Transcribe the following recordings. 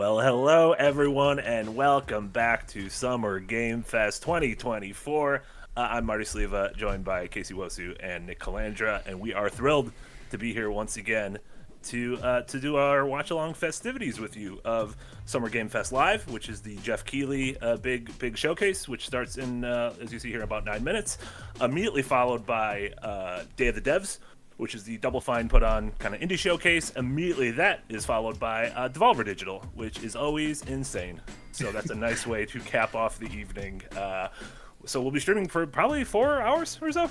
Well, hello everyone, and welcome back to Summer Game Fest 2024. I'm Marty Sleva, joined by Casey Wosu and Nick Calandra, and we are thrilled to be here once again to do our watch-along festivities with you of Summer Game Fest Live, which is the Jeff Keighley big showcase, which starts in, as you see here, in about 9 minutes, immediately followed by Day of the Devs, which is the Double Fine put on kind of indie showcase. Immediately that is followed by Devolver Digital, which is always insane. So that's a nice way to cap off the evening. So we'll be streaming for probably 4 hours or so.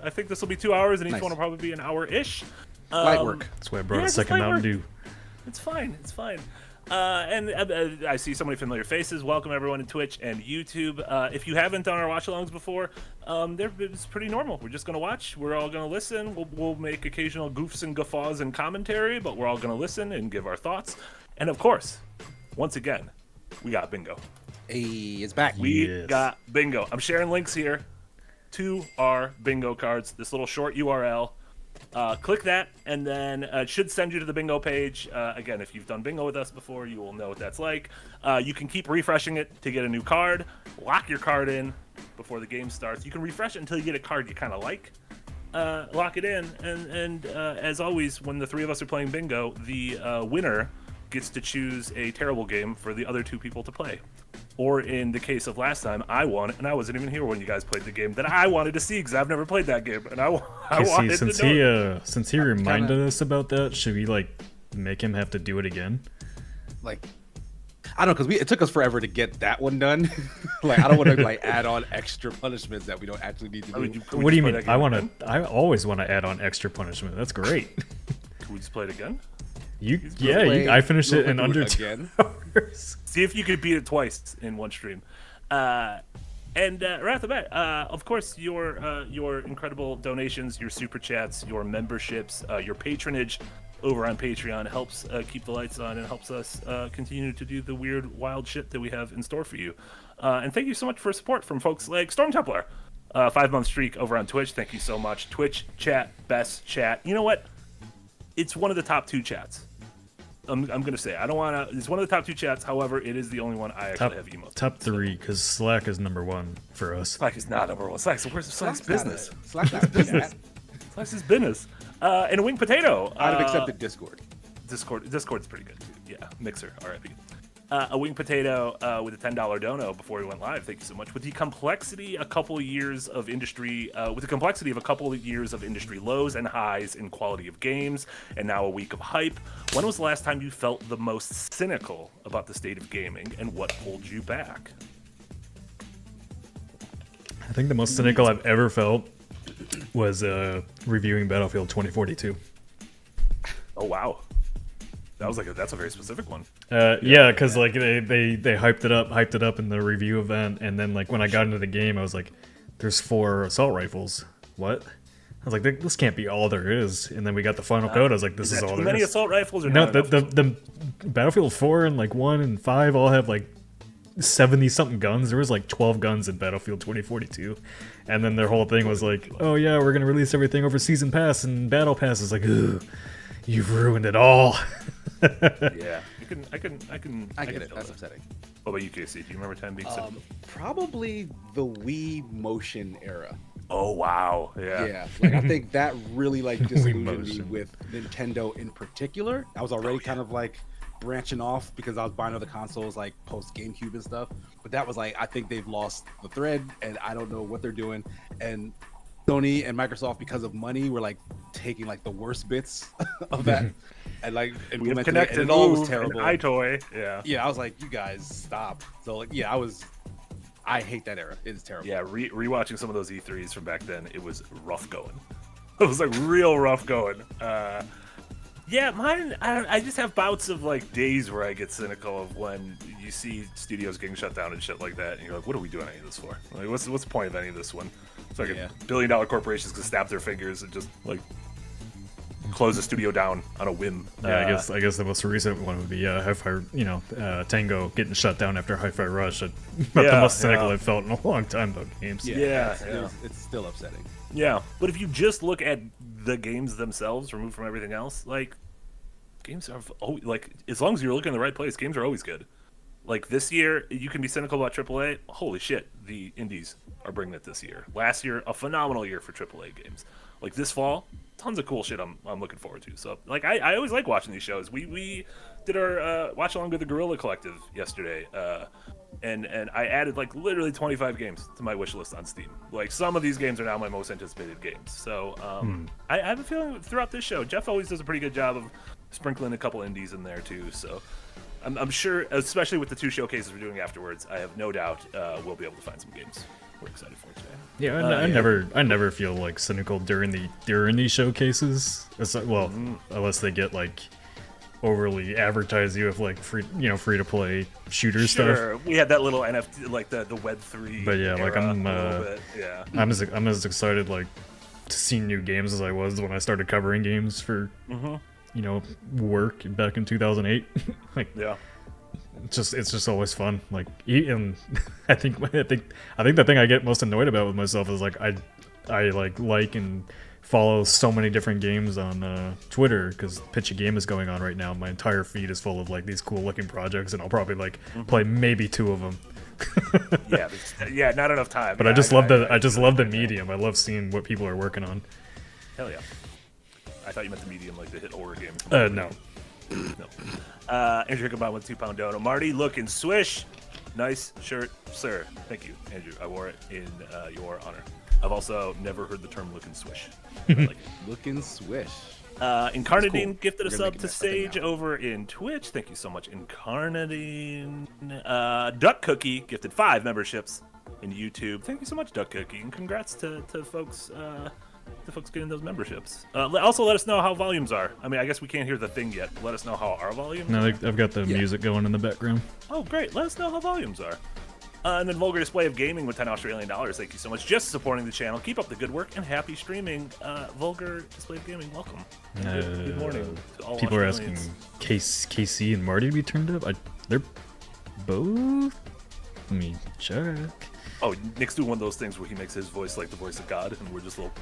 I think this will be 2 hours, and each one will probably be an hour-ish. Light work. That's why I brought a second Mountain Dew. It's fine. It's fine. And I see so many familiar faces. Welcome everyone to Twitch and YouTube. If you haven't done our watch-alongs before, it's pretty normal. We're just going to watch. We're all going to listen. We'll make occasional goofs and guffaws and commentary, but we're all going to listen and give our thoughts. And of course, once again, we got bingo. Hey, it's back. We got bingo. I'm sharing links here to our bingo cards. This little short URL. Click that, and then it should send you to the bingo page. Again, if you've done bingo with us before, you will know what that's like. You can keep refreshing it to get a new card. Lock your card in before the game starts. You can refresh it until you get a card you kind of like. Lock it in, and as always, when the three of us are playing bingo, the winner gets to choose a terrible game for the other two people to play. Or in the case of last time, I won, and I wasn't even here when you guys played the game that I wanted to see because I've never played that game, and I wanted to know. Since he reminded us about that, should we make him have to do it again? I don't know, because it took us forever to get that one done. I don't want to add on extra punishments that we don't actually need to do. What do you mean? I always want to add on extra punishment. That's great. Can we just play it again? I finished it in under 2 hours. See if you could beat it twice in one stream. And right off the bat, of course, your incredible donations, your super chats, your memberships, your patronage over on Patreon helps keep the lights on and helps us continue to do the weird, wild shit that we have in store for you. And thank you so much for support from folks like Storm Templar, 5-month streak over on Twitch. Thank you so much. Twitch chat, best chat. You know what? It's one of the top 2 chats. I'm going to say, I don't want to, it's one of the top 2 chats. However, it is the only one I actually have emotes. Top 3, because Slack is number 1 for us. Slack is not number 1. Slack's business. Slack's business. Slack's his business. And a winged potato. I'd have accepted Discord. Discord's pretty good, too. Yeah, Mixer, RIP. A winged potato with a $10 dono before we went live. Thank you so much. With the complexity of a couple of years of industry lows and highs in quality of games, and now a week of hype, when was the last time you felt the most cynical about the state of gaming, and what pulled you back? I think the most cynical I've ever felt was reviewing Battlefield 2042. Oh wow. That's a very specific one. Yeah, because they hyped it up in the review event, and then when I got into the game, I was like, "There's 4 assault rifles. What?" I was like, "This can't be all there is." And then we got the final code. I was like, "This is all there is." Too many assault rifles? Or no, not the Battlefield 4 and 1 and 5 all have 70 something guns. There was 12 guns in Battlefield 2042, and then their whole thing was "Oh yeah, we're gonna release everything over Season Pass and Battle Pass." Is ugh, you've ruined it all. Yeah, I get it. That's upsetting. What about you, Casey? Do you remember time being cynical? Probably the Wii Motion era. Oh wow, yeah. Yeah, I think that really disillusioned me with Nintendo in particular. I was already kind of branching off because I was buying other consoles post GameCube and stuff. But that was I think they've lost the thread, and I don't know what they're doing. And Sony and Microsoft, because of money, were taking the worst bits of that and implementing it, and it all was terrible. iToy, yeah. I was like, you guys stop. So I hate that era. It is terrible. Yeah, rewatching some of those E3s from back then, it was rough going. It was real rough going. Yeah, mine. I just have bouts of days where I get cynical of when you see studios getting shut down and shit like that, and you're like, what are we doing any of this for? What's the point of any of this one? It's $1 billion corporations can snap their fingers and just close the studio down on a whim. Yeah, I guess the most recent one would be Hi-Fi, Tango getting shut down after Hi-Fi Rush. But the most cynical I've felt in a long time about games. It's still upsetting. Yeah, but if you just look at the games themselves, removed from everything else, games are always, like, as long as you're looking in the right place, games are always good. Like this year, you can be cynical about AAA. Holy shit, the indies are bringing it this year. Last year, a phenomenal year for AAA games. Like this fall, tons of cool shit I'm looking forward to. So like I always like watching these shows. We did our watch along with the Guerrilla Collective yesterday, and I added like literally 25 games to my wish list on Steam. Like some of these games are now my most anticipated games. So I have a feeling throughout this show, Jeff always does a pretty good job of sprinkling a couple indies in there too. So. I'm sure, especially with the 2 showcases we're doing afterwards, I have no doubt we'll be able to find some games we're excited for today. Yeah, I never feel like cynical during these showcases. It's like, well, unless they get like overly advertise you with like free to play shooter stuff. Sure, we had that little NFT, like the Web3. But yeah, like I'm as excited like to see new games as I was when I started covering games for. Work back in 2008. Like, yeah, it's just always fun. Like, and I think the thing I get most annoyed about with myself is like I like and follow so many different games on Twitter because Pitch a Game is going on right now. My entire feed is full of like these cool looking projects, and I'll probably like play maybe 2 of them. yeah, not enough time. But yeah, I just love the medium. I love seeing what people are working on. Hell yeah. I thought you meant the medium, like the hit horror game. No. Andrew Hickenbottom with $2 dono. Marty looking swish. Nice shirt, sir. Thank you, Andrew. I wore it in your honor. I've also never heard the term looking swish. I like it. Looking swish. Incarnadine cool. gifted a sub to Sage over in Twitch. Thank you so much, Incarnadine. Duck Cookie gifted 5 memberships in YouTube. Thank you so much, Duck Cookie, and congrats to folks. The folks getting those memberships. Also, let us know how volumes are. I mean, I guess we can't hear the thing yet. Let us know how our volumes are. No, I've got the music going in the background. Oh, great. Let us know how volumes are. And then Vulgar Display of Gaming with $10 Australian. Thank you so much. Just supporting the channel. Keep up the good work and happy streaming. Vulgar Display of Gaming, welcome. Good morning to all people are asking KC and Marty to be turned up. They're both? Let me check. Oh, Nick's doing one of those things where he makes his voice like the voice of God, and we're just little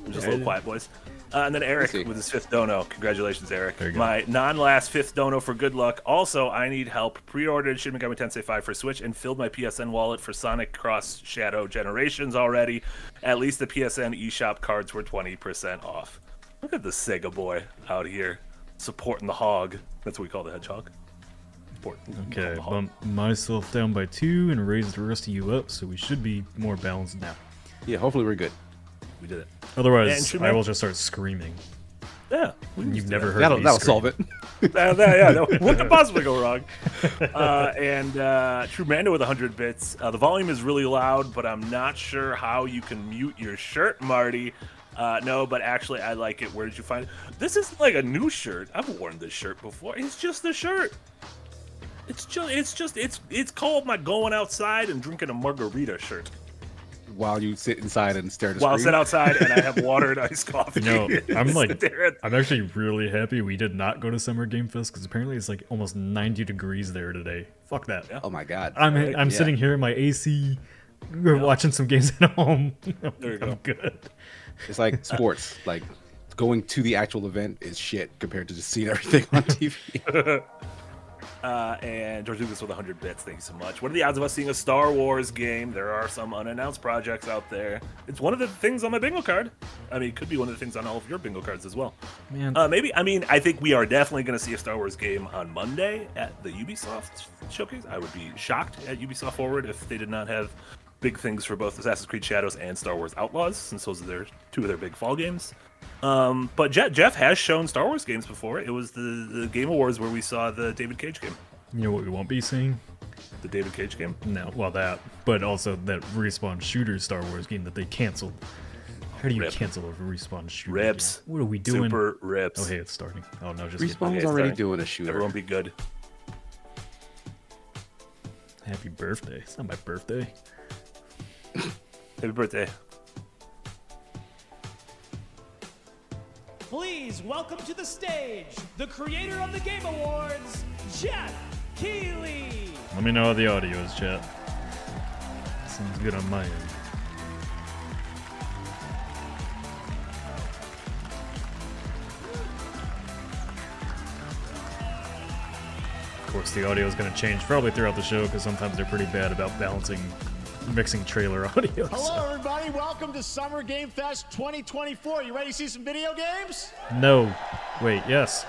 little quiet boys. And then Eric with his 5th dono. Congratulations, Eric. My non-last 5th dono for good luck. Also, I need help. Pre-ordered Shin Megami Tensei 5 for Switch and filled my PSN wallet for Sonic Cross Shadow Generations already. At least the PSN eShop cards were 20% off. Look at the Sega boy out here supporting the hog. That's what we call the hedgehog. Okay, bump myself down by 2 and raise the rest of you up, so we should be more balanced now. Yeah, hopefully we're good. We did it. Otherwise, I will just start screaming. Yeah. You've never heard that'll solve it. What could possibly go wrong? And True Mando with 100 bits. The volume is really loud, but I'm not sure how you can mute your shirt, Marty. No, but actually, I like it. Where did you find it? This isn't like a new shirt. I've worn this shirt before. It's just the shirt. It's called my going outside and drinking a margarita shirt. While you sit inside and stare at the While I screen? sit outside and I have water and iced coffee. No, I'm actually really happy we did not go to Summer Game Fest because apparently it's like almost 90 degrees there today. Fuck that. Yeah. Oh my god. I'm sitting here in my AC, watching some games at home. There you go. I'm good. It's like sports. Like going to the actual event is shit compared to just seeing everything on TV. And George Lucas with 100 bits. Thank you so much. What are the odds of us seeing a Star Wars game? There are some unannounced projects out there. It's one of the things on my bingo card. I mean, it could be one of the things on all of your bingo cards as well. Man. Maybe. I mean, I think we are definitely going to see a Star Wars game on Monday at the Ubisoft showcase. I would be shocked at Ubisoft Forward if they did not have big things for both Assassin's Creed Shadows and Star Wars Outlaws, since those are 2 of their big fall games. But Jeff has shown Star Wars games before. It was the Game Awards where we saw the David Cage game. You know what we won't be seeing? The David Cage game? No, well that, but also that Respawn shooter Star Wars game that they canceled. How do you cancel a Respawn shooter Rips. game? What are we doing? Super rips. Oh hey, it's starting. Oh no, just Respawn was already doing a shooter. Everyone be good. Happy birthday. It's not my birthday. Happy birthday. Please welcome to the stage the creator of the Game Awards, Jeff Keighley. Let me know how the audio is, chat. Sounds good on my end. course, the audio is going to change probably throughout the show because sometimes they're pretty bad about mixing trailer audio. Hello, everybody. Welcome to Summer Game Fest 2024. You ready to see some video games? No. Wait, yes.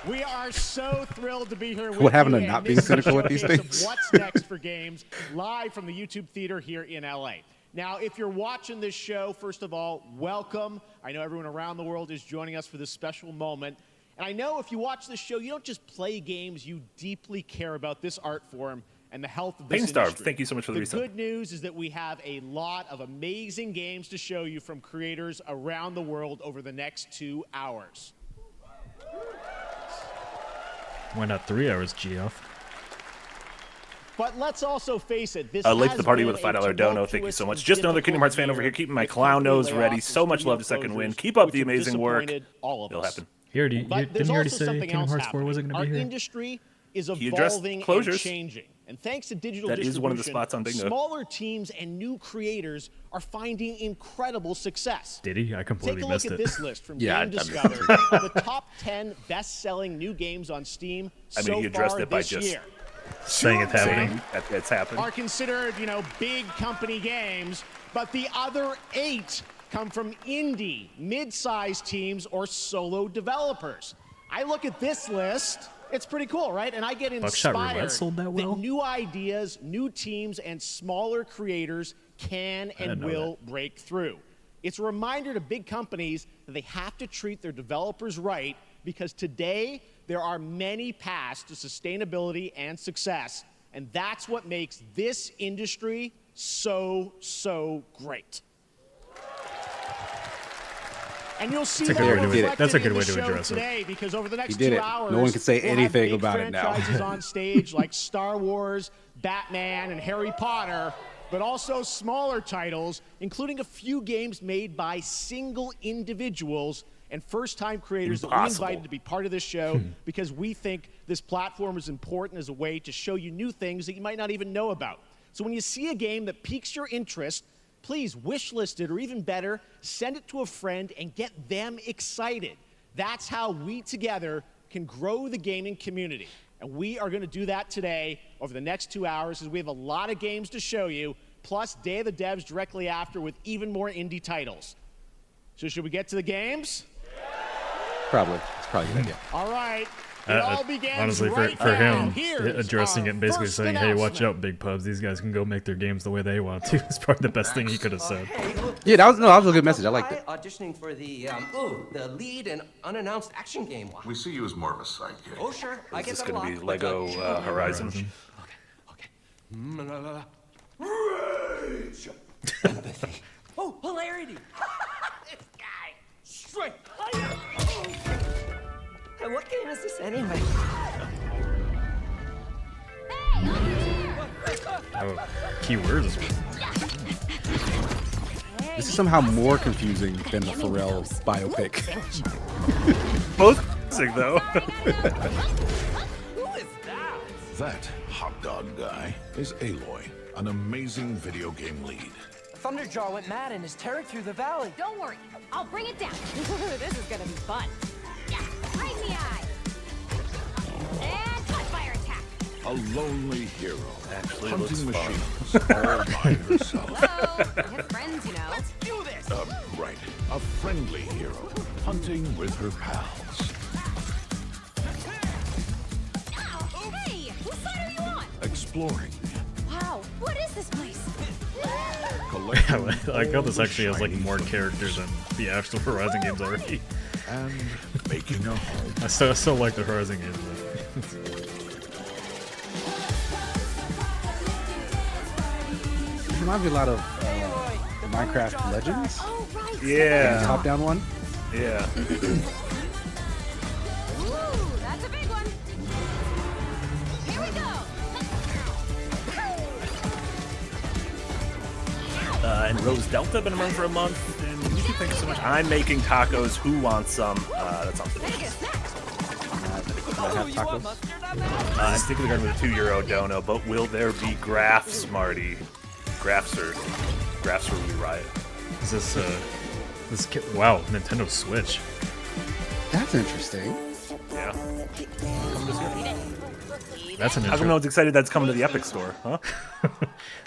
We are so thrilled to be here with What happened you, to and not this being is a cynical with these showcase things? of what's next for games, live from the YouTube Theater here in LA. Now, if you're watching this show, first of all, welcome. I know everyone around the world is joining us for this special moment. And I know if you watch this show, you don't just play games, you deeply care about this art form and the health of this Painstarved, industry. thank you so much for the The resub. good news is that we have a lot of amazing games to show you from creators around the world over the next 2 hours. Why not 3 hours, Geoff? But let's also face it, this Late to has the party been with a $5 tumultuous dono. Thank you so much. and Just another Kingdom Hearts fan difficult over here, year keeping my with clown company nose ready. layoffs So and much love to studio second win. closures, Keep up which the have amazing work. disappointed all of It'll us. happen. Didn't There's you already also say something Kingdom else Hearts 4 wasn't going to happening. be Our here? industry is He addressed evolving closures. and changing. And thanks to digital That is distribution, one of the spots on Bingo. smaller teams and new creators are finding incredible success. Did he? I completely Take a look missed at it. this list from Yeah, I Game missed it Discover of the top 10 best-selling new games on Steam I mean, so he addressed far it by this just year. Saying it's happening. Saying that it's happened. Are considered, big company games, but the other 8 come from indie, mid-sized teams, or solo developers. I look at this list, it's pretty cool, right? And I get Buckshot Roulette inspired sold that well? new ideas, new teams, and smaller creators can didn't and know will break through. It's a reminder to big companies that they have to treat their developers right, because today there are many paths to sustainability and success, and that's what makes this industry so great. And you'll see That's a that good way to- reflected that's a good in way the to show address it. today, because over the next did 2 it. hours, No one can say we'll have anything big about it now. franchises on stage like Star Wars, Batman, and Harry Potter, but also smaller titles, including a few games made by single individuals and first-time creators that we Impossible. invited to be part of this show because we think this platform is important as a way to show you new things that you might not even know about. So when you see a game that piques your interest, please wish list it, or even better, send it to a friend and get them excited. That's how we together can grow the gaming community. And we are going to do that today over the next 2 hours, as we have a lot of games to show you, plus Day of the Devs directly after with even more indie titles. So should we get to the games? Probably. It's probably a good idea. All right. It all begins Honestly, right for now. him, Here's addressing our it and basically first saying, hey, watch announcement. out, big pubs. These guys can go make their games the way they want to. It's probably the best thing he could have said. Yeah, that was a good message. I liked it. Auditioning for the lead and unannounced action game. We see you as more of a sidekick. Oh sure, I Is get this that a going to lot. be Lego Horizon? Okay. Oh, hilarity! This guy, straight. Hey, what game is this anyway? Oh, keywords. This is somehow more confusing than the Pharrell biopic. Both sick though. Who is that? That hot dog guy is Aloy, an amazing video game lead. Thunderjaw went mad and is tearing through the valley. Don't worry, I'll bring it down. This is gonna be fun. Yeah, right in the eye. And touch fire attack. A lonely hero, Actually, hunting looks fun. machines all by herself. Hello, I have friends, you know. Let's do this. Right, a friendly hero, hunting with her pals. Ow, hey, whose side are you on? Exploring, Wow, what is this place? collecting I like how this all the actually has like shiny more characters than the actual Horizon games already. and making a home. I still like the Horizon games though. It reminds me a lot of Minecraft Legends. Oh, right. The Yeah, top-down one. yeah. Ooh, that's a big one. Here we go. And Rose Delta been around for a month. And Yuki, thank you so much. I'm making tacos. Who wants some? That sounds delicious. Do I have tacos? I stick with the garden with a €2 dono, but will there be graphs, Marty? Graphs or we riot? Is this wow, Nintendo Switch. That's interesting. Yeah. Come this year. That's an How come no one's excited that's coming to the Epic Store, huh?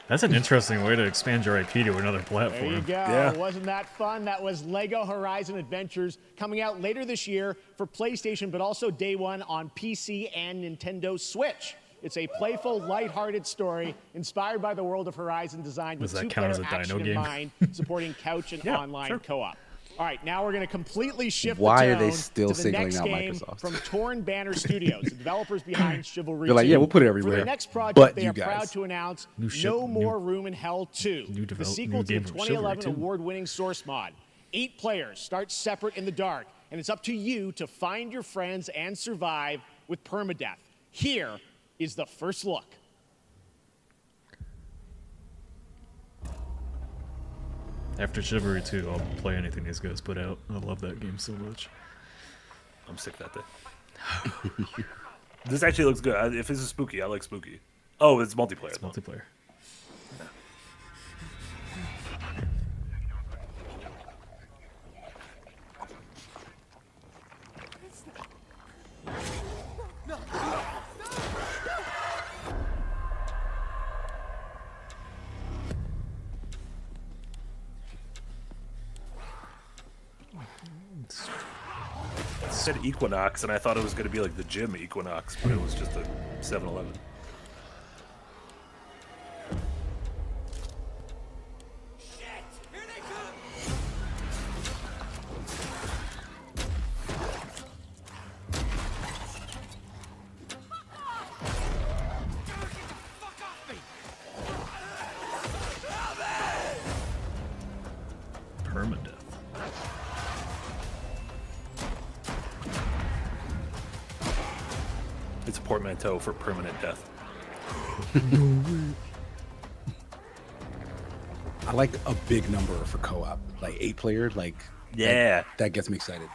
That's an interesting way to expand your IP to another There platform. you go. Yeah. Wasn't that fun? That was Lego Horizon Adventures coming out later this year for PlayStation, but also day one on PC and Nintendo Switch. It's a playful, lighthearted story inspired by the world of Horizon, designed with Does that two-player count as a action Dino in game? mind, supporting couch and Yeah, online sure. co-op. All right, now we're going to completely shift Why the are they tone still to the singling next out game Microsoft? from Torn Banner Studios, the developers behind Chivalry They're like, 2. yeah, we'll put it For everywhere, their next project, but they you are proud guys. to announce New ship- No More new- Room in Hell 2, new the develop- sequel new to the game from Chivalry 2011 2. award-winning Source mod. 8 players start separate in the dark, and it's up to you to find your friends and survive with permadeath. Here is the first look. After Chivalry 2, I'll play anything these guys put out. I love that game so much. I'm sick that day. This actually looks good. If this is spooky, I like spooky. Oh, it's multiplayer. It's though. multiplayer. It said Equinox, and I thought it was going to be like the gym Equinox, but it was just a 7-Eleven. Permadeath. It's a portmanteau for permanent death. I like a big number for co-op, like 8 player. Like Yeah. that gets me excited.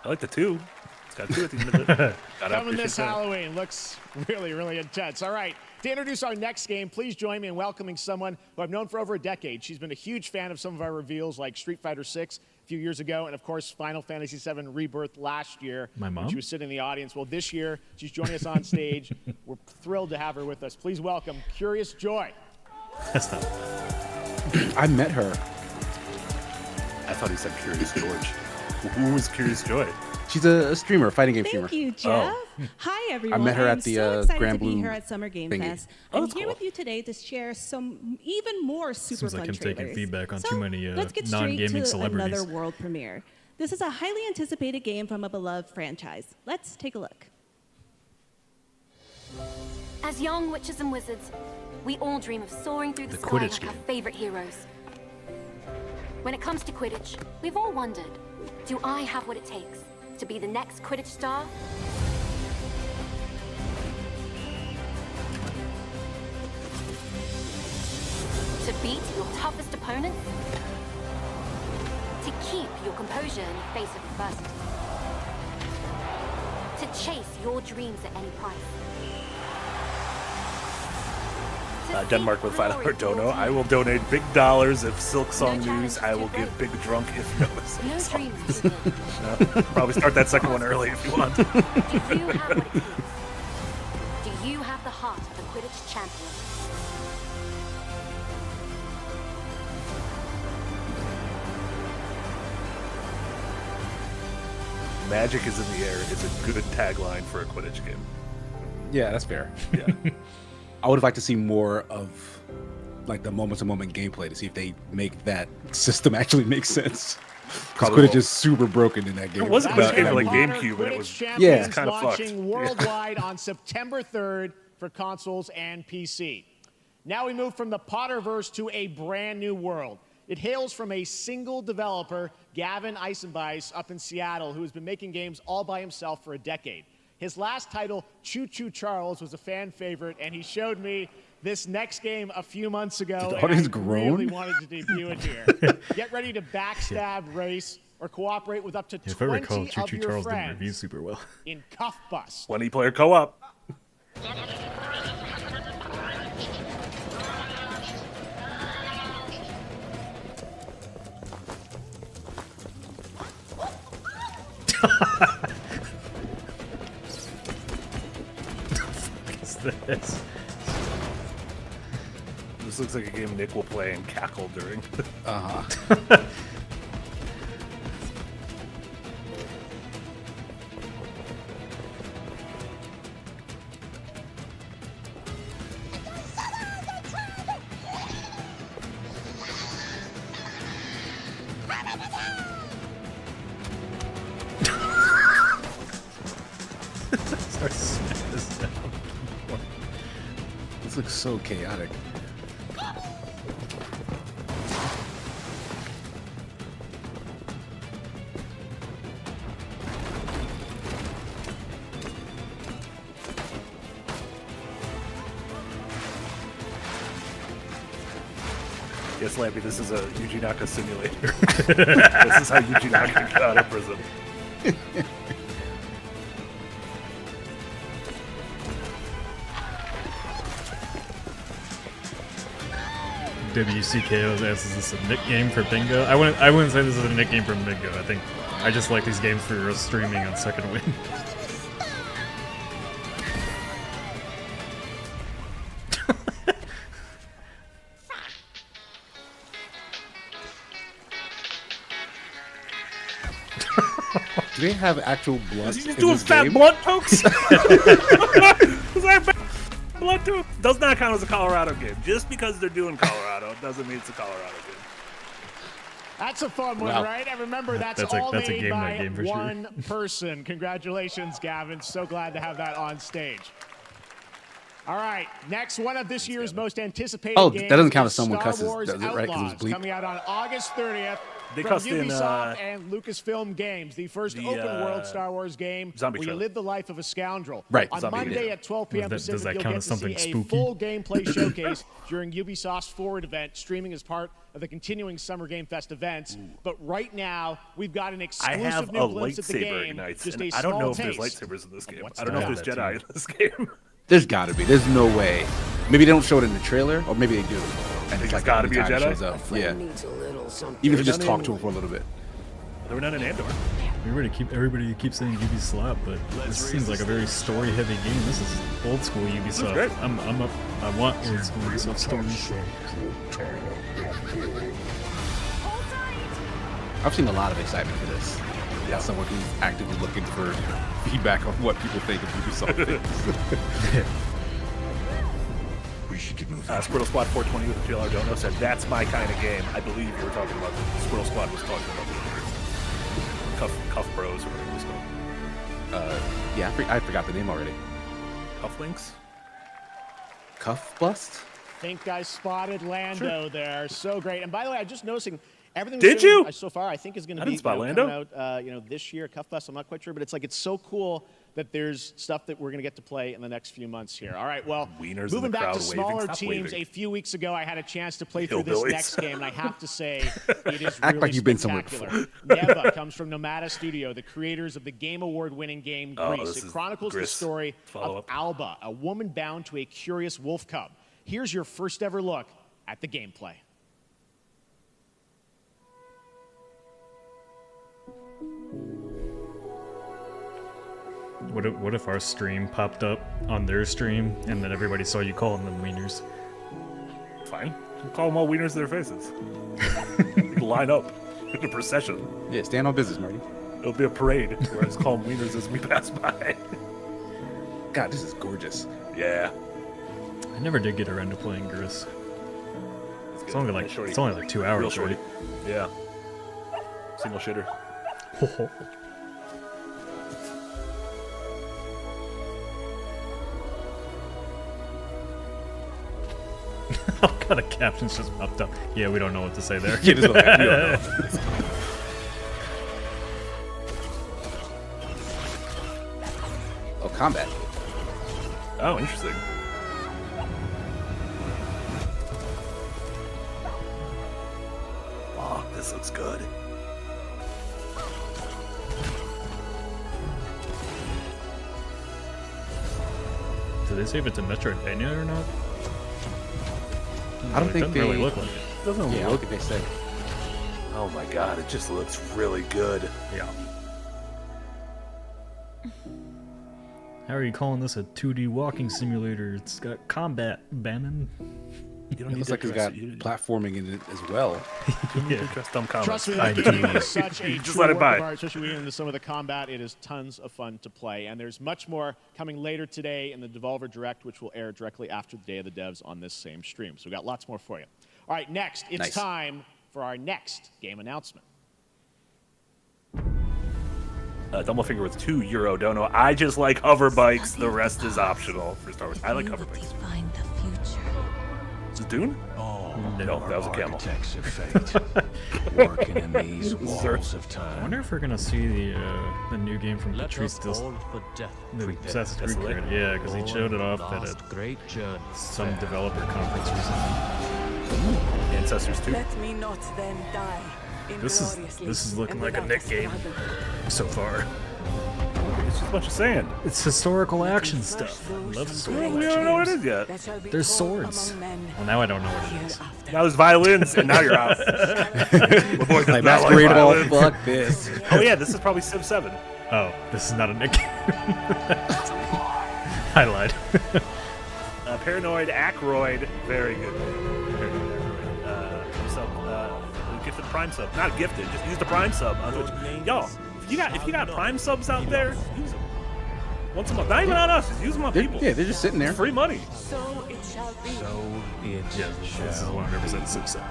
I like the 2. It's got 2 at the end of it. Gotta Coming this appreciate that. Halloween. Looks really, really intense. All right. To introduce our next game, please join me in welcoming someone who I've known for over a decade. She's been a huge fan of some of our reveals like Street Fighter VI a few years ago, and of course, Final Fantasy VII Rebirth last year. My mom? when She was sitting in the audience. Well, this year, she's joining us on stage. We're thrilled to have her with us. Please welcome Curious Joy. That's not. I met her. I thought he said Curious George. Who was Curious Joy? She's a streamer, fighting game streamer. Thank you, Jeff. Oh. Hi, everyone. met her I'm at the, so excited Grand to be Blue here at Summer Game thingy. Fest. Oh, I'm that's here cool. with you today to share some even more super Seems like fun him taking trailers. feedback on so too many, let's get non-gaming straight to celebrities. another world premiere. This is a highly anticipated game from a beloved franchise. Let's take a look. As young witches and wizards, we all dream of soaring through the The sky Quidditch like our game. favorite heroes. When it comes to Quidditch, we've all wondered, do I have what it takes to be the next Quidditch star? To beat your toughest opponents? To keep your composure in the face of adversity? To chase your dreams at any price? To Denmark seek with $5 glory for dono. your I team? will donate big dollars if Silk Song No News. challenge I is will too give great. big drunk if no Silk No Song. dream is too big. Probably start that second one early if you want. Do you have what it takes? Do you have the heart of a Quidditch champion? Magic is in the air is a good tagline for a Quidditch game. Yeah, that's fair. Yeah. I would have liked to see more of like the moment-to-moment gameplay to see if they make that system actually make sense. Because Probably Quidditch is super broken in that game. It was a That's Quidditch game for Harry like Potter GameCube, and it was Quidditch Champions kinda fucked. launching worldwide on September 3rd for consoles and PC. Now we move from the Potterverse to a brand new world. It hails from a single developer, Gavin Eisenbeis, up in Seattle, who has been making games all by himself for a decade. His last title, Choo Choo Charles, was a fan favorite, and he showed me this next game a few months ago. Did the and audience I groan? really wanted to debut it here. Get ready to backstab, race, or cooperate with up to If I 20 recall, Choo of Choo your Charles didn't friends review super well. in Cuff Bust. 20-player co-op. What is this? This looks like a game Nick will play and cackle during. Start smashing this down. This looks so chaotic. Yes, Lampy, this is a Yuji Naka simulator. This is how Yuji Naka got out of prison. WCKO's asks, is this a Nick game for bingo? I wouldn't say this is a Nick game for bingo. I think I just like these games for streaming on Second Wind. Do they have actual blunt? He's doing fat blunt pokes. Is that fat blunt to it? Does not count as a Colorado game. Just because they're doing Colorado doesn't mean it's a Colorado game. That's a fun one, Wow. right? And remember, that's a all made game by night game for sure. one person. Congratulations, Gavin. So glad to have that on stage. All right, next one of this year's most anticipated Oh, games that doesn't count is as someone Star cusses, Wars does it, right? 'Cause it was Outlaws, bleep. coming out on August 30th They from cussed in, Ubisoft and Lucasfilm Games, the first the, open-world Star Wars game zombie where you trailer. live the life of a scoundrel. Right, On zombie Monday trailer. at 12 p.m. Does that Pacific, you'll count get as to see something a spooky? full gameplay showcase during Ubisoft's Forward event, streaming as part of the continuing Summer Game Fest events. But right now, we've got an I exclusive have new a glimpse at the lightsaber game. ignites, Just and a I don't know small if there's taste lightsabers in this game. what's I don't know to if there's come. Jedi in this game. There's got to be. There's no way. Maybe they don't show it in the trailer, or maybe they do. And There's like gotta every be a time it Jedi? shows up. Yeah. Needs a little something. Even if you just There's talk none to in- him for a little bit. They were not in Andor. Everybody keeps saying Ubi slap, but this seems like a very story-heavy game. This is old school Ubisoft. great. I'm up. I want old school Ubisoft stories. I've seen a lot of excitement for this. Yeah, someone who's actively looking for feedback on what people think of Ubisoft things. We should get moving. Squirtle Squad 420 with Jill Ardono said, that's my kind of game. I believe you were talking about Squirtle Squad was talking about Cuff Bros or whatever it was called. Yeah, I forgot the name already. Cufflinks? Cuff Bust? Think I spotted Lando there. So great. And by the way, I'm just noticing everything Did we've seen you? so far, I think is going to I be didn't spot coming Lando. out this year, Cuff Bus. I'm not quite sure, but it's so cool that there's stuff that we're going to get to play in the next few months here. All right, well, Wieners in moving the back crowd to waving. smaller Stop teams, waving. a few weeks ago, I had a chance to play through this Hillbillies. next game, and I have to say, it is Act really like you've been somewhere spectacular. Neva comes from Nomada Studio, the creators of the Game Award-winning game Oh, Grease. this It is chronicles the Gris story of follow-up. Alba, a woman bound to a curious wolf cub. Here's your first ever look at the gameplay. What if our stream popped up on their stream and then everybody saw you calling them wieners? Fine. Call them all wieners to their faces. Line up in a procession. Yeah, stand on business, Marty. It'll be a parade where I just call them wieners as we pass by. God, this is gorgeous. Yeah. I never did get around to playing Gris. It's only like Shorty. 2 Real hours, shorty. right? Yeah. Single shitter. All kind of captions just popped up. Yeah, we don't know what to say there. Yeah, this is what I- you don't know. Oh, combat. Oh, interesting. Oh, this looks good. Did they say if it's a Metroidvania or not? I don't It think doesn't they really look like it. Doesn't Yeah, look. look at they say. Oh my god, it just looks really good. Yeah. How are you calling this a 2D walking simulator? It's got combat, Bannon. You don't It need looks to like it's dress- got you- platforming in it as well. you don't dress dumb comments. Trust me, I that do. game is such a Just true let it work by. of art, especially when you get into some of the combat. It is tons of fun to play, and there's much more coming later today in the Devolver Direct, which will air directly after the Day of the Devs on this same stream. So we got lots more for you. All right, next, it's Nice. time for our next game announcement. Double finger with 2 euro dono. I just like hover bikes. The rest is optional for Star Wars. I like hover bikes. Define the future. Is it Dune? Oh, No, that was a camel. architects of fate, working in these walls of I time. wonder if we're gonna see the new game from Patrice the Assassin's Creed Desolate. credit. Yeah, because he showed it off at some developer conference recently. Ancestors 2. Let me not then die. This is looking like a Nick game so far. It's just a bunch of sand. It's historical action stuff. I love We historical don't action. know what it is yet. There's swords. Well, now I don't know what it is. Now there's violins, and now you're out. My boy does Like not Masquerade like Ball, violins. fuck this. Oh yeah, this is probably Civ 7. Oh, this is not a Nick game. I lied. Paranoid Ackroyd, very good. Paranoid Ackroyd. Gifted Prime sub, not gifted, just use the Prime sub on Twitch. Y'all, if you got Prime subs out there, use them once a month. Not even on us, just use them on people. Yeah, they're just sitting there. It's free money. So it shall be. Yeah, this is 100% Civ 7.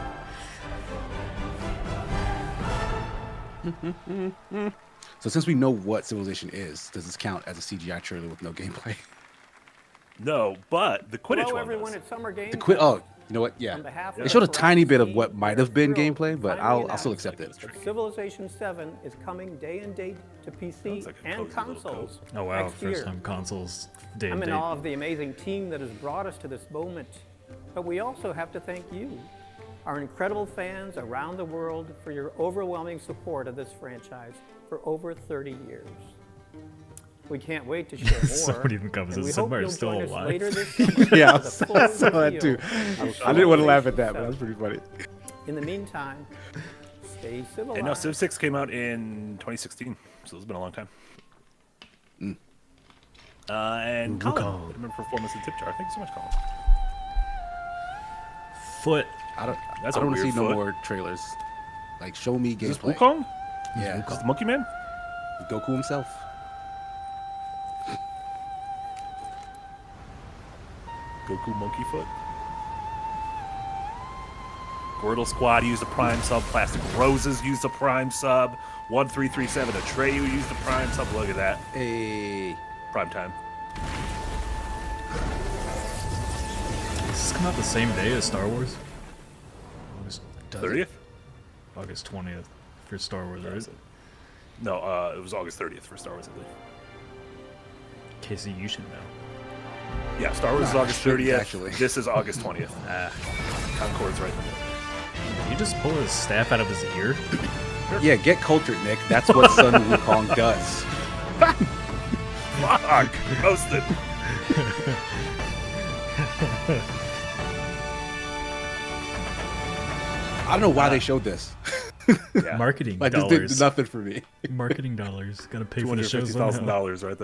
So since we know what Civilization is, does this count as a CGI trailer with no gameplay? No, but the Quidditch Hello, one everyone does. at Summer Games. Oh, you know what? Yeah. On behalf They of showed a the tiny bit of team, what might have been thrilled gameplay, but to I'll finally still announce accept it. that Civilization 7 is coming day and date to PC Sounds like a and cozy little consoles Oh wow, next first year. time consoles day I'm and in date. awe of the amazing team that has brought us to this moment. But we also have to thank you, our incredible fans around the world, for your overwhelming support of this franchise for over 30 years. We can't wait to share more. Somebody in the comments and we said hope Mario's you'll still join us alive. later this summer Yeah, for the full I saw that too. reveal of I didn't want to laugh at that, Civilization but that was pretty funny. 7. In the meantime, stay civilized. And no, Civ 6 came out in 2016, so it's been a long time. And Colin, remember performance in Tip Jar. Thank you so much, Colin. Foot. I don't That's a want to see weird no foot. more trailers. Like, show me Is this gameplay. Wukong? Yeah, Is this the Monkey Man? Goku himself. Goku Monkey Foot. Squirtle Squad used a Prime sub. Plastic Roses used a Prime sub. 1337 Atreyu used a Prime sub. Look at that. Hey. Prime time. Does this come out the same day as Star Wars? August 30th? August 20th for Star Wars, right? No, it was August 30th for Star Wars, I believe. Casey, you should know. Yeah, Star Wars is Nah, August shouldn't 30th. actually. This is August 20th. Concord's right there. Did he just pull his staff out of his ear? Yeah, get cultured, Nick. That's what Sun Wukong does. Fuck! Roasted. I don't know why they showed this. Yeah. Marketing Like, this dollars. did nothing for me. Marketing dollars. Gotta pay for the shows. $250,000 right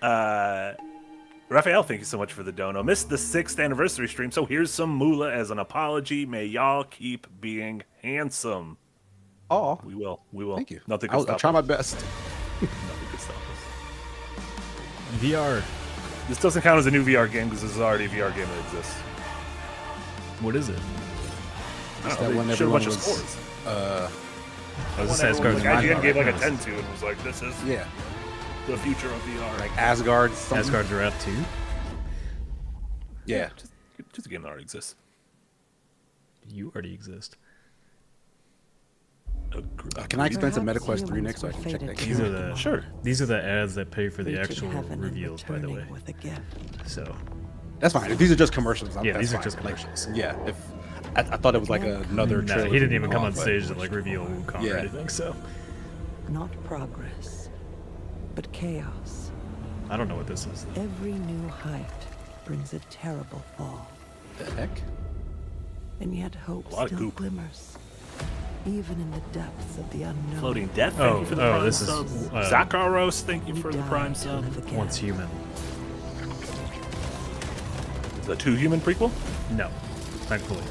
there. Raphael, thank you so much for the dono. Missed the 6th anniversary stream, so here's some moolah as an apology. May y'all keep being handsome. Oh, We will. We will. thank you. Nothing can I'll stop try us. my best. Nothing can stop us. VR. This doesn't count as a new VR game because this is already a VR game that exists. What is it? I don't that know, one they showed a bunch of everyone was- scores. Oh, One this everyone was Asgard's like, Ragnarok. IGN gave like a 10 to and was like, this is Yeah, the future of VR. like Asgard. Something. Asgard's Wrath 2? Yeah. Just a game that already exists. You already exist. Can I expense a MetaQuest 3 next so I can check that These game? are the Sure. These are the ads that pay for the actual reveals, by the way. So That's fine. If these are just commercials, yeah, that's these are fine. just Like, commercials. yeah, if I thought it was like another No, trailer. he didn't for even come Wukong, on but- stage to like reveal Wukong or Yeah. anything. So Not progress, but chaos. I don't know what this is. Every new height brings a terrible fall. The heck? And yet hope A lot of still goop. glimmers. Even in the depths of the unknown. Floating Death, thank you for the prime this is, sub. Zakaros, thank you for the prime sub. Once Human. The 2 Human prequel? No, thankfully.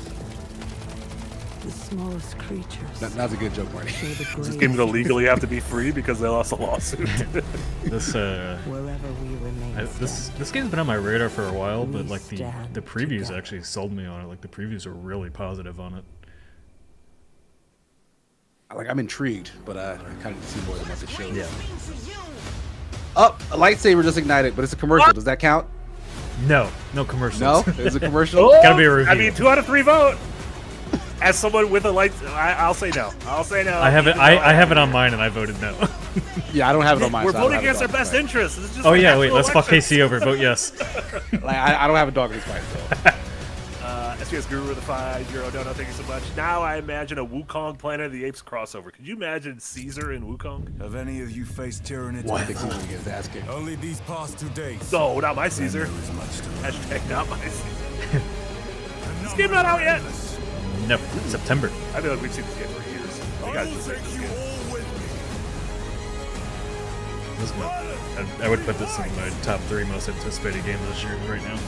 The smallest creatures. That's a good joke, Marty. Does this game legally have to be free because they lost a lawsuit? This Wherever we remain. this game's been on my radar for a while, but like the previews actually sold me on it. Like the previews are really positive on it. Like, I'm intrigued, but I kind of see more than what it shows. Yeah. Oh, a lightsaber just ignited, but it's a commercial. Does that count? No commercials. No, it's a commercial. Gotta be a review. I mean, 2 out of 3 vote. As someone with a light, I'll say no. I'll say no. I have it. I have it on mine, and I voted no. Yeah, I don't have it on mine. We're so I don't voting have against a our dog in best this interests. This is just Oh like yeah, actual wait. Let's fuck elections. KC over. Vote yes. fight. Like, I don't have a dog in this fight. So. SPS Guru with a €5 donut. Thank you so much. Now I imagine a Wukong Planet of the Apes crossover. Could you imagine Caesar in Wukong? Have any of you faced tyranny? I think Caesar gets ass kicked. Only these past 2 days. No, not my Caesar. Hashtag not my Caesar. This game not out yet. No, September. I feel like we've seen this game for years. You guys just like this game. This is I would put this in my top 3 most anticipated games this year right now.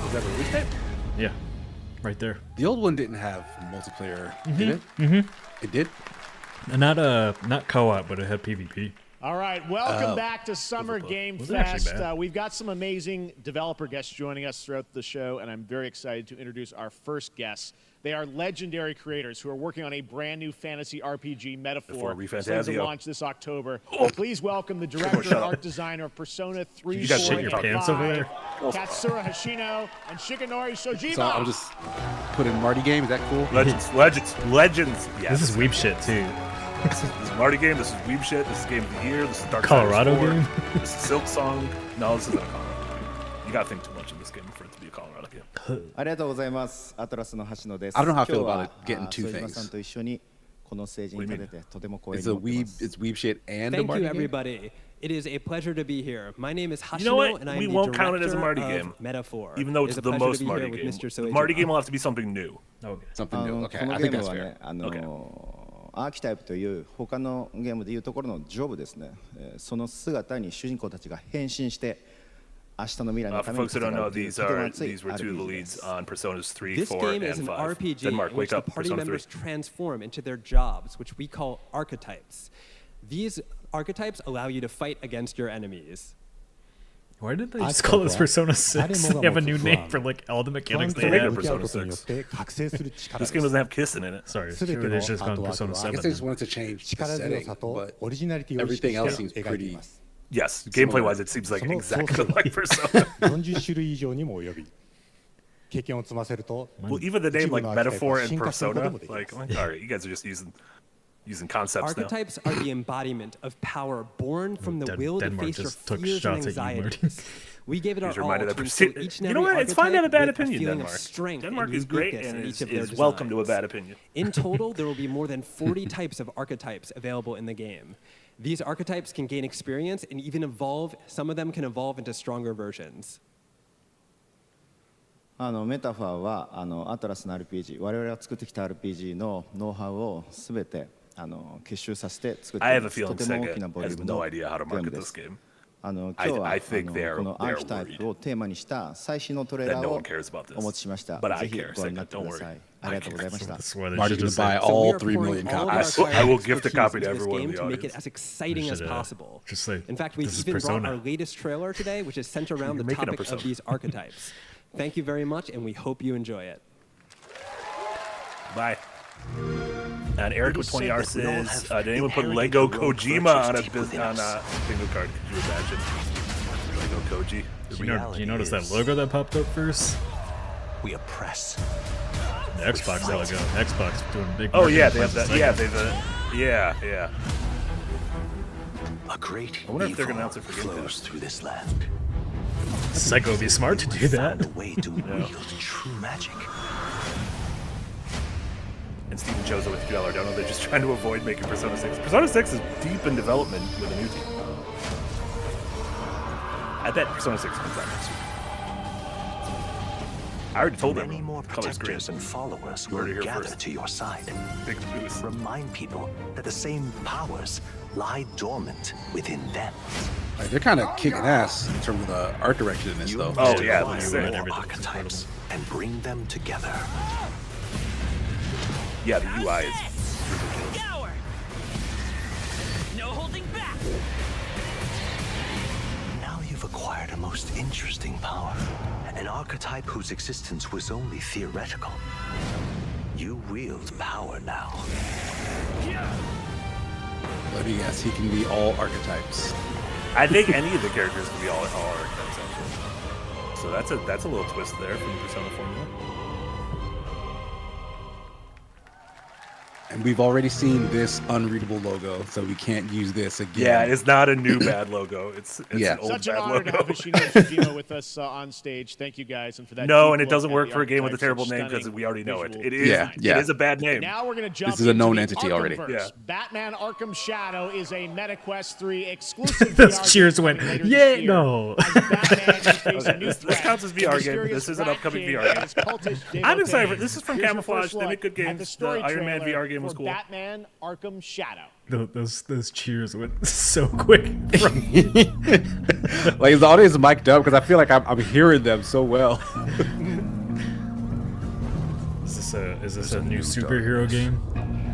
Was that release date? Yeah, right there. The old one didn't have multiplayer, did it? It did. And not co-op, but it had PvP. All right, welcome back to Summer Game Fest. We've got some amazing developer guests joining us throughout the show, and I'm very excited to introduce our first guests. They are legendary creators who are working on a brand new fantasy RPG Metaphor slated to launch this October. Please welcome the director and art designer of Persona 3, You got shit in your pants over there? Katsura Hashino and Shigenori Shojima. So I'll just put in Marty game. Is that cool? Legends. Yes. This is weeb shit too. This is Marty game. This is weeb shit. This is game of the year. This is Dark Colorado game. game. This is Silk Song. No, this isn't a Colorado game. You gotta think too much of this game for it to be a Colorado game. I don't know how I feel about it getting 2 things. It's weeb shit and a Thank Marty you, game? everybody. It is a pleasure to be here. My name is Hashino, You know what? and I'm We the won't count it as a director Marty of game. Metaphor. Even though it's a the pleasure most to be here Marty with game. Mr. Soejima. Marty game will have to be something new. Okay. Something new. Okay, I think that's fair. アーキタイプという他のゲームでいうところのジョブですね。その姿に主人公たちが変身して明日の未来のた For めに folks that don't know, という these とても熱い were 2 of the leads on Personas 3, This 4, game is and an 5. RPG Denmark, in which wake up. the party Persona 3. members transform into their jobs, which we call archetypes. These archetypes allow you to fight against your enemies. Why did they just call this Persona 6? They have a new name for like all the mechanics they have. Persona 6. This game doesn't have kissing in it. Sorry, they just called Persona 7. I guess they just wanted to change the setting, but everything else seems pretty. Yes, gameplay-wise, it seems like exactly like Persona. Well, even the name like Metaphor and Persona, like all right, you guys are just using concepts Archetypes are the embodiment of power born from the will to Denmark face your just took fears and shots at you, anxieties. We gave it our all to instill each and You know every what? It's fine to have a bad archetype with opinion, feeling of Denmark. strength Denmark and is great uniqueness and in each of their is welcome to a designs. bad opinion. In total, there will be more than 40 types of archetypes available in the game. These archetypes can gain experience and even evolve. Some of them can evolve into stronger versions. メタファーはアトラスの RPG、我々が作ってきた RPG のノウハウをすべて結集させて作ってい I have ま a す。 feeling とても大きな Sega ボリュ has ーム no の idea how to ゲーム market で this す。 game. 今日は I think こ they're のアーキタイプをテーマにした最新のトレーラ that ー no を one cares about this. お持ちしました。 But ぜ I ひ care, ご覧にな Sega. ってく Don't ださ worry. い。ありがとうございました。Marty's gonna buy So we all are 3 million pouring all of copies. our I will creative gift a expertise copy to into this everyone in game the to make it audience. as exciting as should, possible. just say, In fact, we've this is even brought Persona. our latest trailer today, which is centered around the You're making a topic of Persona. these archetypes. Thank you very much, and we hope you enjoy it. Bye. And Eric with 20 R says, did anyone put Lego Kojima on a bingo card? Could you imagine? Lego Koji. Do you notice that logo that popped up first? We oppress. The Xbox logo. Xbox doing big. Oh yeah, they marketing have that. plans Yeah, with they've yeah. A great I wonder if they're evil gonna announce it for Game flows Pass. through this land. Sega would be smart to do that. Found a way to wield true magic. And Steven Chozo with $2 dono. They're just trying to avoid making Persona 6. Persona 6 is deep in development with a new team. I bet Persona 6 comes out next week. I already told them. Many more Color's green. protectors and followers You heard will it here gather first. to your side. Big boost. Remind people that the same powers lie dormant within them. Like, they're kind of kicking ass in terms of the art direction in this, though. Oh yeah, Acquire sick. more archetypes and bring them together. Yeah, the UI is No holding back. Now you've acquired a most interesting power, an archetype whose existence was only theoretical. You wield power now. Let me guess, he can be all archetypes. I think any of the characters can be all archetypes, actually. So that's a little twist there from the Persona formula. And we've already seen this unreadable logo, so we can't use this again. Yeah, it's not a new bad logo. It's Yeah. an old Such an bad honor to logo. have Ishino Tsujino with us on stage. Thank you guys, and for that. No, deep and it look doesn't at work the for a game with a archetypes, terrible such name because stunning we already know it. visual It is. Yeah. It is a bad name. Now we're going to jump This is a known into the entity already. Arkhamverse. Yeah. Batman Arkham Shadow is a MetaQuest 3 exclusive. Those VR cheers game went, coming later yeah, this year. no. As Batman, you face a new This threat. counts as The VR game. mysterious This is an Rat upcoming King VR game. and his cultist Dave I'm excited for O'Kane. this. Is from Here's your Camouflage. first They make look good at games. the story Iron Man trailer VR game was for cool. Batman Arkham Shadow. Those cheers went so quick. Like, the audience is mic'd up because I feel like I'm hearing them so well. Is this a new superhero game?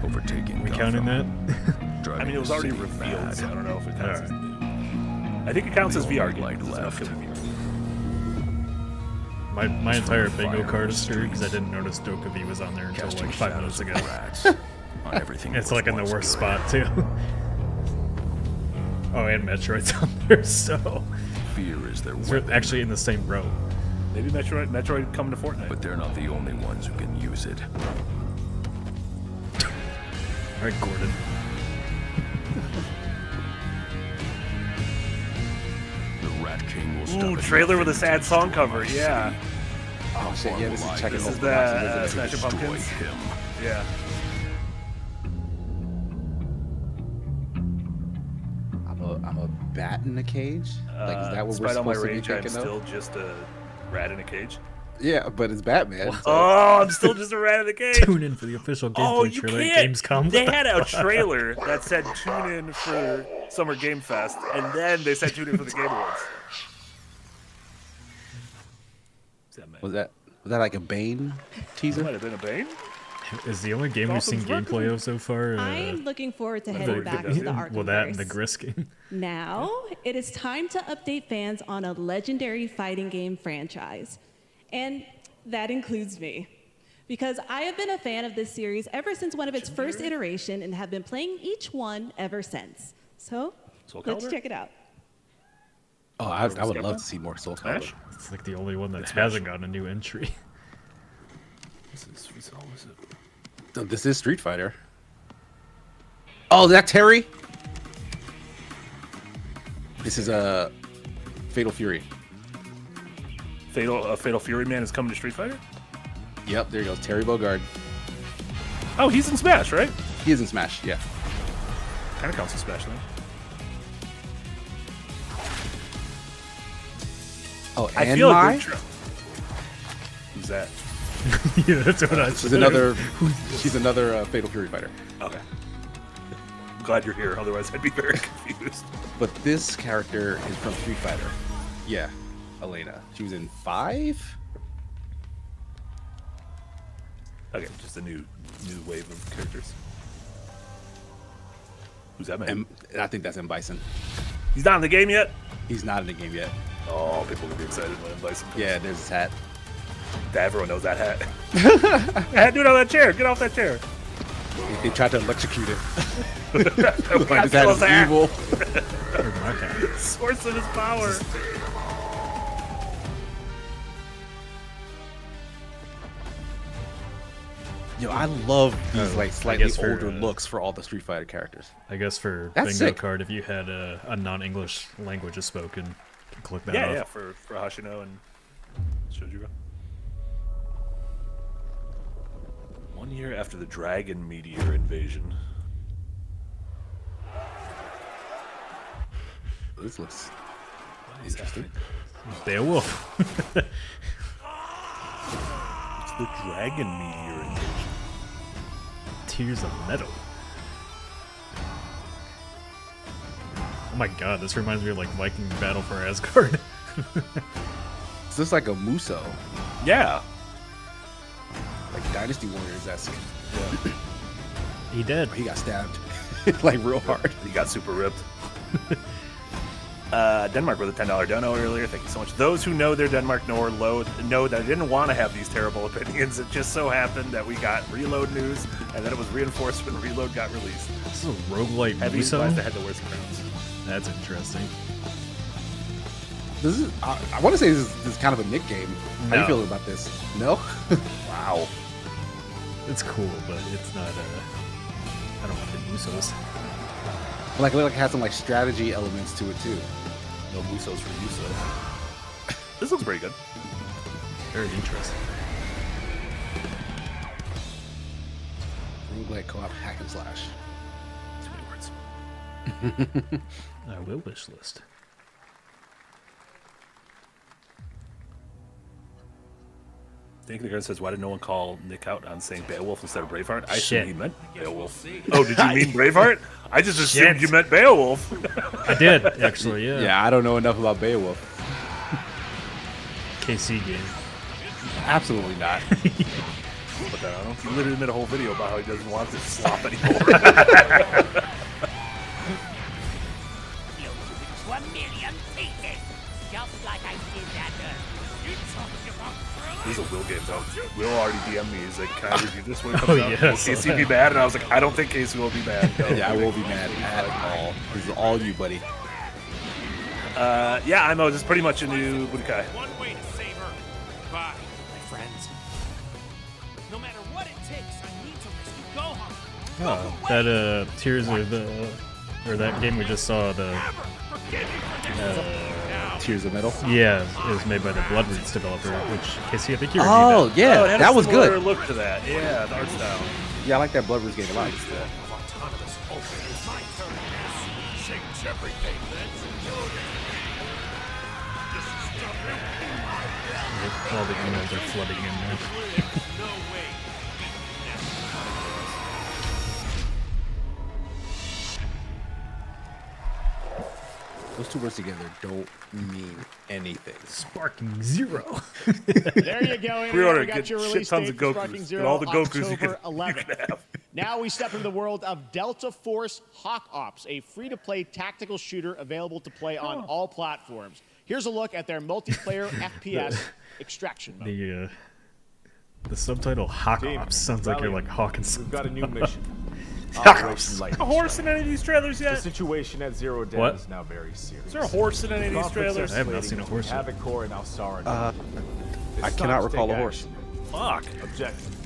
Overtaking. We counting that? I mean, it was already revealed, so I don't know if it counts as new. I think it counts as VR game. Because it's an upcoming VR. My entire bingo card is screwed because I didn't notice Dokkaebi was on there until like 5 minutes ago. On everything. It's like in the worst spot too. Oh, and Metroid's on there, so Fear is their they're weapon, actually in the same row. Maybe Metroid coming to Fortnite. but they're not the only ones who can use it. All right, Gordon. The Rat King will stop Ooh, at trailer with a nothing sad to song destroy cover. him. Yeah. Oh shit! Yeah, this is checking. This is over the boxes, isn't it? Smashing Destroy Pumpkins. him. Yeah. I'm a bat in a cage. Like, is that what we're Despite all my supposed to be rage, I'm thinking still of? just a rat in a cage. Yeah, but it's Batman. So. Oh, I'm still just a rat in a cage. Tune in for the official gameplay Oh, you trailer. can't. Gamescom. They had a trailer that said tune in for Summer Game Fest, and then they said tune in for the Game Awards. Was that like a Bane teaser? Might have been a Bane. Is the only game we've seen Gotham's gameplay of so far? I'm looking forward to heading back to the Arkhamverse. Well, that and the Gris game. Now, it is time to update fans on a legendary fighting game franchise. And that includes me. Because I have been a fan of this series ever since one of its first iteration and have been playing each one ever since. So, let's check it out. Oh, I would love to see more Soul Calibur. It's like the only one that hasn't gotten a new entry. So this is Street Fighter. Oh, is that Terry? This is a Fatal Fury. Fatal Fury Man is coming to Street Fighter? Yep, there he goes. Terry Bogard. Oh, he's in Smash, right? He is in Smash, yeah. Kind of counts as Smash then. Oh, I and feel Mai? like who's that? Yeah, that's what I She's said. another Fatal Fury fighter. Okay. I'm glad you're here, otherwise I'd be very confused. But this character is from Street Fighter. Yeah, Elena. She was in 5? Okay, just a new wave of characters. Who's that man? I think that's M. Bison. He's not in the game yet? He's not in the game yet. Oh, people are gonna be excited when M. Bison comes. Yeah, there's his hat. Everyone knows that hat. Hat dude on that chair. Get off that chair. They tried to electrocute it. His hat is evil. Source of his power. Yo, I love these like slightly guess for, older looks for all the Street Fighter characters. I guess for That's bingo sick. card, if you had a non-English language is spoken, you can click that off. Yeah, for Hashino and Shojiro. 1 year after the Dragon Meteor invasion. This looks interesting. Beowulf. The Dragon Meteor Invasion. Tears of Metal. Oh my god, this reminds me of like Viking Battle for Asgard. Is this like a Muso? Yeah. Like Dynasty Warriors-esque. Yeah. He did. He got stabbed. Like real hard. He got super ripped. Denmark with a $10 dono earlier. Thank you so much. Those who know their Denmark know that I didn't want to have these terrible opinions. It just so happened that we got Reload news, and then it was reinforced when Reload got released. This is a roguelite Heavy Muso? implies they had to wear some crowns. That's interesting. This is. I want to say this is kind of a Nick game. How do you feel about this? No. Wow. It's cool, but it's not. I don't want the Musos. Like it has some like strategy elements to it too. No Musos for Muso. This looks pretty good. Very interesting. Roguelike co-op hack and slash. Too many words. I will wish list. Think the guy says, "Why did no one call Nick out on saying Beowulf instead of Braveheart?" I Shit. assumed he meant Beowulf. Oh, did you mean Braveheart? I just assumed you meant Beowulf. I did, actually, yeah. Yeah, I don't know enough about Beowulf. KC game. Absolutely not. Put that on him. He literally made a whole video about how he doesn't want this slop anymore. 1,000,000 pieces, just like I did that earlier. You talking about This is a Will game, though. Will already DM'd me. He's like, "Can I review this when it Oh, comes out? yes. Will Casey be mad?" And I was like, "I don't think Casey will be mad." No. Yeah, I will be mad at all. This is all you, buddy. Yeah, I know. This is pretty much a new Budokai. One way to save her. Goodbye, my friends. No matter what it takes, I need to rescue Gohan. Oh, that Tears of or that game we just saw, the Tears of Metal. Yeah, it was made by the Blood Roots developer, which Casey, I think you reviewed Oh that. yeah, it had that a was similar good. Look to that. Yeah, the art style. Yeah, I like that Blood Roots game a lot. Change everything. All the emails are flooding in now. Those two words together don't mean anything. Sparking Zero. There you go. Pre-order, We got get your shit release tons date of for Gokus. Sparking Get Zero, all the Gokus you can October 11th. have. Now we step into the world of Delta Force Hawk Ops, a free-to-play tactical shooter available to play on all platforms. Here's a look at their multiplayer FPS extraction mode. The subtitle Hawk Ops sounds like you're like hawking We've got a new mission. Hawk Operation Ops. Lightning A horse in any of these trailers The yet? situation at Zero Den What? is now very serious. Is there a horse in any of these Conflicts trailers? are I have not escalating seen a horse between yet. Havoc Corps and Alsara. I cannot recall a horse. Fuck. Objective.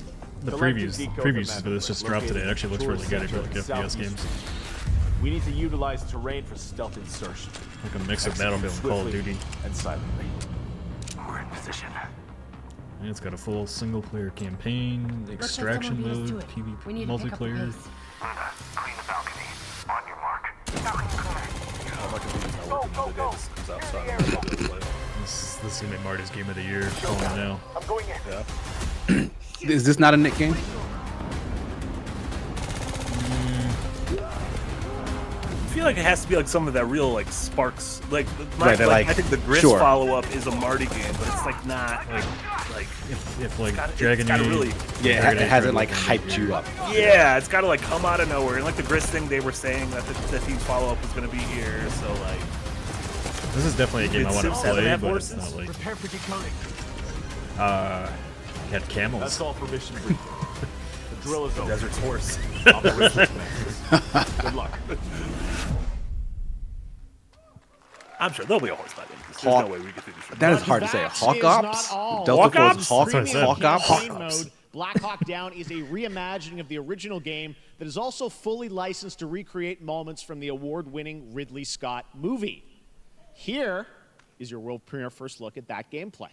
The Select previews and decode previews the for this just dropped today. It actually looks really good if you like FPS games. We need to utilize terrain for stealth insertion. Like a mix of Execute Battlefield and Call of swiftly Duty. and silently. We're in position. And it's got a full single-player campaign, extraction someone beat us mode, to it. PvP, We need to pick up the multiplayer. pace. Clean the balcony. On your mark. Oh, my computer's not working the day this comes out, so I don't know if I'll play it. This is gonna be Marty's game of the year. Calling it now. I'm going in. Yeah. Is this not a Nick game? I feel like it has to be like some of that real like sparks like Right, they're like- I think the Gris sure. follow-up is a Marty game, but it's like not like If like gotta- Dragon it's gotta Age, really- Yeah, Dragon it Age hasn't Red like Legend hyped you up. yeah, it's got to like come out of nowhere. And like the Gris thing, they were saying that the team follow-up was going to be here, so like This is definitely a game I want to Did Civ 7 play, have but it's horses? not like Prepare for decoding. you had camels. That's all for mission briefing. The drill is over. Desert's horse. Operation commences. Good luck. I'm sure there'll be a horse by then. There's Hawk- no way we get through this. That is hard to say. That Hawk is Ops? not all. Delta Hawk Force Ops? Hawk, Premium Hawk Ops? campaign mode, Black Hawk Down is a reimagining of the original game that is also fully licensed to recreate moments from the award-winning Ridley Scott movie. Here is your world premiere first look at that gameplay.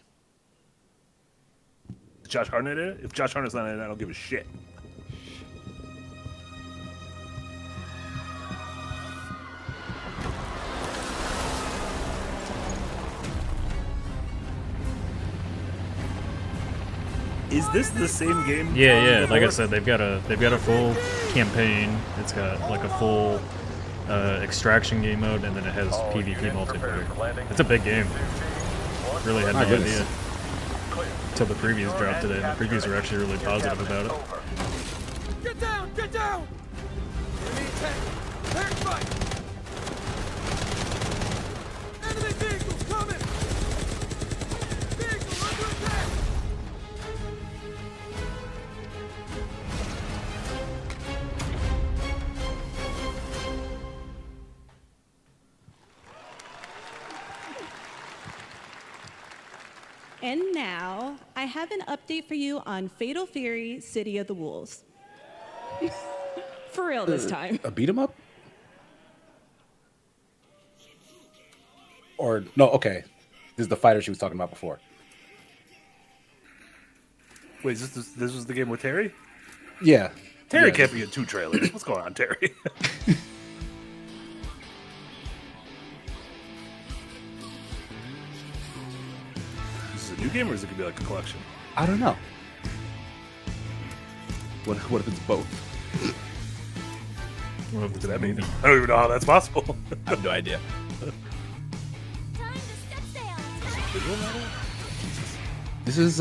Is Josh Hartnett in it? If Josh Hartnett's not in it, I don't give a shit. Is this the same game? Yeah. Like I said, they've got a full campaign. It's got like a full extraction game mode, and then it has PvP multiplayer. It's a big game. Really had no idea until the previews dropped today. And the previews were actually really positive about it. Get down! Get down! Enemy tank! Tank fight! Enemy vehicles coming! Vehicle under attack! And now, I have an update for you on Fatal Fury: City of the Wolves. For real this time. A beat 'em up? Or no? Okay, this is the fighter she was talking about before. Wait, this was the game with Terry? Yeah. Terry can't be in 2 trailers. What's going on, Terry? Is this a new game or is it gonna be like a collection? I don't know. What if it's both? What does that mean? I don't even know how that's possible. I have no idea. This is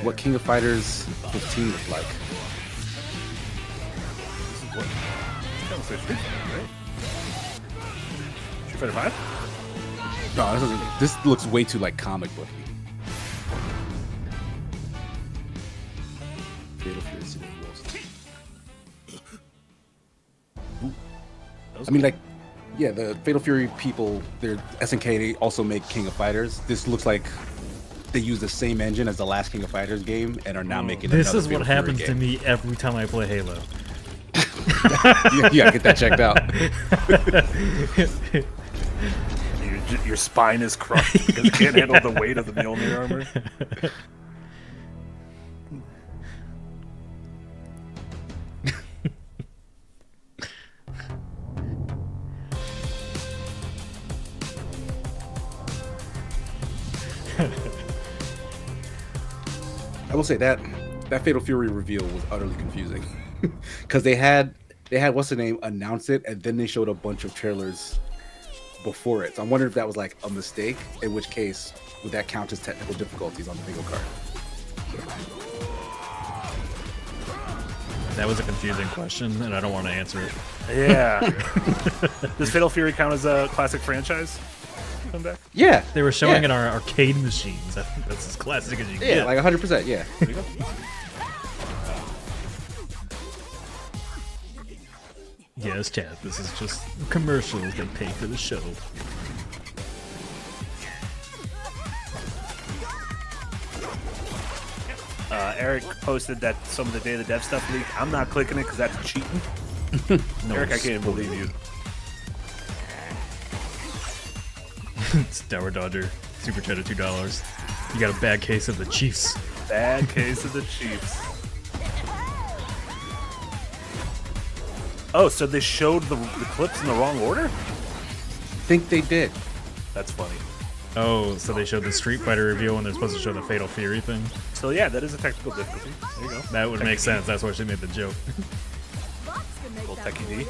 what King of Fighters 15 looked like. This is what? It's kind of like Street Fighter, right? Street Fighter 5? No, this looks way too like comic booky. Fatal Fury City of Wolves. I mean, like, yeah, the Fatal Fury people, they're SNK, they also make King of Fighters. This looks like they use the same engine as the last King of Fighters game and are now making This another is what Fatal happens Fury to game. me every time I play Halo. You gotta get that checked out. Your spine is crushed because you can't handle the weight of the Mjolnir armor. I will say that Fatal Fury reveal was utterly confusing because they had what's the name announce it and then they showed a bunch of trailers before it. So I'm wondering if that was like a mistake. In which case, would that count as technical difficulties on the bingo card? That was a confusing question, and I don't want to answer it. Yeah. Does Fatal Fury count as a classic franchise? Come back? Yeah. They were showing it on our arcade machines. I think that's as classic as you can Yeah, get. like 100%. Yeah. There you go. Yes, chat. This is just commercials they pay for the show. Eric posted that some of the Day of the Dev stuff leaked. I'm not clicking it because that's cheating. No, Eric, I can't even believe you. It's Dower Dodger. Super chat at $2. You got a bad case of the Chiefs. Bad case of the Chiefs. Oh, so they showed the clips in the wrong order? I think they did. That's funny. Oh, so they showed the Street Fighter reveal when they're supposed to show the Fatal Fury thing? So yeah, that is a technical difficulty. There you go. That would make sense. That's why she made the joke. Little techie D.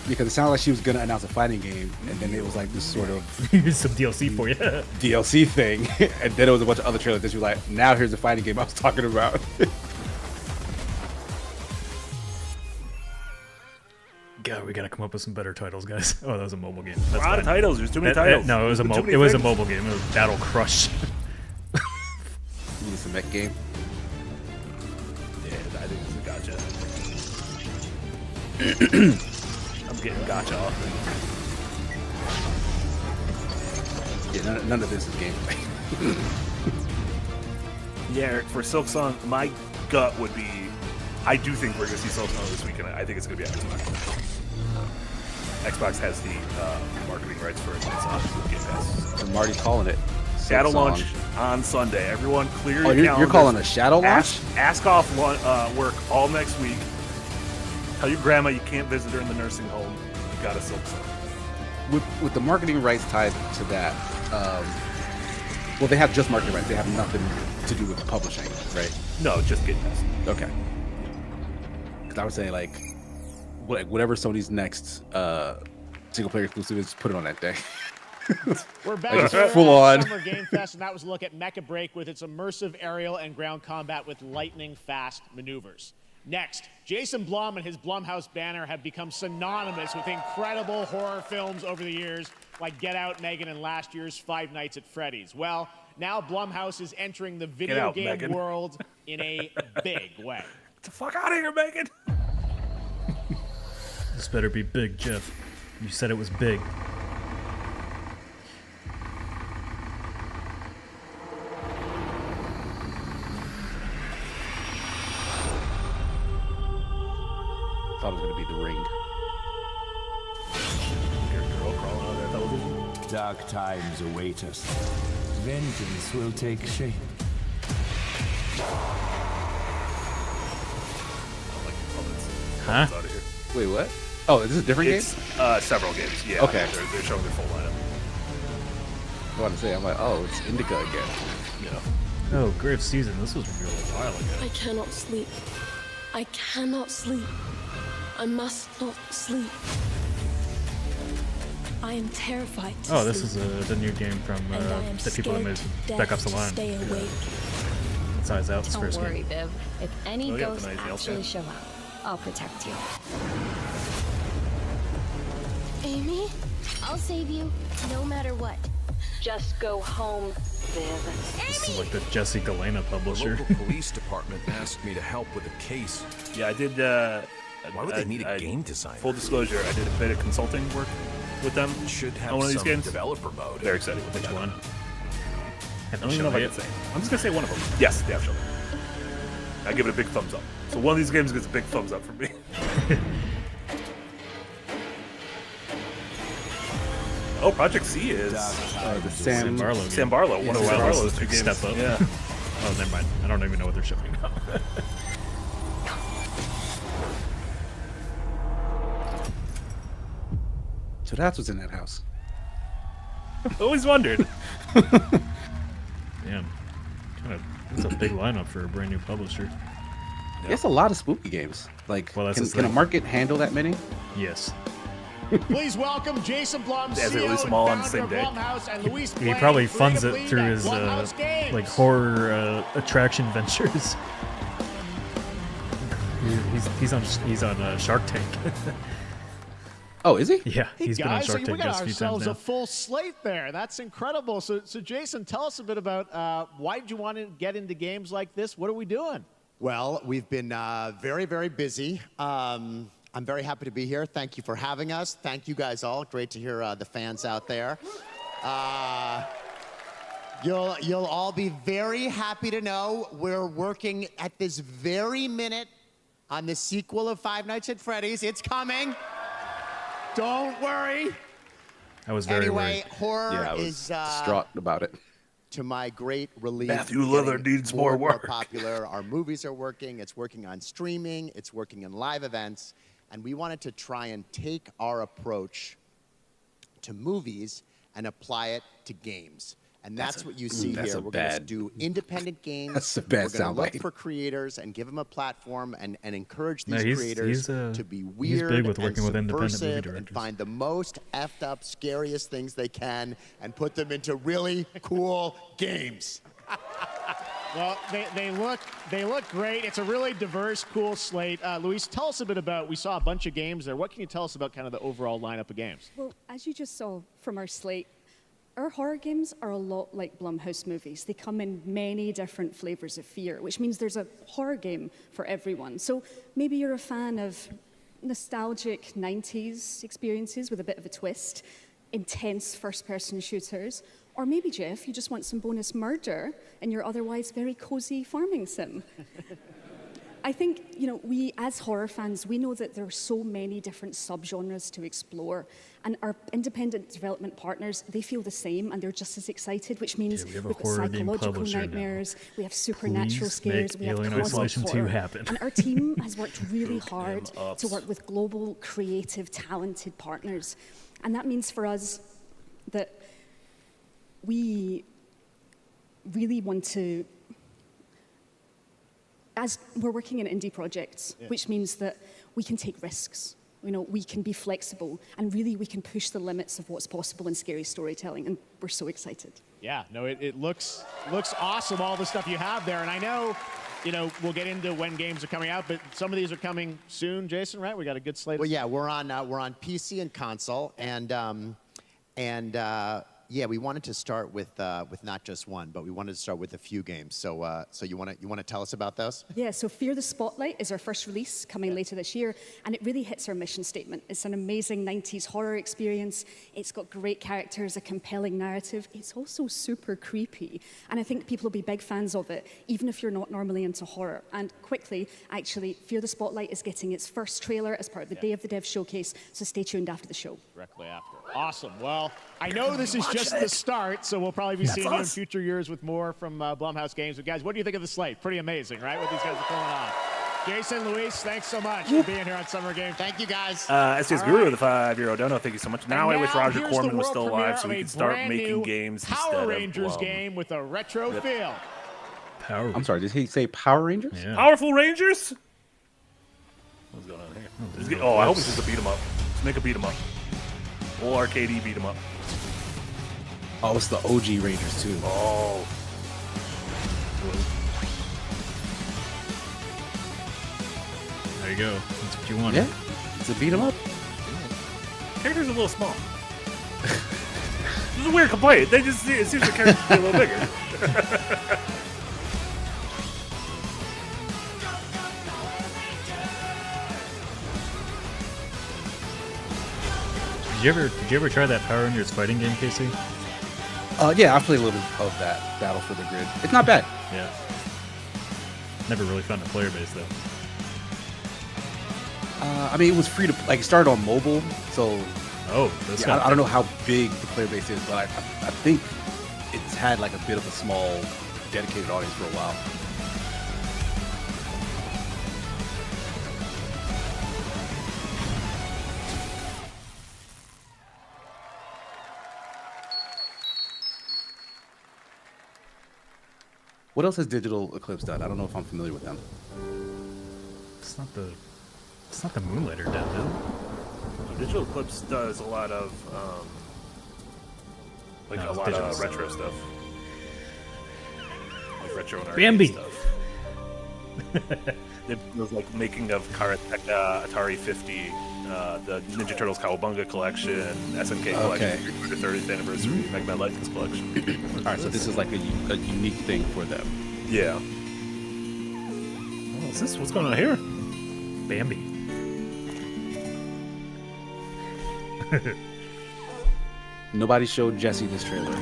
Because it sounded like she was gonna announce a fighting game, and then it was like this sort of Here's some DLC for you. DLC thing, and then it was a bunch of other trailers that she was like, "Now here's the fighting game I was talking about." God, we gotta come up with some better titles, guys. Oh, that was a mobile game. That's A lot of fine. titles. There's too many titles. No, it was a Too many it was a things. mobile game. It was Battle Crush. It's a mech game. Yeah, I think it's a gotcha. I'm getting gotcha off. Yeah, none of this is gameplay. Yeah, Eric, for Silk Song, my gut would be, I do think we're gonna see Silk Song this weekend. I think it's gonna be on Xbox. Xbox has the marketing rights for it. It's on Game Pass. I'm already calling it. Shadow Silk launch Song. on Sunday. Everyone clear Oh, your you're calendars. calling a shadow launch? Ask off work all next week. Tell your grandma you can't visit her in the nursing home. You got a Silk Song. With the marketing rights tied to that, well, they have just marketing rights. They have nothing to do with the publishing, right? No, just Game Pass. Okay. Because I would say like whatever Sony's next single player exclusive is, put it on that day. We're back to full on. Summer Game Fest, and that was a look at Mecha Break with its immersive aerial and ground combat with lightning-fast maneuvers. Next, Jason Blum and his Blumhouse banner have become synonymous with incredible horror films over the years, like Get Out, Megan, and last year's Five Nights at Freddy's. Well, now Blumhouse is entering the video game Megan. world in a big way. Get the fuck out of here, Megan! This better be big, Jeff. You said it was big. Thought it was gonna be The Ring. Girl crawling on that television. Dark times await us. Vengeance will take shape. Huh? Out of here. Wait, what? Oh, is this a different It's game? several games. Yeah. Okay. They're showing their full lineup. I want to say, I'm like, oh, it's Indica again. Yeah. Oh, Grave Season. This was revealed a while ago. I cannot sleep. I cannot sleep. I must not sleep. I am terrified to Oh, this sleep. is the new game from And I am the people that made scared to Back death Off the to Line. stay awake. Size Out's Don't first worry, game. Viv. If any Oh, yeah, ghosts the nice nail actually set. show up, I'll protect you. Amy? I'll save you, no matter what. Just go home, Viv. This is like the Jesse Galena The publisher. local police department asked me to help with a case. Yeah, I did. Why would they need a game designer? Full disclosure, I did a bit of consulting work with them Should have on one of these some games. developer mode. Very excited with Which that. one? I don't even know if I can say. I'm just gonna say one of them. Yes, the Show. I give it a big thumbs up. So one of these games gets a big thumbs up from me. Oh, Project C is The Sam Barlow game. Sam Barlow. One of Sam Sam Barlow's Barlow's two big games. step up. Yeah. Oh, never mind. I don't even know what they're shipping now. So that's what's in that house. Always wondered. Damn. It's a big lineup for a brand new publisher. It's a lot of spooky games. Like, Well, that's can a market handle that many? Yes. Please welcome Jason Blum, Yeah, they CEO release and them all on the founder same of day. Blumhouse, and Luis He Blaine, probably funds creative it lead through at his Blumhouse Games. like horror attraction ventures. He's on Shark Tank. Oh, is he? Yeah, Hey he's been on guys, Shark so Tank we got just a few times ourselves now. a full slate there. That's incredible. So Jason, tell us a bit about why did you want to get into games like this? What are we doing? Well, we've been very, very busy. I'm very happy to be here. Thank you for having us. Thank you guys all. Great to hear the fans out there. You'll all be very happy to know we're working at this very minute on the sequel of Five Nights at Freddy's. It's coming. Don't worry. I was very Anyway, worried. horror Yeah, I was is distraught about it. to my great relief. Matthew Lillard getting needs more and work. popular. Our movies are working. It's working on streaming. It's working in live events. And we wanted to try and take our approach to movies and apply it to games. And that's what you see that's here. a We're going to bad- do independent games. That's a bad We're going to look soundbite. for creators and give them a platform and encourage No, these he's- creators he's, to be he's weird big with and working with independent movie subversive and directors. find the most effed up, scariest things they can and put them into really cool games. Well, they look great. It's a really diverse, cool slate. Luis, tell us a bit about. We saw a bunch of games there. What can you tell us about kind of the overall lineup of games? Well, as you just saw from our slate, our horror games are a lot like Blumhouse movies. They come in many different flavors of fear, which means there's a horror game for everyone. So maybe you're a fan of nostalgic 90s experiences with a bit of a twist, intense first-person shooters, or maybe, Jeff, you just want some bonus murder in your otherwise very cozy farming sim. I think, we as horror fans, we know that there are so many different subgenres to explore, and our independent development partners, they feel the same, and they're just as excited, which means we have a we've got horror game psychological publisher now. nightmares, we have supernatural Please scares, make we have Alien cosmic Isolation 2 horror. happen. And our team has worked really Boot hard them ups. to work with global, creative, talented partners. And that means for us that we really want to as we're working in indie projects, which means that we can take risks. We can be flexible, and really we can push the limits of what's possible in scary storytelling, and we're so excited. Yeah, no, it looks awesome, all the stuff you have there. And I know, we'll get into when games are coming out, but some of these are coming soon, Jason, right? We got a good slate. Well, yeah, we're on PC and console, and we wanted to start with not just one, but we wanted to start with a few games. So you want to tell us about those? Yeah, so Fear the Spotlight is our first release coming later this year, and it really hits our mission statement. It's an amazing 90s horror experience. It's got great characters, a compelling narrative. It's also super creepy, and I think people will be big fans of it, even if you're not normally into horror. And quickly, actually, Fear the Spotlight is getting its first trailer as part of the Day of the Dev showcase, so stay tuned after the show. Directly after. Awesome. Well, I know this is just the start, so we'll probably be seeing you in future years with more from Blumhouse Games. But guys, what do you think of the slate? Pretty amazing, right? What these guys are pulling on. Jason, Luis, thanks so much for being here on Summer Games. Thank you, guys. STS Guru with a €5 dono. Thank you so much. Now I wish Roger Corman was still alive so we could start making games Power Rangers game with a retro feel. I'm sorry, did he say Power Rangers? Yeah. Powerful Rangers? What's going on here? I hope it's just a beat 'em up. Let's make a beat 'em up. Full arcade beat 'em up. Oh, it's the OG Rangers too. Oh. There you go. That's what you want. Yeah, it's a beat 'em up. Character's a little small. This is a weird complaint. It seems the characters should be a little bigger. Did you ever try that Power Rangers fighting game, Casey? Yeah, I played a little of that Battle for the Grid. It's not bad. Yeah. Never really found a player base though. I mean, it was free to it started on mobile, so I don't know how big the player base is, but I think it's had like a bit of a small dedicated audience for a while. What else has Digital Eclipse done? I don't know if I'm familiar with them. It's not the Moonlighter dev, is it? Digital Eclipse does a lot of retro stuff. Like retro and arcade Bambi. stuff. It was like making of Karateka, Atari 50, the Ninja Turtles Cowabunga collection, SNK collection, the 30th anniversary, Mega Man Legends collection. All right, so this is like a unique thing for them. Yeah. What's this? What's going on here? Bambi. Nobody showed Jesse this trailer.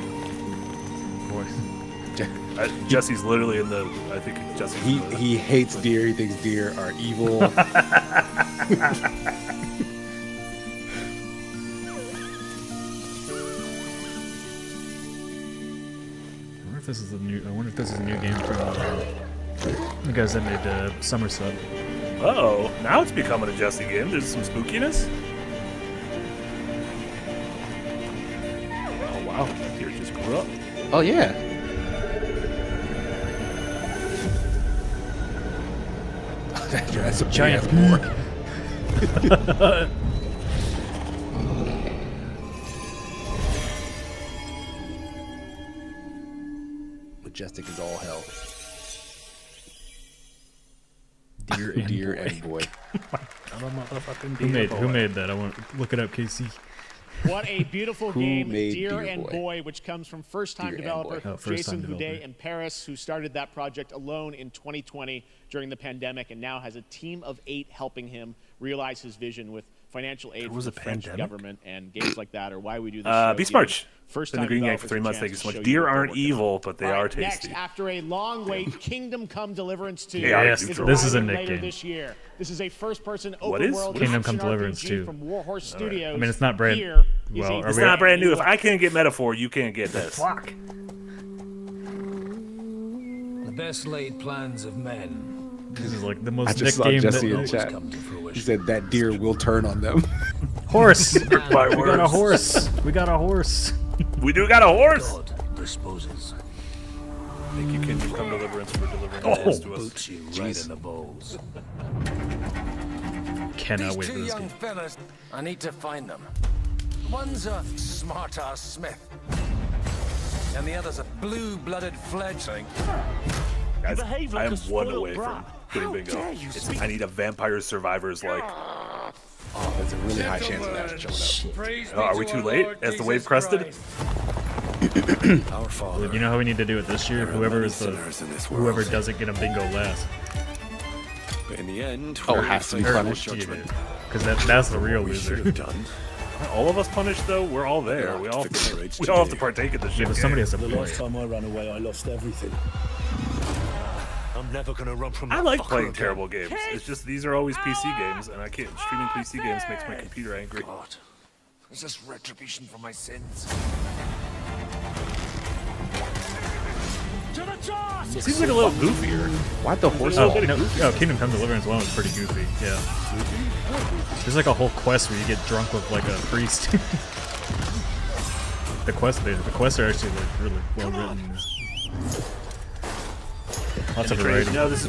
Jesse's literally in the. I think Jesse's. He hates deer. He thinks deer are evil. I wonder if this is a new game from the guys that made Somerset. Oh, now it's becoming a Jesse game. There's some spookiness. Oh wow, that deer just grew up. Oh yeah. That's a giant boar. Majestic is all hell. Deer and boy. Who made that? I want to look it up, Casey. What a beautiful game, Deer and Boy, which comes from first-time developer Jason Houdet in Paris, who started that project alone in 2020 during the pandemic, and now has a team of 8 helping him realize his vision with financial aid from the French government and games like that, or Why We Do This Show. Beast March. First Been the Green Gang for 3 months. Thank you so much. Deer aren't evil, but they are tasty. Next, after a long wait, Kingdom Come Deliverance 2 yes, this is a Nick later game. this year. This is a first-person What open is? world Kingdom action Come Deliverance RPG 2. from Warhorse Studios. I mean, it's not brand. It's not brand new. If I can't get Metaphor, you can't get this. Fuck. The best laid plans of men. This is like the I most just Nick saw game Jesse in that chat. He said that deer will turn on them. Horse. We got a horse. We got a horse. We do got a horse. God disposes. Thank you, Kingdom Come Deliverance, for delivering this to us. Boots you right in the balls. Cannot wait These for two this young game. fellas, I need to find them. One's a smart-ass Smith, and the other's a blue-blooded fledgling. Guys, behave I like am a one spoiled away brat. from getting How bingo. dare you speak- I need a Vampire Survivors like. Oh, there's a really high chance of that showing up. Oh, are we too late? As the wave crested? Our Father. You know how we need to do it this year? Whoever doesn't get a bingo last. But in the end, Oh, it has to be punished. Because that's the real loser. done. Aren't all of us punished though? We're all there. We all have to partake in this shit. Yeah, but somebody has to The play. last time I ran away, I lost everything. I'm never gonna run from I that like fucker playing again. terrible games. It's just these are always PC games, and I can't. Streaming PC games makes my computer angry. God, is this retribution for my sins? It seems like a little goofier. Why'd the horse? Oh, no, Kingdom Come Deliverance 1 was pretty goofy. Yeah. There's like a whole quest where you get drunk with like a priest. the quests are actually like really well written. Lots of variety. No, this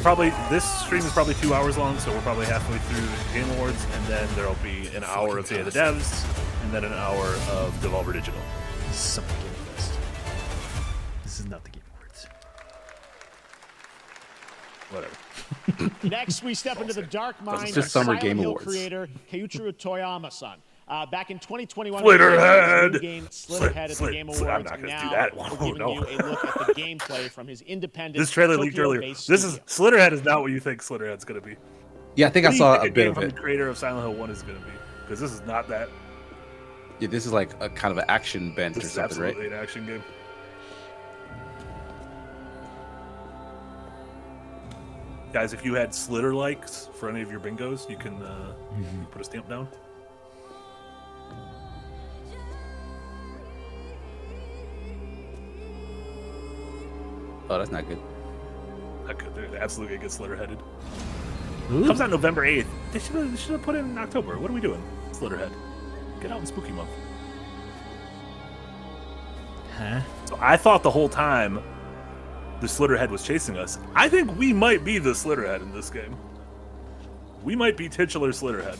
stream is probably 2 hours long, so we're probably halfway through the Game Awards, and then there'll be an hour of Day of the Devs, and then an hour of Devolver Digital. This is Summer Game Fest. This is not the Game Awards. Whatever. Next, we step into the dark mind just of Summer Silent Game Hill Awards. creator Keiichiro Toyama-san. Back in 2021, Slitterhead! we game Slitterhead at the Game Awards. I'm not gonna now do that. we're Oh, giving no. you a look at the gameplay from his independent. This trailer leaked earlier. Tokyo-based This is studio. Slitterhead is not what you think Slitterhead's gonna be. Yeah, I think What I do you saw think a a bit game of from it. the creator of Silent Hill 1 is gonna be, because this is not that. Yeah, this is like a kind of an action bent This or is something, right? absolutely an action game. Guys, if you had Slitter likes for any of your bingos, you can put a stamp down. Oh, that's not good. Not good. They're absolutely gonna get Slitterheaded. Comes out November 8th. They should have put it in October. What are we doing? Slitterhead. Get out in Spooky Month. Huh? So I thought the whole time the Slitterhead was chasing us. I think we might be the Slitterhead in this game. We might be titular Slitterhead.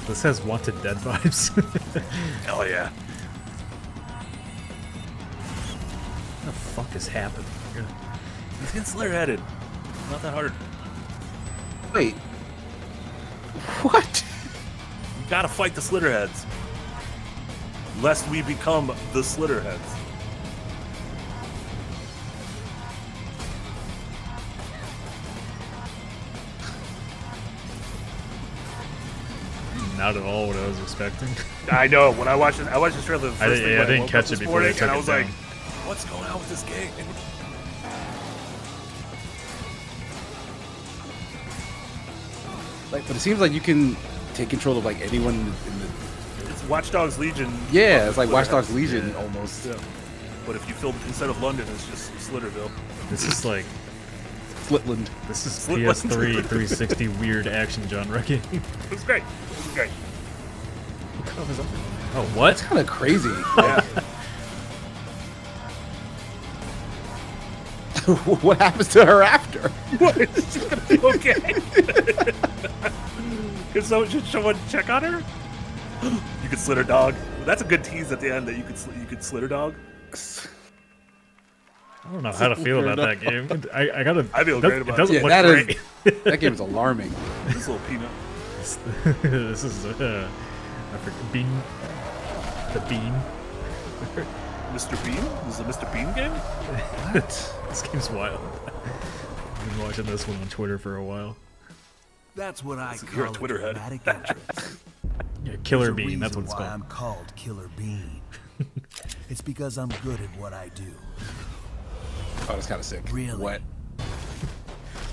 This has Wanted Dead vibes. Hell yeah. What the fuck is happening here? He's getting Slitterheaded. Not that hard. Wait. What? You gotta fight the Slitterheads. Lest we become the Slitterheads. Not at all what I was expecting. I know. When I watched this trailer, the first thing when I didn't woke catch up it this before they morning, took and I it was down. like, "What's going on with this game?" Like, but it seems like you can take control of like anyone in the. It's Watch Dogs Legion. Yeah, it's like Watch Slitterheads. Dogs Legion Yeah. almost. Yeah. But if you filmed instead of London, it's just Slitterville. This is like Slitland. This is Slitland. PS3 360 weird action genre game. It was great. It was great. Oh, what? That's kind of crazy. Yeah. What happens to her after? What? Is she gonna be okay? Can someone check on her? You could slit her dog. That's a good tease at the end that you could slit her dog. I don't know how to feel about that game. I gotta. I feel great about it. Doesn't Yeah, look that great. that game is alarming. This little peanut. This is I forget Bean. The Bean. Mr. Bean? This is a Mr. Bean game? What? This game's wild. I've been watching this one on Twitter for a while. That's what I You're a call Twitter head. dramatic entrance. Yeah, Killer There's a Bean. That's what reason it's why called. I'm called Killer Bean. It's because I'm good at what I do. Oh, that's kind of sick. Really? What?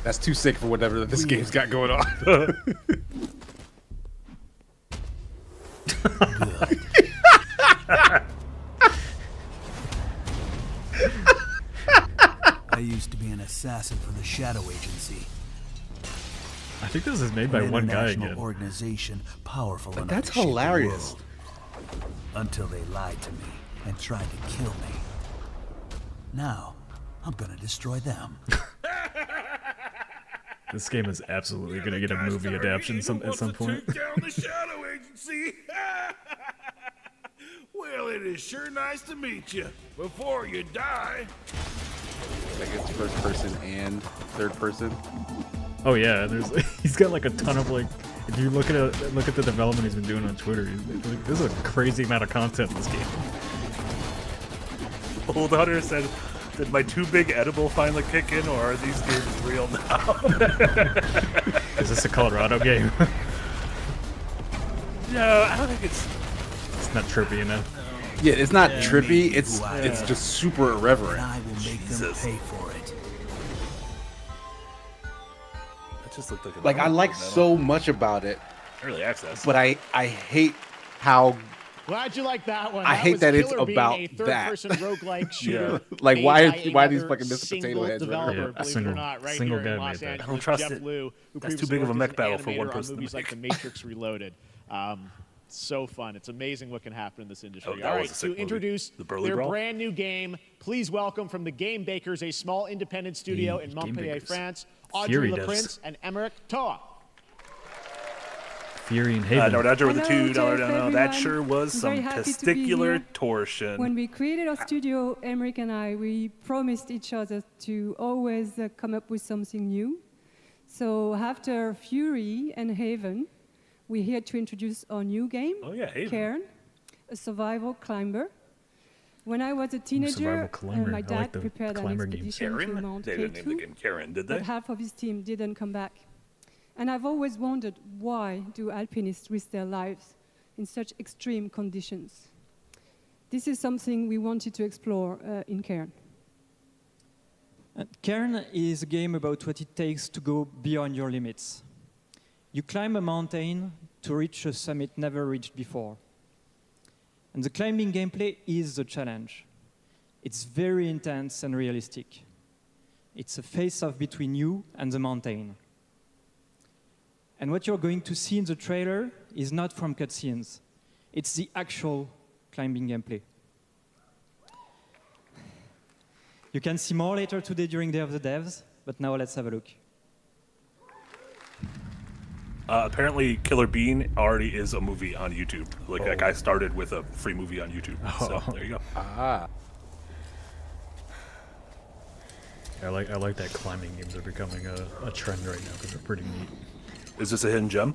That's too sick for whatever this game's got going on. I used to be an assassin for the Shadow Agency. I think this is made by An one guy international again. organization powerful enough That's to shake the hilarious. world. Until they lied to me and tried to kill me. Now, I'm gonna destroy them. This game is absolutely going to get a movie adaptation at some point. Take down the Shadow Agency. Well, it is sure nice to meet you. Before you die. I guess first person and third person. Oh yeah, he's got like a ton of like. If you look at the development he's been doing on Twitter, there's a crazy amount of content in this game. Old Hunter said, "Did my too big edible finally kick in, or are these games real now?" Is this a Colorado game? No, I don't think it's not trippy enough. Yeah, it's not trippy. It's just super irreverent. I will make them pay for it. That just looked like Like I like so much about it. Early access. But I hate how. Glad you like that one. I hate was that it's Killer being about a that. third-person roguelike shooter. Like made why by these another fucking Mr. Potato single Heads? developer, Yeah, believe it or not, right single here guy in made Los that. Angeles. I don't trust Jeff it. Liu, who That's too previously big of a worked mech as an battle for one animator on person to movies make. like The Matrix Reloaded. So fun. It's amazing what can happen in this industry. Oh, that All was right, a sick to movie. introduce The Burly their Brawl? brand new game, please welcome from the Game Bakers, a small independent studio in Game Montpellier, Bakers. France, Fury Audrey devs. LaPrince and Emmerich Toa. Fury and Haven. No, Dodger with a Hello, $2 Jeff, no. That everyone. sure was I'm some very happy to be testicular here. torsion. When we created our studio, Emmerich and I, we promised each other to always come up with something new. So after Fury and Haven, we're here to introduce our new game, Oh, yeah, Haven. Cairn, a survival climber. When I was a survival teenager, climber. my I dad like the prepared an climber games. expedition to Karen? Mount They didn't name the K2, game Karen, did but they? half of his team didn't come back. And I've always wondered, why do alpinists risk their lives in such extreme conditions? This is something we wanted to explore in Cairn. Cairn is a game about what it takes to go beyond your limits. You climb a mountain to reach a summit never reached before. And the climbing gameplay is the challenge. It's very intense and realistic. It's a face-off between you and the mountain. And what you're going to see in the trailer is not from cutscenes. It's the actual climbing gameplay. You can see more later today during Day of the Devs, but now let's have a look. Apparently, Killer Bean already is a movie on YouTube. Like that guy started with a free movie on YouTube. So there you go. Ah. I like that climbing games are becoming a trend right now because they're pretty neat. Is this a hidden gem?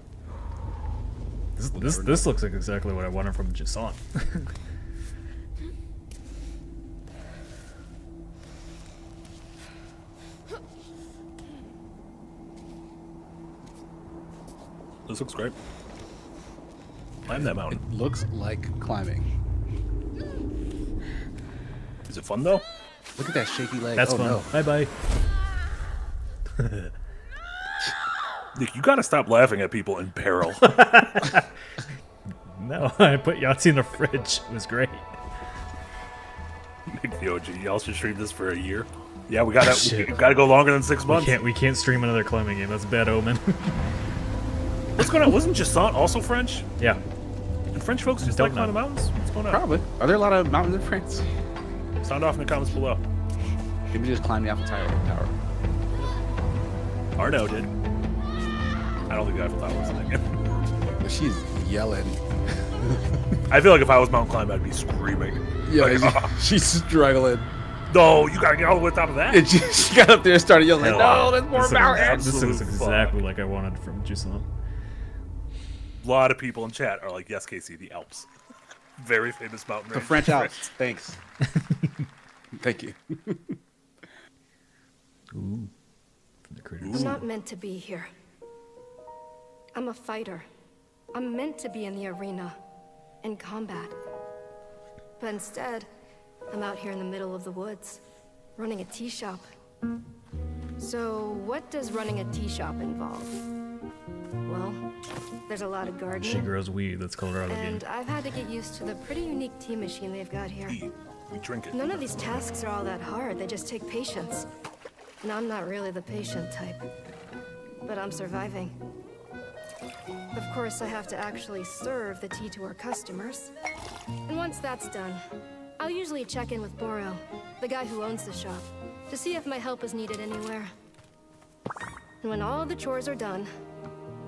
This looks like exactly what I wanted from Jasant. This looks great. Climb that mountain. It looks like climbing. Is it fun though? Look at that shaky leg. That's oh, fun. No. Bye bye. Nick, you gotta stop laughing at people in peril. No, I put Yahtzee in the fridge. It was great. Nick the OG, y'all should stream this for a year. Yeah, we gotta go longer than 6 months. We can't stream another climbing game. That's a bad omen. What's going on? Wasn't Jasant also French? Yeah. And French folks just Don't like climbing mountains? What's going on? Probably. Are there a lot of mountains in France? Sound off in the comments below. Maybe just climb the Eiffel Tower. Arno did. I don't think the Eiffel Tower was in that game. But she's yelling. I feel like if I was mountain climbing, I'd be screaming. Yeah, Like, she's struggling. No, you gotta get all the way to the top of that. And she got up there and started yelling, like, no, there's more mountains. This is exactly like I wanted from Jasant. A lot of people in chat are like, yes, Casey, the Alps. Very famous mountain range. The French Alps. Thanks. Thank you. Ooh. I'm not meant to be here. I'm a fighter. I'm meant to be in the arena, in combat. But instead, I'm out here in the middle of the woods, running a tea shop. So, what does running a tea shop involve? Well, there's a lot of gardening. She grows weed. That's Colorado game. And I've had to get used to the pretty unique tea machine they've got here. We drink it. None of these tasks are all that hard. They just take patience. And I'm not really the patient type. But I'm surviving. Of course, I have to actually serve the tea to our customers. And once that's done, I'll usually check in with Boro the guy who owns the shop, to see if my help is needed anywhere. And when all the chores are done,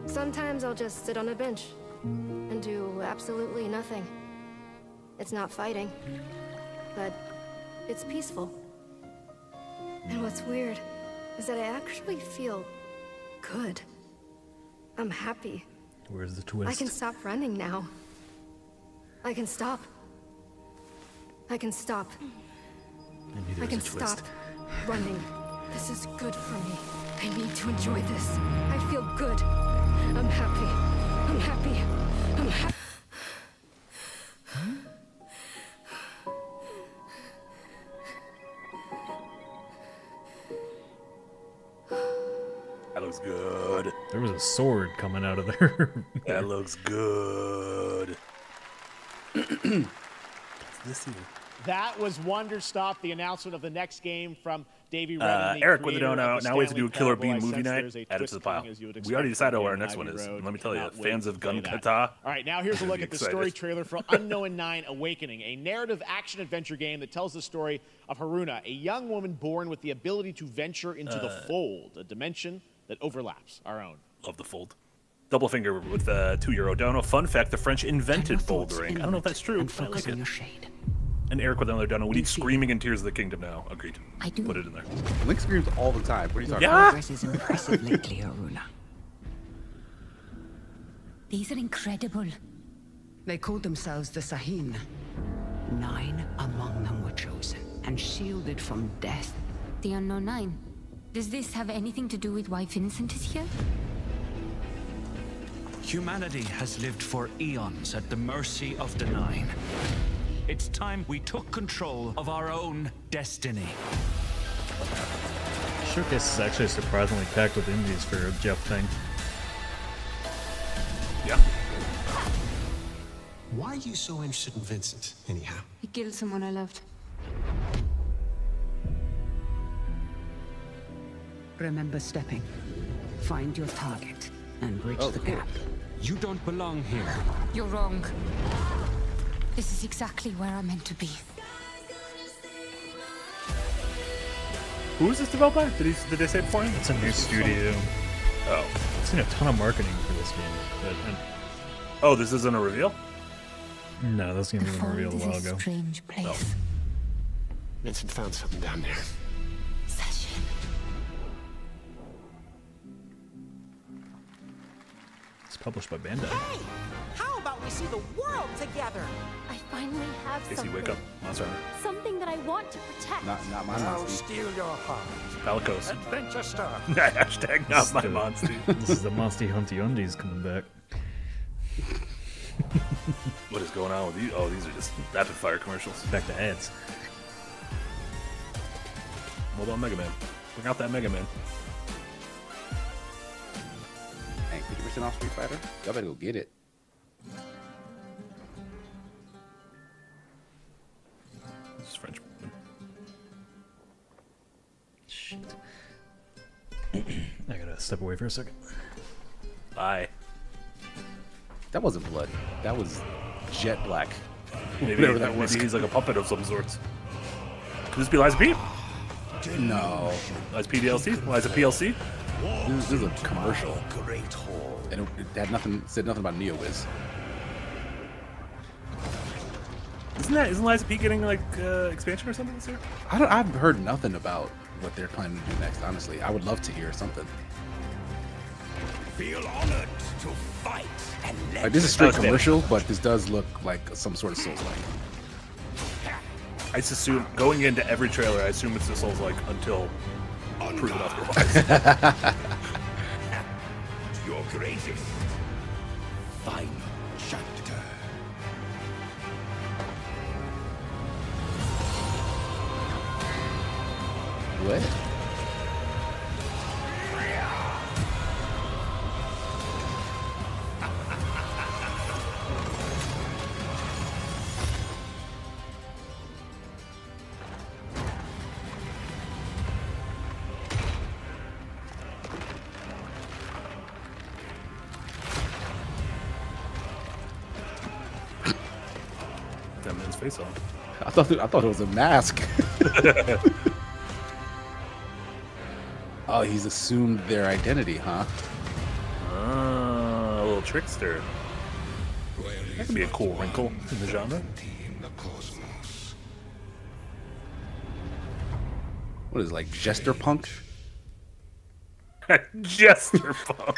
sometimes I'll just sit on a bench and do absolutely nothing. It's not fighting, but it's peaceful. And what's weird is that I actually feel good. I'm happy. Where's the twist? I can stop running now. I can stop. I can stop. Maybe I can there's a twist. stop running. This is good for me. I need to enjoy this. I feel good. I'm happy. I'm happy. I'm happy. That looks good. There was a sword coming out of there. That looks good. What's this here? That was Wonderstop, the announcement of the next game from Davey Redden, Eric with the donut. Now we have to do a Killer Bean movie night. Add it to the pile. We already decided what our next one is. And let me tell you, fans of Gun Kata. All right, now here's a look at the story trailer for Unknown 9 Awakening, a narrative action-adventure game that tells the story of Haruna, a young woman born with the ability to venture into the Fold, a dimension that overlaps our own. Love the Fold. Double finger with the 2-year dono. Fun fact, the French invented bouldering. I don't know if that's true, but I like it. And Eric with another dono. We need Screaming in Tears of the Kingdom now. Agreed. I do. Put it in there. Link screams all the time. What are you talking about? Progress is impressive lately, Haruna. These are incredible. They called themselves the Sahin. 9 among them were chosen and shielded from death. The Unknown 9. Does this have anything to do with why Vincent is here? Humanity has lived for eons at the mercy of the Nine. It's time we took control of our own destiny. Showcase is actually surprisingly packed with indies for a Jeff thing. Yeah. Why are you so interested in Vincent, anyhow? He killed someone I loved. Remember stepping. Find your target and bridge the gap. You don't belong here. You're wrong. This is exactly where I'm meant to be. Who is this developed by? Did they say it before? It's a new studio. Oh. I've seen a ton of marketing for this game. Oh, this isn't a reveal? No, that's going to be a reveal a while This is ago. a strange place. Vincent found something down there. Session. It's published by Bandai. Hey! How about we see the world together? I finally have Casey, something. wake up. Monster Hunter. Something that I want to protect. Not my I'll monster. steal your heart. Balicos. Adventure Star. Hashtag not my monster. This is the Monsty Hunty Undies coming back. What is going on with these? Oh, these are just rapid fire commercials. Back to ads. Hold on, Mega Man. Bring out that Mega Man. Hey, 50% off Street Fighter? Y'all better go get it. This is French. Shit. I gotta step away for a second. Bye. That wasn't blood. That was jet black. Maybe, Whatever that was. maybe he's like a puppet of some sorts. Could this be Liza P? No. Liza P DLC? Liza PLC? This is a commercial. And it had nothing, said nothing about NeoWiz. Isn't Liza P getting like expansion or something this year? I've heard nothing about what they're planning to do next, honestly. I would love to hear something. Feel honored to fight and let Like, this is straight commercial, but this does look like some sort of Souls-like. I just assume, going into every trailer, I assume it's the Souls-like until proven otherwise. your greatest final chapter. What? that man's face off. I thought it was a mask. Oh, he's assumed their identity, huh? A little trickster. That could be a cool wrinkle in the genre. What is it, like Jester Punk? Jester Punk.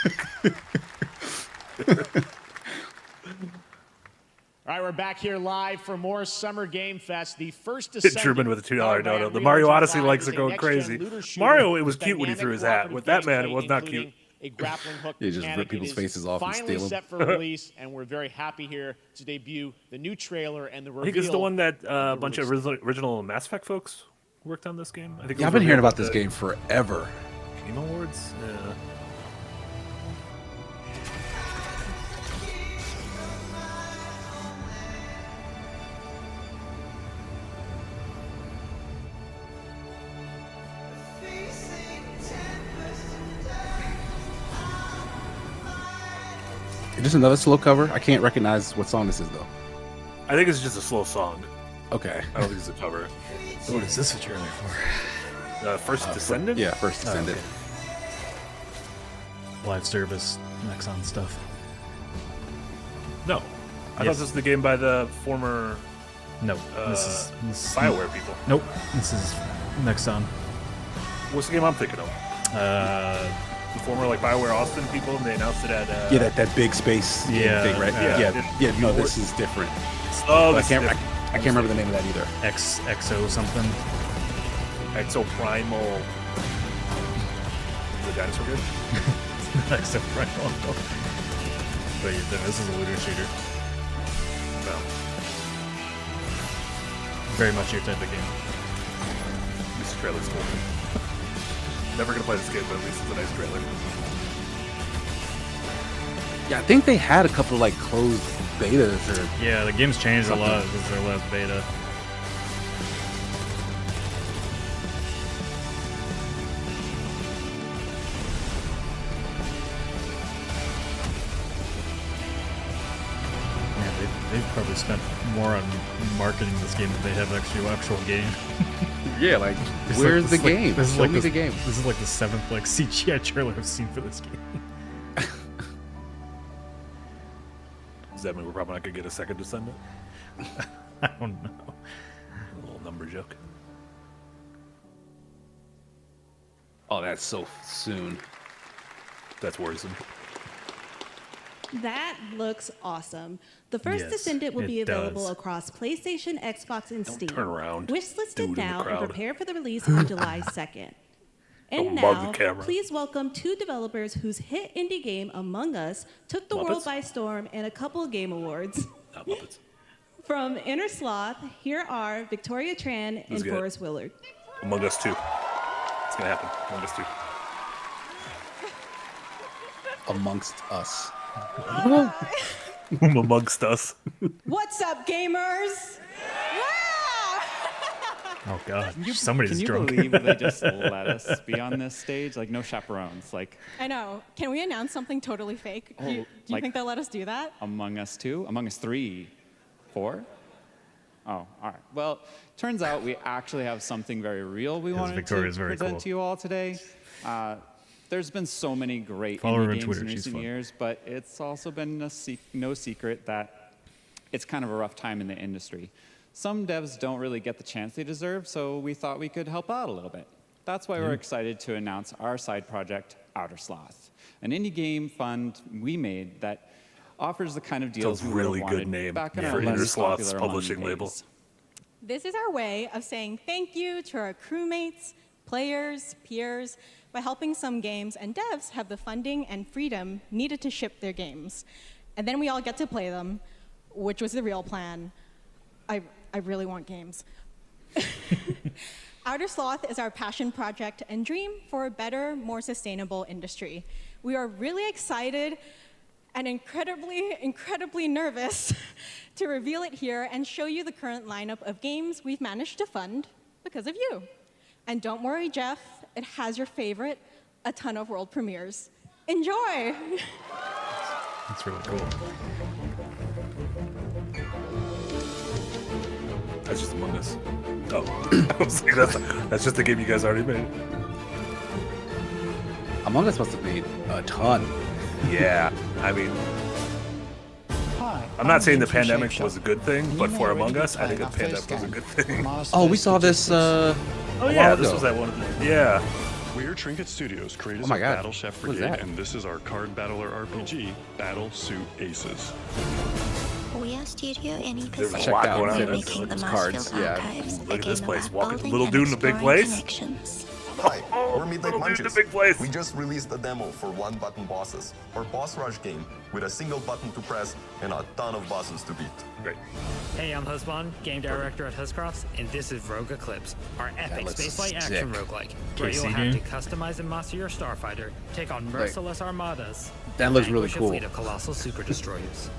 All right, we're back here live for more Summer Game Fest. The first Descendant. Truman with a $2 dono. The Mario Odyssey likes are going crazy. Mario, it was cute when he threw his hat. With that man, it was not cute. A grappling hook. Yeah, just rip people's faces off and steal them. Finally set for release, and we're very happy here to debut the new trailer and the reveal. I think it's the one that a bunch of original Mass Effect folks worked on this game. I think. Yeah, I've been hearing about this game forever. Game Awards. Yeah. Is this another slow cover? I can't recognize what song this is, though. I think it's just a slow song. Okay. I don't think it's a cover. So what is this a trailer for? First Descendant? Yeah, First Descendant. Okay. Live service, Nexon stuff. No. I thought this was the game by the former... No, this is BioWare people. Nope, this is Nexon. What's the game I'm thinking of? The former BioWare Austin people, and they announced it at... yeah, that big space thing, right? Yeah. No, this is different. Oh, I can't remember the name of that either. XO something. Exo Primal. Is the dinosaur good? Exo Primal. But this is a looter shooter. No. Very much your type of game. This trailer's cool. Never gonna play this game, but at least it's a nice trailer. Yeah, I think they had a couple of closed betas or... Yeah, the game's changed a lot. This is their last beta. Yeah, they've probably spent more on marketing this game than they have actual game. Yeah, where's the game? Show me the game. This is the 7th CGI trailer I've seen for this game. Does that mean we're probably not gonna get a second Descendant? I don't know. A little number joke. Oh, that's so soon. That's worrisome. That looks awesome. The first Descendant will be available across PlayStation, Xbox, and Steam. Turn around. Wish-listed now and prepare for the release on July 2nd. And now, please welcome two developers whose hit indie game, Among Us, took the world by storm in a couple of game awards. Not Muppets. From Inner Sloth, here are Victoria Tran and Forrest Willard. Among Us 2. It's gonna happen. Among Us 2. Amongst us. Amongst us. What's up, gamers? Oh god, somebody's drunk. Can you believe they just let us be on this stage? No chaperones. I know. Can we announce something totally fake? Do you think they'll let us do that? Among Us 2? Among Us 3? 4? Oh, all right. Well, turns out we actually have something very real we wanted to present to you all today. There's been so many great indie games in recent years, but it's also been no secret that it's kind of a rough time in the industry. Some devs don't really get the chance they deserve, so we thought we could help out a little bit. That's why we're excited to announce our side project, Outer Sloth, an indie game fund we made that offers the kind of deals we really wanted back in our less popular publishing label. This is our way of saying thank you to our crewmates, players, peers, by helping some games and devs have the funding and freedom needed to ship their games. And then we all get to play them, which was the real plan. I really want games. Outer Sloth is our passion project and dream for a better, more sustainable industry. We are really excited and incredibly nervous to reveal it here and show you the current lineup of games we've managed to fund because of you. And don't worry, Jeff, it has your favorite, a ton of world premieres. Enjoy! That's really cool. That's just Among Us. Oh, I was like, that's just the game you guys already made. Among Us must have made a ton. Yeah, I mean, I'm not saying the pandemic was a good thing, but for Among Us, I think the pandemic was a good thing. Oh, we saw this. Oh yeah, this was that one. Yeah. We're Trinket Studios, creators Oh my of God. Battle Chef What is Brigade, that? and this is our card battler RPG, Battle Suit Aces. We are Studio any There's a Pacific, lot going on. making the cards, Marsfield yeah. Archives, Look at this place. Building Walking Little and Dune in a big exploring place. connections. Hi, we're Midnight Little Dune in a Munches. big place. We just released a demo for one-button bosses, or boss rush game, with a single button to press and a ton of bosses to beat. Great. Hey, I'm Husband, game director at Huscrofts, and this is Rogue Eclipse, our epic looks spaceflight action sick. roguelike, where you'll KC have to game? customize and master your starfighter, take on merciless armadas, That looks and really vanquish a cool. fleet of colossal super destroyers.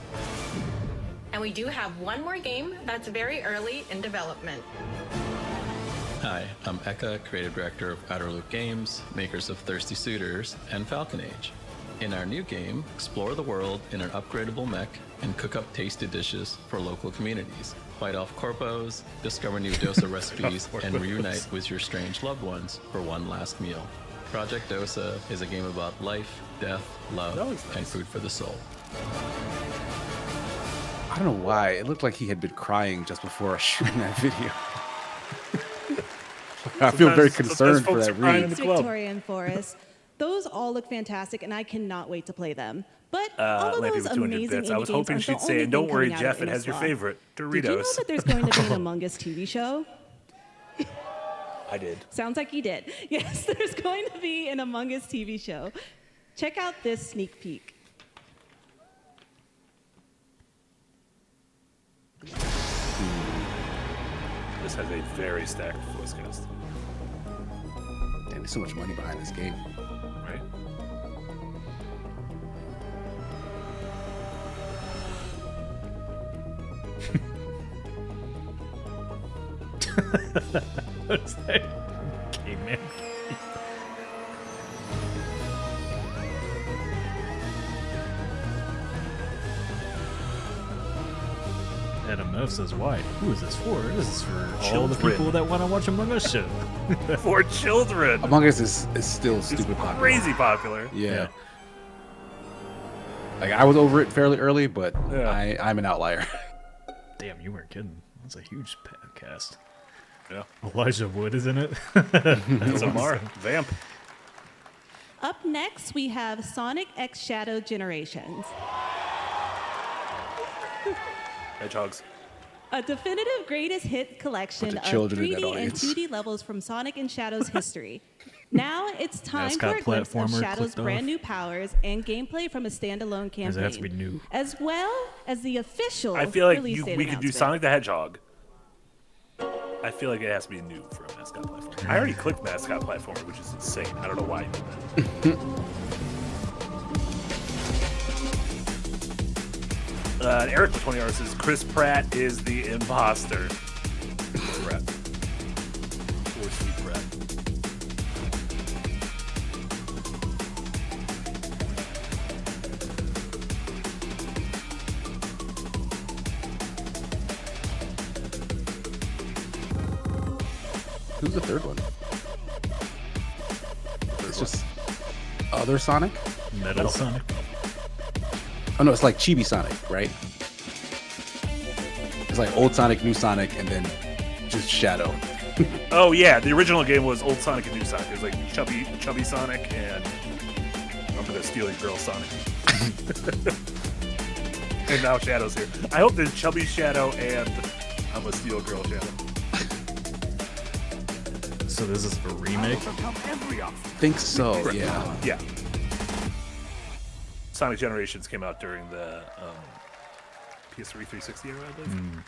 And we do have one more game that's very early in development. Hi, I'm Eka, creative director of Outer Loop Games, makers of Thirsty Suitors and Falcon Age. In our new game, explore the world in an upgradable mech and cook up tasty dishes for local communities. Fight off corpos, discover new dosa recipes, and reunite with your strange loved ones for one last meal. Project Dosa is a game about life, death, love, and food for the soul. I don't know why. It looked like he had been crying just before shooting that video. I feel very concerned for that read. Victorian Forest. Those all look fantastic, and I cannot wait to play them. But all of Lampy those with 200 amazing bits. I was indie hoping games aren't she'd the say, only and don't thing worry, coming out Jeff, of it has your Innistrad. favorite, Doritos. Did you know that there's going to be an Among Us TV show? I did. Sounds like you did. Yes, there's going to be an Among Us TV show. Check out this sneak peek. This has a very stacked voice cast. Damn, there's so much money behind this game. Right? What's that? Caveman. Adam F says, why? Who is this for? This is for all the Children. people that want to watch Among Us show. For children. Among Us is still stupid popular. Crazy popular. Yeah. Like, I was over it fairly early, but Yeah. I'm an outlier. Damn, you weren't kidding. That's a huge cast. Yeah. Elijah Wood is in it. That's Amar. Vamp. Up next, we have Sonic X Shadow Generations. Hedgehogs. A definitive greatest hit collection Bunch of of children in that 3D and audience. 2D levels from Sonic and Shadow's history. Now it's time Mascot for a glimpse of platformer Shadow's clicked off. brand new powers and gameplay from a standalone Does campaign. it have to be new? As well as the official I feel like release date we could do announcement. Sonic the Hedgehog. I feel like it has to be new for a mascot platform. I already clicked mascot platformer, which is insane. I don't know why I did that. Eric with 20 hours says Chris Pratt is the imposter. Pratt. Poor Steve Pratt. Who's the third one? It's just other Sonic? Metal Sonic. Oh no, it's like Chibi Sonic, right? It's like old Sonic, new Sonic, and then just Shadow. Oh yeah, the original game was old Sonic and new Sonic. It was like chubby Sonic and I'm gonna steal your girl Sonic. And now Shadow's here. I hope there's chubby Shadow and I'm gonna steal girl Shadow. So this is a remake? Think so, yeah. Yeah. Sonic Generations came out during the PS3 360 era, I believe.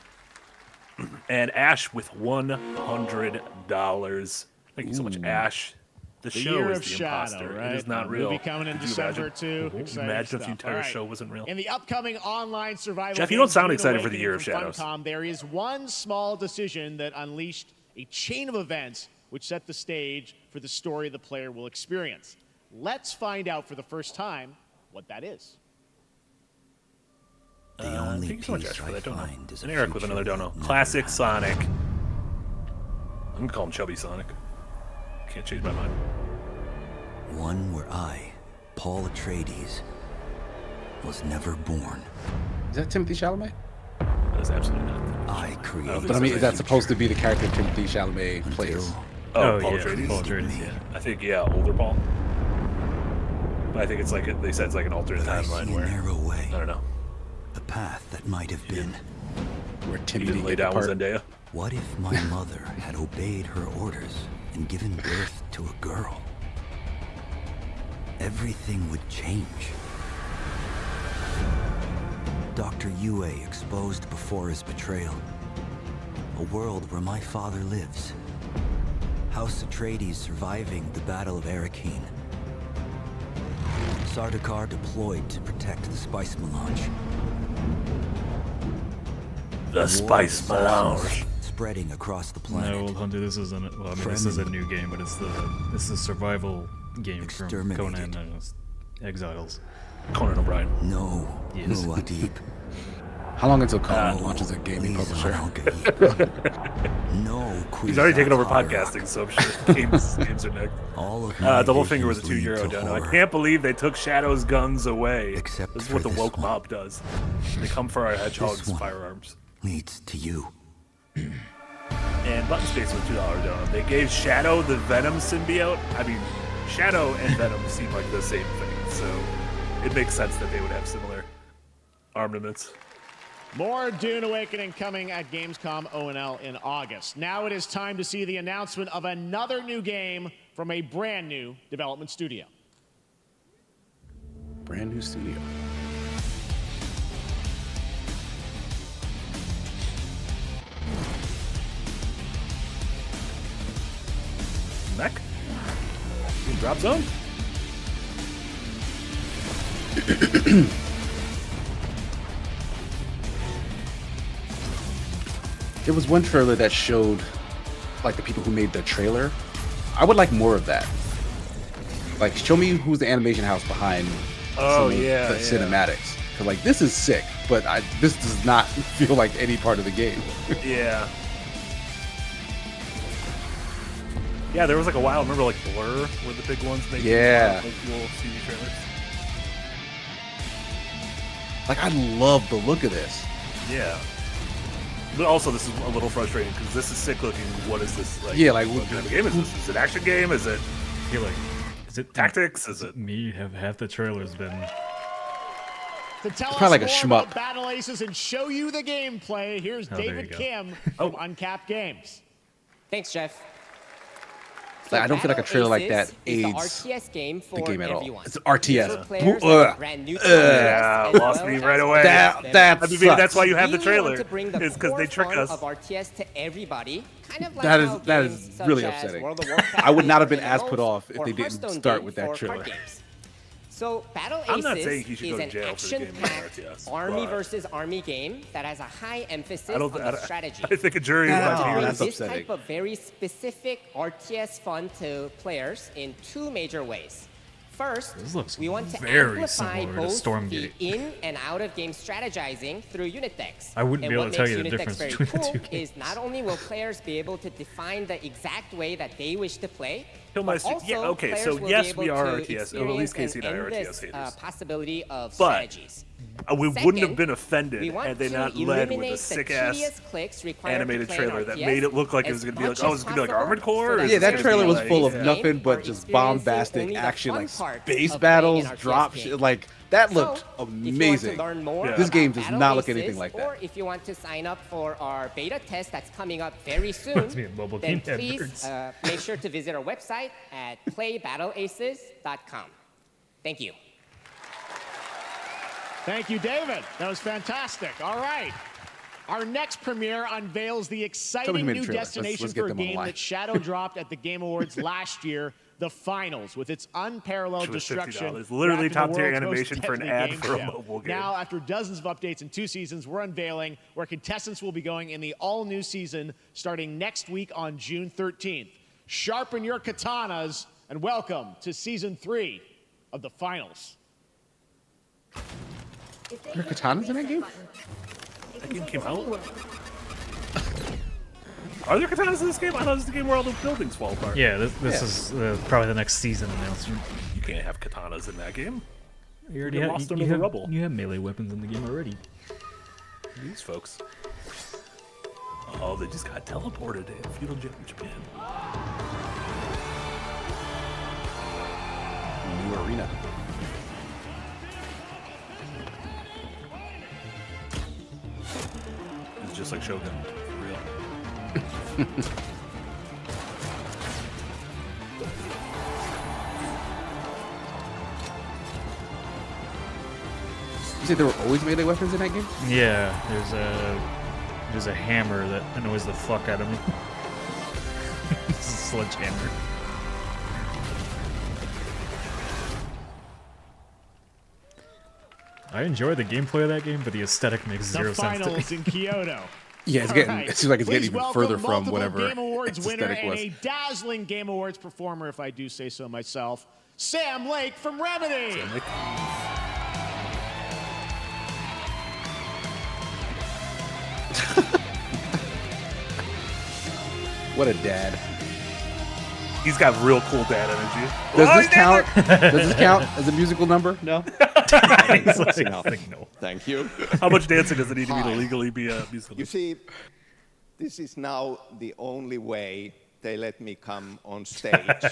And Ash with $100. Thank you so much, Ash. The show Year is of the Shadow, imposter. right? It is not real. Movie coming in Could you December imagine? too. Could you Exciting imagine if the stuff. entire All right. show wasn't real. In the upcoming online survival Jeff, you don't game, sound Dune excited for the Awakening Year of from Shadows. Funcom, there is one small decision that unleashed a chain of events which set the stage for the story the player will experience. Let's find out for the first time what that is. Thank you so much, Ash, for that dono. And Eric with another dono. Classic Sonic. I'm gonna call him Chubby Sonic. Can't change my mind. One where I, Paul Atreides, was never born. Is that Timothy Chalamet? That is absolutely not. I created. But I mean, is that supposed to be the character Timothy Chalamet plays? Paul Atreides? Paul Atreides, yeah. I think, older Paul. But I think it's like, they said it's like an alternate timeline where, I don't know. The path that might have been. Where He Timothy didn't lay down with Zendaya. What if my mother had obeyed her orders and given birth to a girl? Everything would change. Dr. Yue exposed before his betrayal. A world where my father lives. House Atreides surviving the Battle of Arrakeen. Sardaukar deployed to protect the spice melange. The spice melange. Spreading across the planet. No, Hunter, this isn't. Well, I mean, this is a new game, but it's the survival game from Conan Exiles. Conan O'Brien. No, yes. no, deep. How long until Conan launches a gaming publisher? No, he's already taken over podcasting, so I'm sure games are next. Double Finger was a €2 dono. I can't believe they took Shadow's guns away. This is what the woke mob does. They come for our hedgehogs' firearms. Leads to you. And Button Space with $2 dono. They gave Shadow the Venom symbiote. I mean, Shadow and Venom seem like the same thing, so it makes sense that they would have similar armaments. More Dune Awakening coming at Gamescom ONL in August. Now it is time to see the announcement of another new game from a brand new development studio. Brand new studio. Mech? Drop zone? There was one trailer that showed like the people who made the trailer. I would like more of that. Like, show me who's the animation house behind some of the cinematics. Cause like this is sick, but this does not feel like any part of the game. Yeah. Yeah, there was like a while. Remember, like Blur were the big ones making like cool TV trailers. Like, I love the look of this. Yeah. But also, this is a little frustrating because this is sick looking. What is this like? Yeah, like what kind of game is this? Is it an action game? Is it? Is it tactics? Is it me? Have half the trailers been? To tell it's us probably like a more shmup. about Battle Aces and show you the gameplay, here's David Kim from Uncapped Games. Thanks, Jeff. Like, I don't feel like a trailer like that aids the RTS game for the game at all. everyone. It's RTS. Yeah, lost me right away. That's why you have the trailer. It's because they trick us. Of RTS to everybody. Kind of like that is really upsetting. I would not have been as put off if they didn't start with that trailer. So Battle I'm not Aces saying he should is go to an jail for the game in action-packed army versus army game that has a high emphasis on the strategy. I think a jury is about to hear this. This type of very specific RTS fun to players in two major ways. First, we want to amplify both the in and out of game strategizing through unit decks. I wouldn't be able to tell you the difference between the two games. Is not only will players be able to define the exact way that they wish to play, so yes, we are RTS. Or at least Casey and I are RTS haters. Possibility of but strategies. We wouldn't have been offended had they not led with a sick-ass animated trailer that made it look like it was going to be like, oh, it's going to be like Armored Core? Yeah, that trailer was full of nothing but just bombastic action, like space battles, drop shit. Like, that looked amazing. This game does not look anything like that. Or if you want to sign up for our beta test that's coming up very soon, then please make sure to visit our website at playbattleaces.com. Thank you. Thank you, David. That was fantastic. All right. Our next premiere unveils the exciting new destination for a game that Shadow dropped at the Game Awards last year, the Finals, with its unparalleled destruction. It's literally top-tier animation for an ad for a mobile game. Now, after dozens of updates in 2 seasons, we're unveiling where contestants will be going in the all-new season starting next week on June 13th. Sharpen your katanas and welcome to Season 3 of the Finals. There are katanas in that game? That game came out? Are there katanas in this game? I thought this is the game where all the buildings fall apart. Yeah, this is probably the next season announcement. You can't have katanas in that game. You already lost under the rubble. You have melee weapons in the game already. These folks. Oh, they just got teleported to feudal Japan. New arena. It's just like Shogun, for real. You said there were always melee weapons in that game? Yeah, there's a hammer that annoys the fuck out of me. It's a sledgehammer. I enjoy the gameplay of that game, but the aesthetic makes zero sense to me. The finals in Kyoto. Yeah, it's getting. It seems like it's getting even further from whatever Game Awards its winner aesthetic and was. a dazzling Game Awards performer, if I do say so myself, Sam Lake from Remedy. Sam Lake. What a dad. He's got real cool dad energy. Does this count? Does this count as a musical number? No. He's like, no. Thank you. How much dancing does it need to be to legally be a musical? You see, this is now the only way they let me come on stage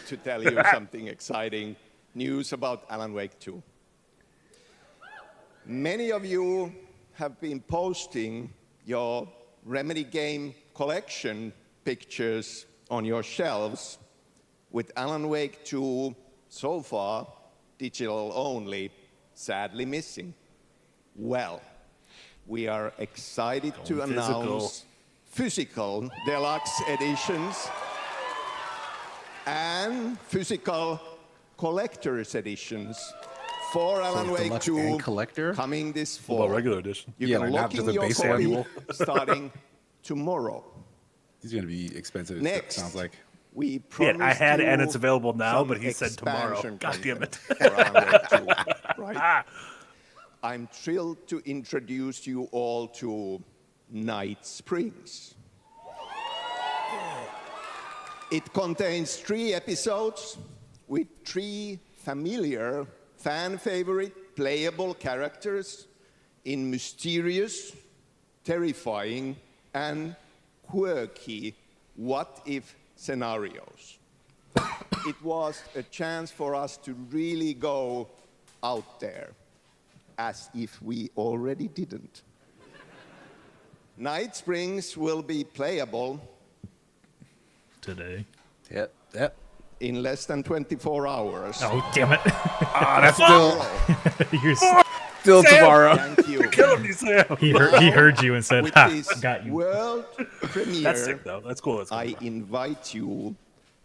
to tell you something exciting news about Alan Wake 2. Many of you have been posting your Remedy game collection pictures on your shelves with Alan Wake 2 so far digital only, sadly missing. Well, we are excited to announce physical deluxe editions and physical collector's editions for Alan Wake 2 coming this fall. What about regular edition? You can lock in your copy starting tomorrow. These are going to be expensive. Next, sounds like. We promised I had it and you it's available now, some but he said tomorrow. expansion God damn it. content for Alan Wake 2, right? I'm thrilled to introduce you all to Night Springs. It contains 3 episodes with 3 familiar, fan-favorite, playable characters in mysterious, terrifying, and quirky what-if scenarios. It was a chance for us to really go out there, as if we already didn't. Night Springs will be playable today. Yep. In less than 24 hours. Oh, damn it. That's still. You're Still tomorrow. Thank you. You're killing me, Sam. He heard you and said, With "Ha, this got you." world premiere, That's sick, though. That's cool. That's cool. I invite you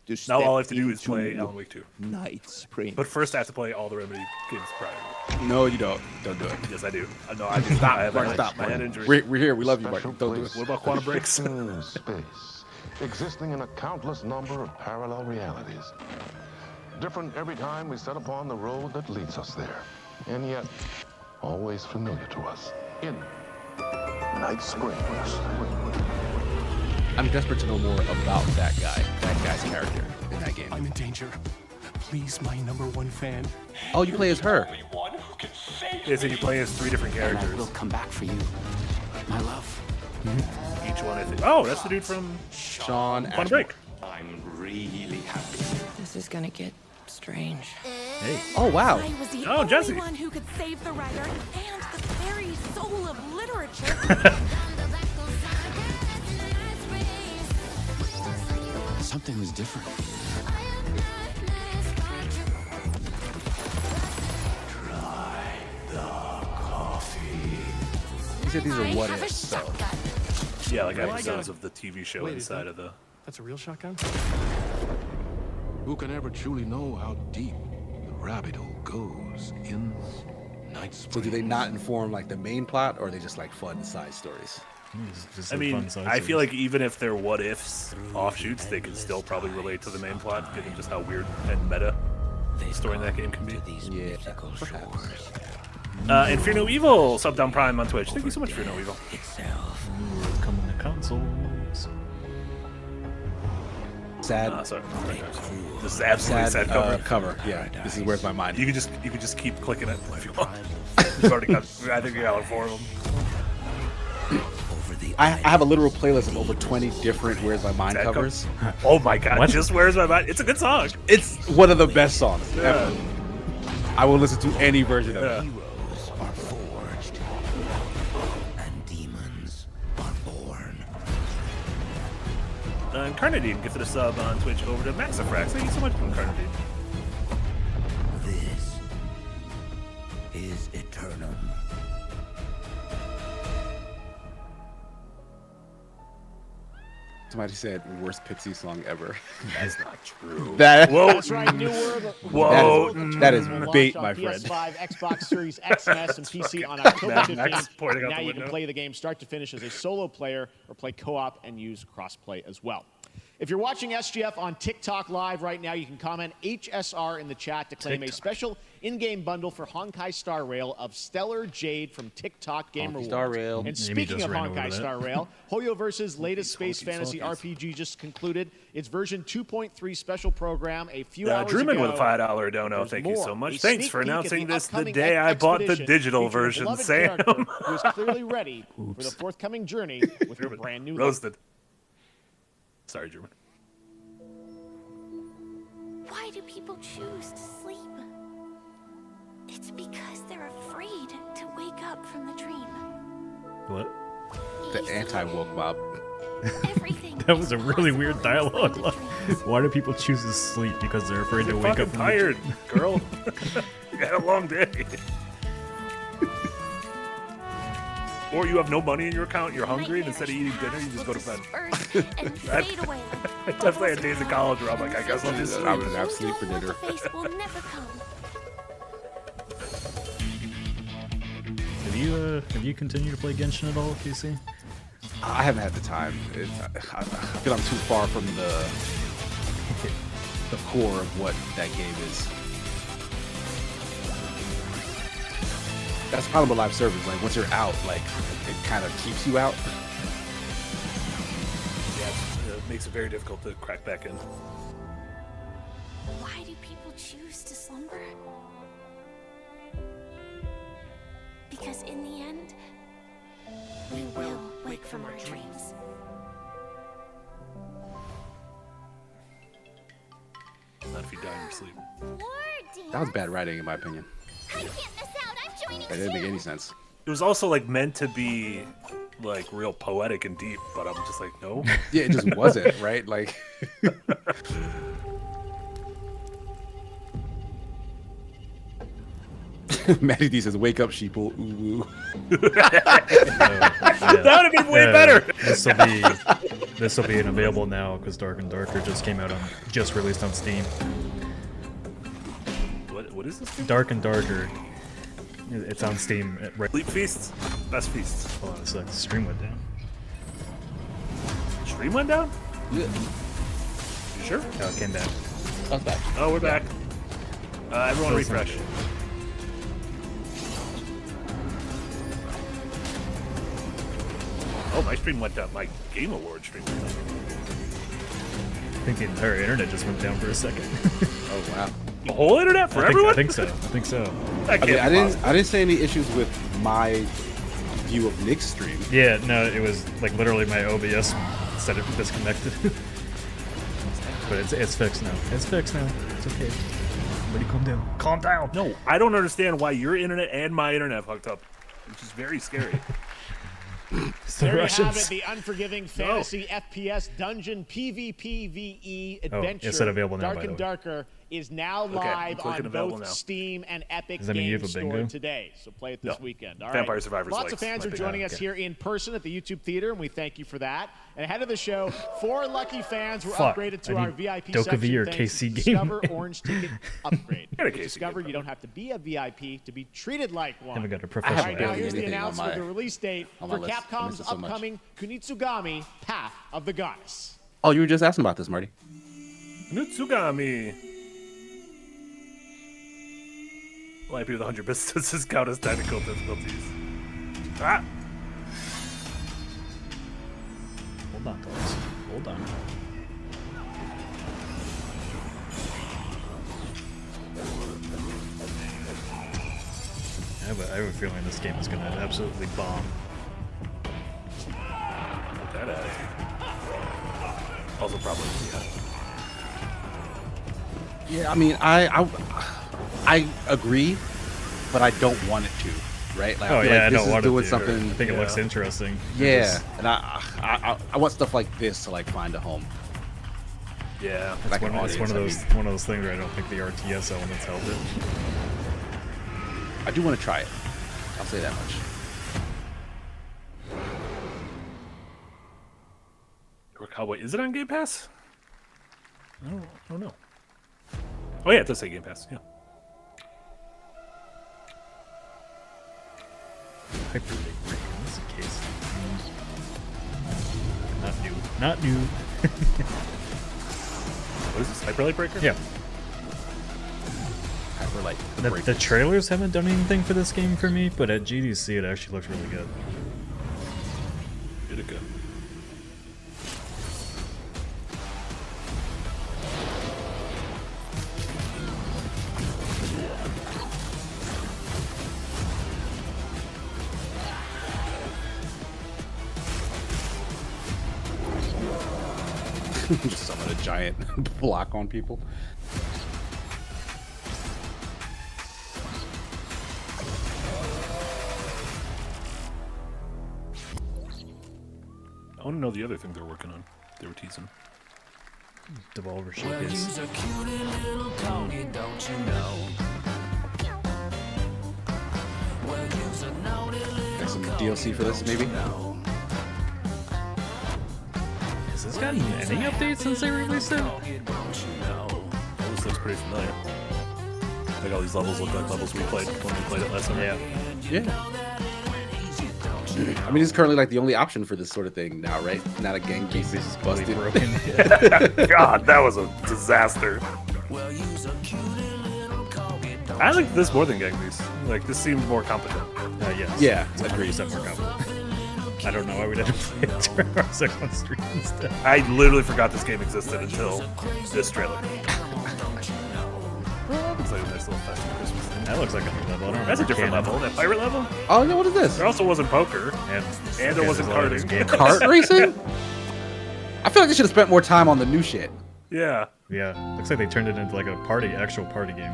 to Now step all I have to do is into play Alan Wake 2. Night Springs. But first I have to play all the Remedy games prior. No, you don't. Don't do it. Yes, I do. No, I do. Stop. I have Stop. my head injury. We're here. We love you, Martin. Don't do it. What about Quantum Breaks? In space, existing in a countless number of parallel realities. Different every time we set upon the road that leads us there. And yet, always familiar to us. In Night Springs. I'm desperate to know more about that guy's character in that game. I'm in danger. Please, my #1 fan. Oh, you play as her. Is it you play as 3 different characters? I will come back for you, my love. Each one, I think. Oh, that's the dude from Sean Quantum Break. I'm really happy. This is gonna get strange. Hey. Oh, wow. I was the Oh, only Jesse. one who could save the writer and the very soul of literature. Something was different. He said these are what have a ifs. So. shotgun. Yeah, like episodes of the TV show Wait, is inside that- of the... That's a real shotgun? Who can ever truly know how deep the rabbit hole goes in Night Springs? So do they not inform like the main plot, or are they just like fun side stories? Just I a mean, fun side I feel series. like even if they're what-ifs offshoots, they can still probably relate to the main plot, given just how weird and meta the story in that game can be. These mythical shores. And Fear No Evil, sub down Prime on Twitch. Thank you so much, Fear No Evil. Coming to consoles. Sad. Sorry. This is absolutely sad cover. Yeah, this is Where's My Mind. You can just keep clicking it if you want. You've already got. I think you got like 4 of them. I have a literal playlist of over 20 different Where's My Mind covers. Oh my god! What? Just Where's My Mind? It's a good song. It's one of the best songs ever. I will listen to any version of it. Heroes are forged, and demons are born. Carnadine gifted a sub on Twitch over to Maxifrax. Thank you so much, Carnadine. This is Eternum. Somebody said worst Pixie song ever. That's not true. Whoa. That's right, New World. Whoa. That is Will bait, launch my on friend. PS5, Xbox Series X and S, and PC on October Max 15th. pointing out Now the you can window. play the game start to finish as a solo player or play co-op and use cross-play as well. If you're watching SGF on TikTok Live right now, you can comment HSR in the chat to claim a special in-game bundle for Honkai Star Rail of Stellar Jade from TikTok Game Rewards. Star Rail. And Amy speaking just of ran over Honkai that. Star Rail, Hoyo vs. latest space fantasy RPG just concluded its version 2.3 special program a few hours Drewman ago. with a $5 dono. There's Thank you so more. much. A Thanks sneak for peek at announcing this the upcoming day I bought the expedition digital featuring a version, beloved Sam. character who is clearly ready for the forthcoming journey with her brand new look. Roasted. Sorry, German. Why do people choose to sleep? It's because they're afraid to wake up from the dream. What? The anti-woke mob. Everything That was a really weird dialogue. Why do people choose to sleep? Because they're afraid to You're wake up fucking from tired, girl. You had a long day. Or you have no money in your account, you're hungry, and instead of eating dinner, you just go to bed. I definitely had days in college where I'm like, I guess I'll just I would have sleep for dinner. Have you continued to play Genshin at all, KC? I haven't had the time. I feel I'm too far from the core of what that game is. That's the problem with live service. Like once you're out, like it kind of keeps you out. Yeah, it makes it very difficult to crack back in. Why do people choose to slumber? Because in the end, we will wake from our dreams. Not if you die in your sleep. That was bad writing, in my opinion. I can't miss out. I'm joining That didn't make any sense. It was also like meant to be like real poetic and deep, but I'm just like, no. Yeah, it just wasn't, right? Like Matty D says, "Wake up, sheeple." Ooh, ooh. That would have been way better. This will be available now because Dark and Darker just came out just released on Steam. What is this game? Dark and Darker. It's on Steam. Right. Sleep feasts, best feasts. Hold on a sec. The stream went down. Stream went down? Yeah. You sure? No, it came back. That's back. Oh, we're back. Everyone Still refresh. something. Oh, my stream went down. My Game Award stream went down. I think the entire internet just went down for a second. Oh wow. The whole internet for everyone? I think so. I think so. That can't be I possible. didn't say any issues with my view of Nick's stream. Yeah, no, it was like literally my OBS said it disconnected. But it's fixed now. It's fixed now. It's okay. Everybody calm down. Calm down. No, I don't understand why your internet and my internet fucked up, which is very scary. It's the There you have Russians. it, the unforgiving fantasy FPS dungeon PvPvE Oh, adventure. it's available now, Dark by the and way. Darker is now Okay, I'm live clicking on available both now. Steam and Epic Does that mean you Games have a Store bingo? today. So play it this No. weekend. All Vampire right. Survivors Lots of likes fans my are bingo. joining us Okay. here in person at the YouTube Theater, and we thank you for that. And ahead of the show, 4 lucky fans were Fuck, upgraded to I our need VIP Dokkaev section or thanks KC to game. Discover Orange Ticket Upgrade. Get a With KC Discover, game, you don't have to be a VIP to be treated like one. Haven't got a All professional. right, now barely here's the anything on announcement of my- the release date on for my list. I Capcom's miss it so much. upcoming Kunitsugami Path of the Goddess. Oh, you were just asking about this, Marty. Nutsugami. Might be with 100 businesses count as technical difficulties. Ah! Hold on, guys. Hold on. I have a feeling this game is going to absolutely bomb. That also probably, Yeah, I mean, I agree, but I don't want it to, right? Like, Oh I feel yeah, like I this don't is want doing it something. I think it looks interesting. Yeah, and I want stuff like this to like find a home. Yeah, It's, like one, an it's audience, one of those things where I don't think the RTS elements help it. I do want to try it. I'll say that much. Wait, is it on Game Pass? I don't know. Oh yeah, it does say Game Pass. Yeah. Hyper Lake Breaker. That's the case. Not new. Not new. What is this? Hyper Light Breaker? Yeah. Hyper Light. The trailers haven't done anything for this game for me, but at GDC it actually looks really good. Did it go? Just summon a giant block on people. I want to know the other thing they're working on. They were teasing. Devolver Well, Showcase. you's a cutie little corgi, don't you know? Well, you's a naughty little Got some DLC for this, maybe? Has this gotten any updates since they released it? This looks pretty familiar. Like all these levels look like levels we played when we played it last summer. Yeah. I mean, it's currently like the only option for this sort of thing now, right? Not a gang piece is busted. broken. God, that was a disaster. I like this more than Gang Beasts. Like, this seemed more competent. Yes. Yeah, it's 100% more competent. I don't know why we didn't play it during our second stream instead. I literally forgot this game existed until this trailer. Looks like a nice little festive Christmas thing. That looks like a new level. I don't That's a remember different canon. level. That pirate level? Oh, yeah, what is this? There also wasn't poker. And there wasn't karting. Kart racing? I feel like they should have spent more time on the new shit. Yeah. Yeah. Looks like they turned it into like a actual party game.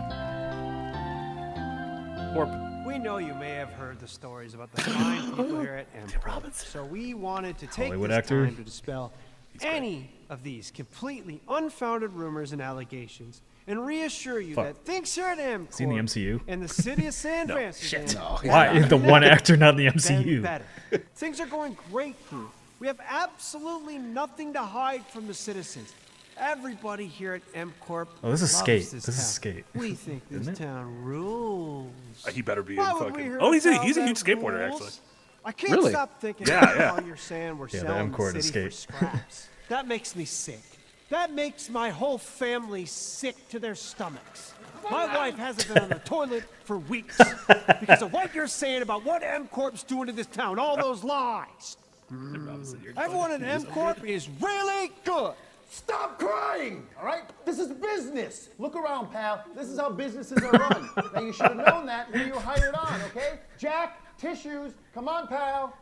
We know you may have heard the stories about the fine people here at Empire, so we wanted to take Hollywood this actor. time to dispel any of these completely unfounded rumors and allegations, and reassure you Fuck. that things here at Empire Is he in the MCU? and the city of San No, Francisco. shit. No, he's Why? not. The one actor not in the been MCU. better. Things are going great here. We have absolutely nothing to hide from the citizens. Everybody here at M Corp. Oh, this is loves Skate. This This is town. Skate. We think this Isn't it? town rules. He better be in Why would we fucking. hear Oh, he's a a huge town that skateboarder, rules? actually. I can't Really? stop thinking Yeah, about yeah. how you're saying we're Yeah, the selling M-Cord the is city for Skate. scraps. That makes me sick. That makes my whole family sick to their stomachs. My wife hasn't been on the toilet for weeks because of what you're saying about what M Corp's doing to this town. All those lies. Everyone at M Corp is really good. Stop crying, all right? This is business. Look around, pal. This is how businesses are run. Now, you should have known that when you were hired on, okay? Jack, tissues. Come on, pal.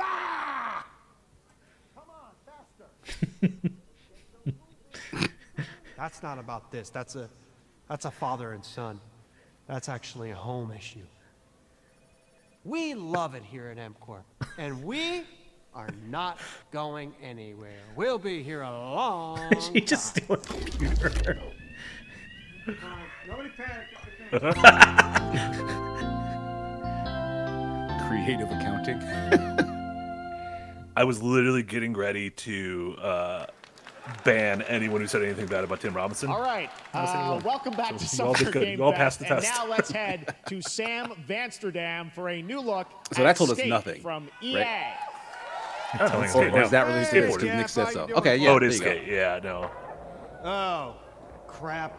Ah! Come on, faster. That's not about this. That's a father and son. That's actually a home issue. We love it here at M Corp, and we are not going anywhere. We'll be here a long She just steal a computer. Nobody panic. Creative accounting. I was literally getting ready to ban anyone who said anything bad about Tim Robinson. All right, welcome back to you all did Summer good. Game You all Fest, passed the and test. now let's head to Sam Vansterdam for a new look. So at that told us Skate nothing, from EA. right? Telling us Or right is that released to this? Because Nick said so. Okay, yeah. Oh, it there is you go. Skate. Yeah, no. Oh, crap.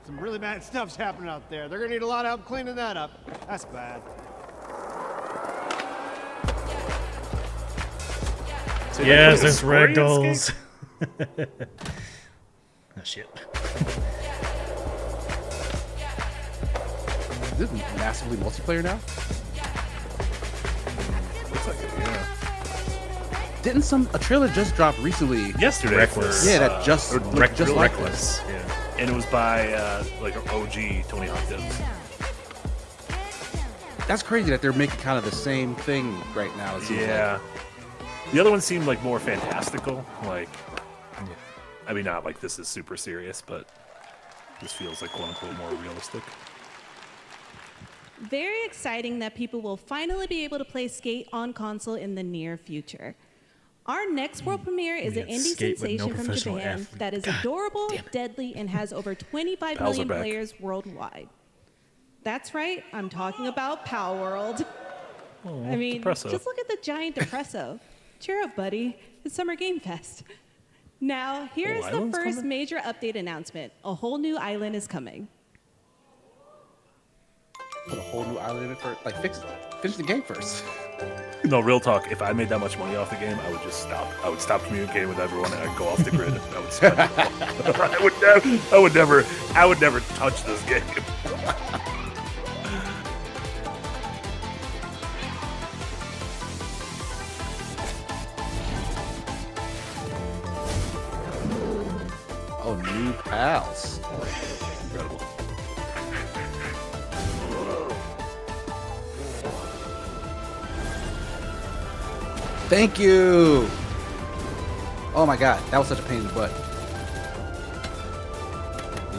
Some really bad stuff's happening out there. They're gonna need a lot of help cleaning that up. That's bad. So yes, there's ragdolls. Oh shit. Is this massively multiplayer now? Looks like it, yeah. Didn't a trailer just drop recently? Yesterday. Reckless. For, Yeah, that just looked just like Reckless. this. Yeah. And it was by like an OG Tony Hawk Devs. That's crazy that they're making kind of the same thing right now. It seems Yeah. The other one seemed like more fantastical. Like, I mean, not like this is super serious, but this feels like quote unquote more realistic. Very exciting that people will finally be able to play Skate on console in the near future. Our next world premiere is an indie Skate with no sensation from professional Japan athlete. that is adorable, deadly, and has over 25 Pals are million back. players worldwide. That's right, I'm talking about Palworld. Oh, I mean, depresso. just look at the giant depresso. Cheer up, buddy. It's Summer Game Fest. Now, here's the island's first coming? major update announcement. A whole new island is coming. Put a whole new island in it first. Like, finish the game first. No, real talk. If I made that much money off the game, I would just stop. I would stop communicating with everyone, and I'd go off the grid. I would spend it all. I would never touch this game. Oh, new pals. Incredible. Thank you. Oh my god, that was such a pain in the butt.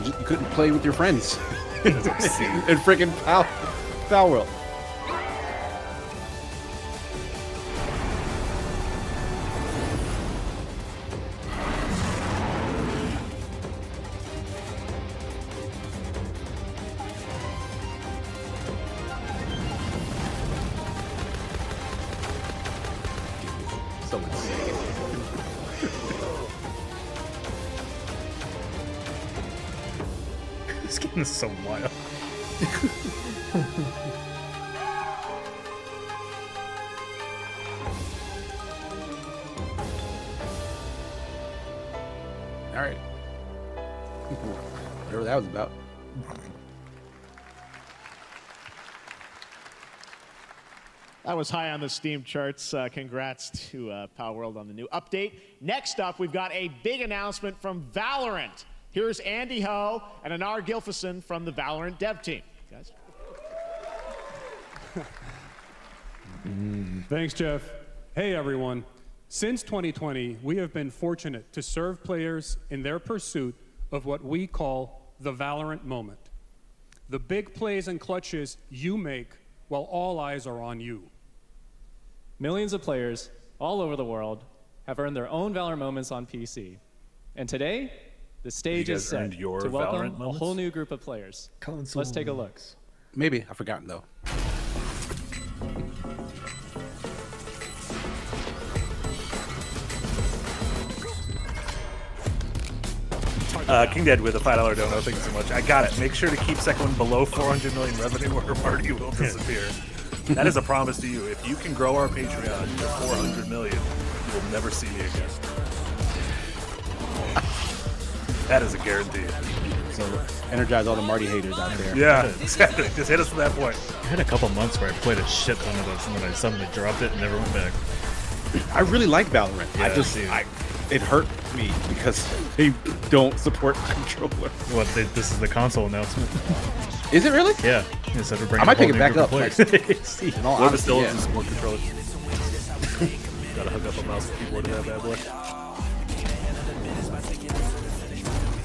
You couldn't play with your friends in freaking Palworld. So insane. This game is so wild. All right. Whatever that was about. That was high on the Steam charts. Congrats to Palworld on the new update. Next up, we've got a big announcement from Valorant. Here's Andy Ho and Anar Gilfison from the Valorant dev team. Guys. Thanks, Jeff. Hey, everyone. Since 2020, we have been fortunate to serve players in their pursuit of what we call the Valorant moment. The big plays and clutches you make while all eyes are on you. Millions of players all over the world have earned their own Valorant moments on PC. And today, the stage is set to welcome a whole new group of players. Let's take a look. Maybe. I've forgotten, though. King Dead with a $5 dono. Thank you so much. I got it. Make sure to keep second one below 400 million revenue or Marty will disappear. That is a promise to you. If you can grow our Patreon to 400 million, you will never see me again. That is a guarantee. So energize all the Marty haters out there. Yeah, exactly. Just hit us from that point. I had a couple months where I played a shit ton of those, and then I suddenly dropped it and never went back. I really like Valorant. Yeah, it hurt me because they don't support the controller. What? This is the console announcement. Is it really? Yeah. Instead of bringing I might a whole pick it new back group up. of Like, players. in all What honesty, still yeah. is a support controller? Gotta hook up a mouse and keyboard to that bad boy.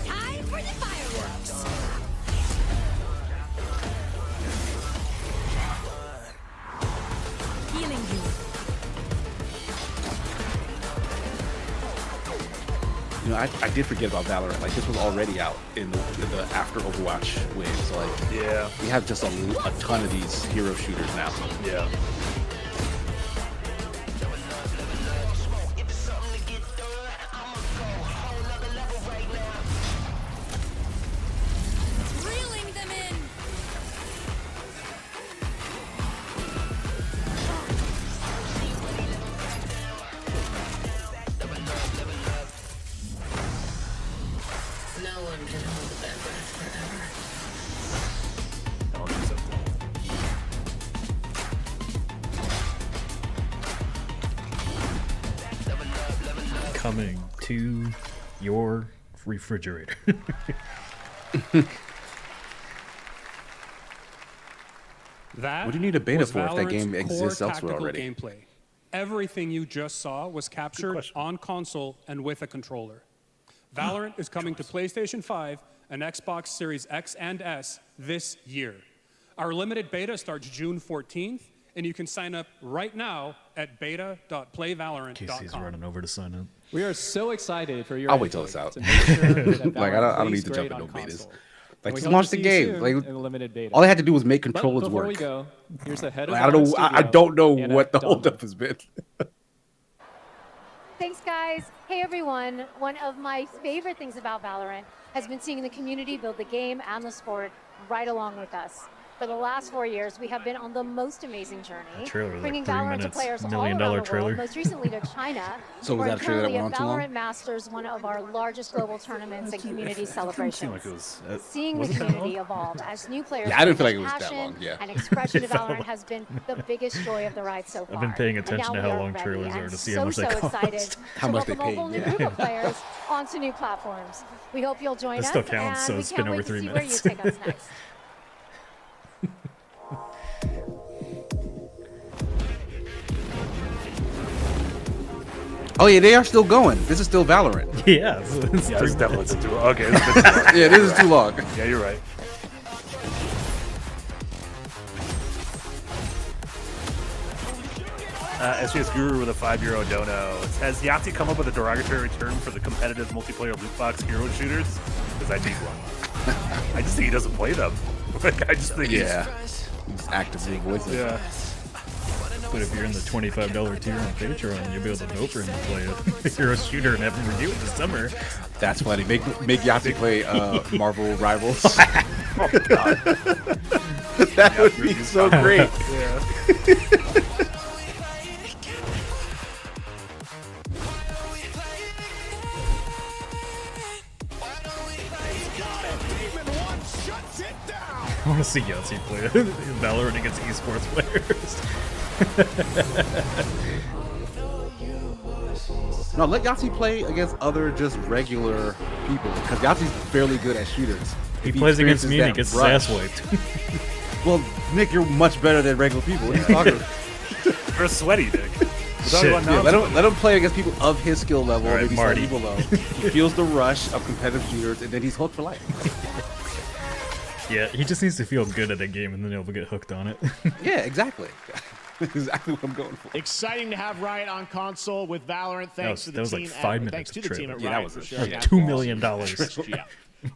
Time for the fireworks. Healing you. You know, I did forget about Valorant. Like, this was already out in the after Overwatch wave. So, like, yeah, we have just a ton of these hero shooters now. Yeah. Coming to your refrigerator. That What do you need a beta was for if that Valorant's game core exists elsewhere tactical already? Gameplay. Everything you just saw was captured on console and with a controller. Valorant is coming to PlayStation 5 and Xbox Series X and S this year. Our limited beta starts June 14th, and you can sign up right now at beta.playvalorant.com. Casey's running over to sign up. We are so excited for your I'll wait till it's out. to make sure that Like, I Valorant don't plays need to jump great into on betas. console. Like, And we just hope launch to the see you game. soon Like, in a limited beta. all they had to do was make But controllers before work. we go, here's the head of Like, I don't know. I don't know Anna what the Dahlman. holdup has been. Thanks, guys. Hey, everyone. One of my favorite things about Valorant has been seeing the community build the game and the sport right along with us. For the last 4 years, we have been on the most amazing journey, trailer was like bringing 3 Valorant to minutes, players $1 all million around the trailer. world, most recently to China. So was We're that a trailer that currently went at on too long? Valorant Masters, one of our largest global tournaments and community celebrations. Like it was, Seeing the was it that community long? evolve as new players Yeah, I didn't feel like bring it was that passion long, yeah. and expression to It felt Valorant long. has been the biggest joy of the ride so far. I've been paying And attention now to we how are long ready trailers are and to see how much they cost. excited How to much they welcome a paid, whole new yeah. group of players onto new platforms. We hope you'll join That us, still counts, and so we it's can't been over wait to 3 see minutes. where you take us next. Oh yeah, they are still going. This is still Valorant. Yeah, It's definitely been too long. Okay, it's been too long. Yeah, this is too long. Yeah, you're right. SGS Guru with a €5 dono. Has Yahtzee come up with a derogatory term for the competitive multiplayer loot box hero shooters? Because I need one. I just think he doesn't play them. Like, I just think He's actively voicing. Yeah. But if you're in the $25 tier on Patreon, you'll be able to vote for him to play a hero shooter and have him review it this summer. That's funny. Make Yahtzee play Marvel Rivals. Oh, God. That would be so great. Yeah. I want to see Yahtzee play Valorant against esports players. No, let Yahtzee play against other just regular people because Yahtzee's fairly good at shooters. He If plays against experiences me and he that gets his rush- ass wiped. Well, Nick, you're much better than regular people. What are you talking about? We're sweaty, Nick. Shit, yeah, let him play against people of his skill level, All right, maybe Marty. slightly below. He feels the rush of competitive shooters, and then he's hooked for life. Yeah, he just needs to feel good at a game and then he'll get hooked on it. Yeah, exactly. Exactly what I'm going for. Exciting to have Riot on console with Valorant. Thanks to the that was team. like 5 minutes Thanks to of the team trailer. at Yeah, Riot that was for it. sharing Like that $2 million. Yeah.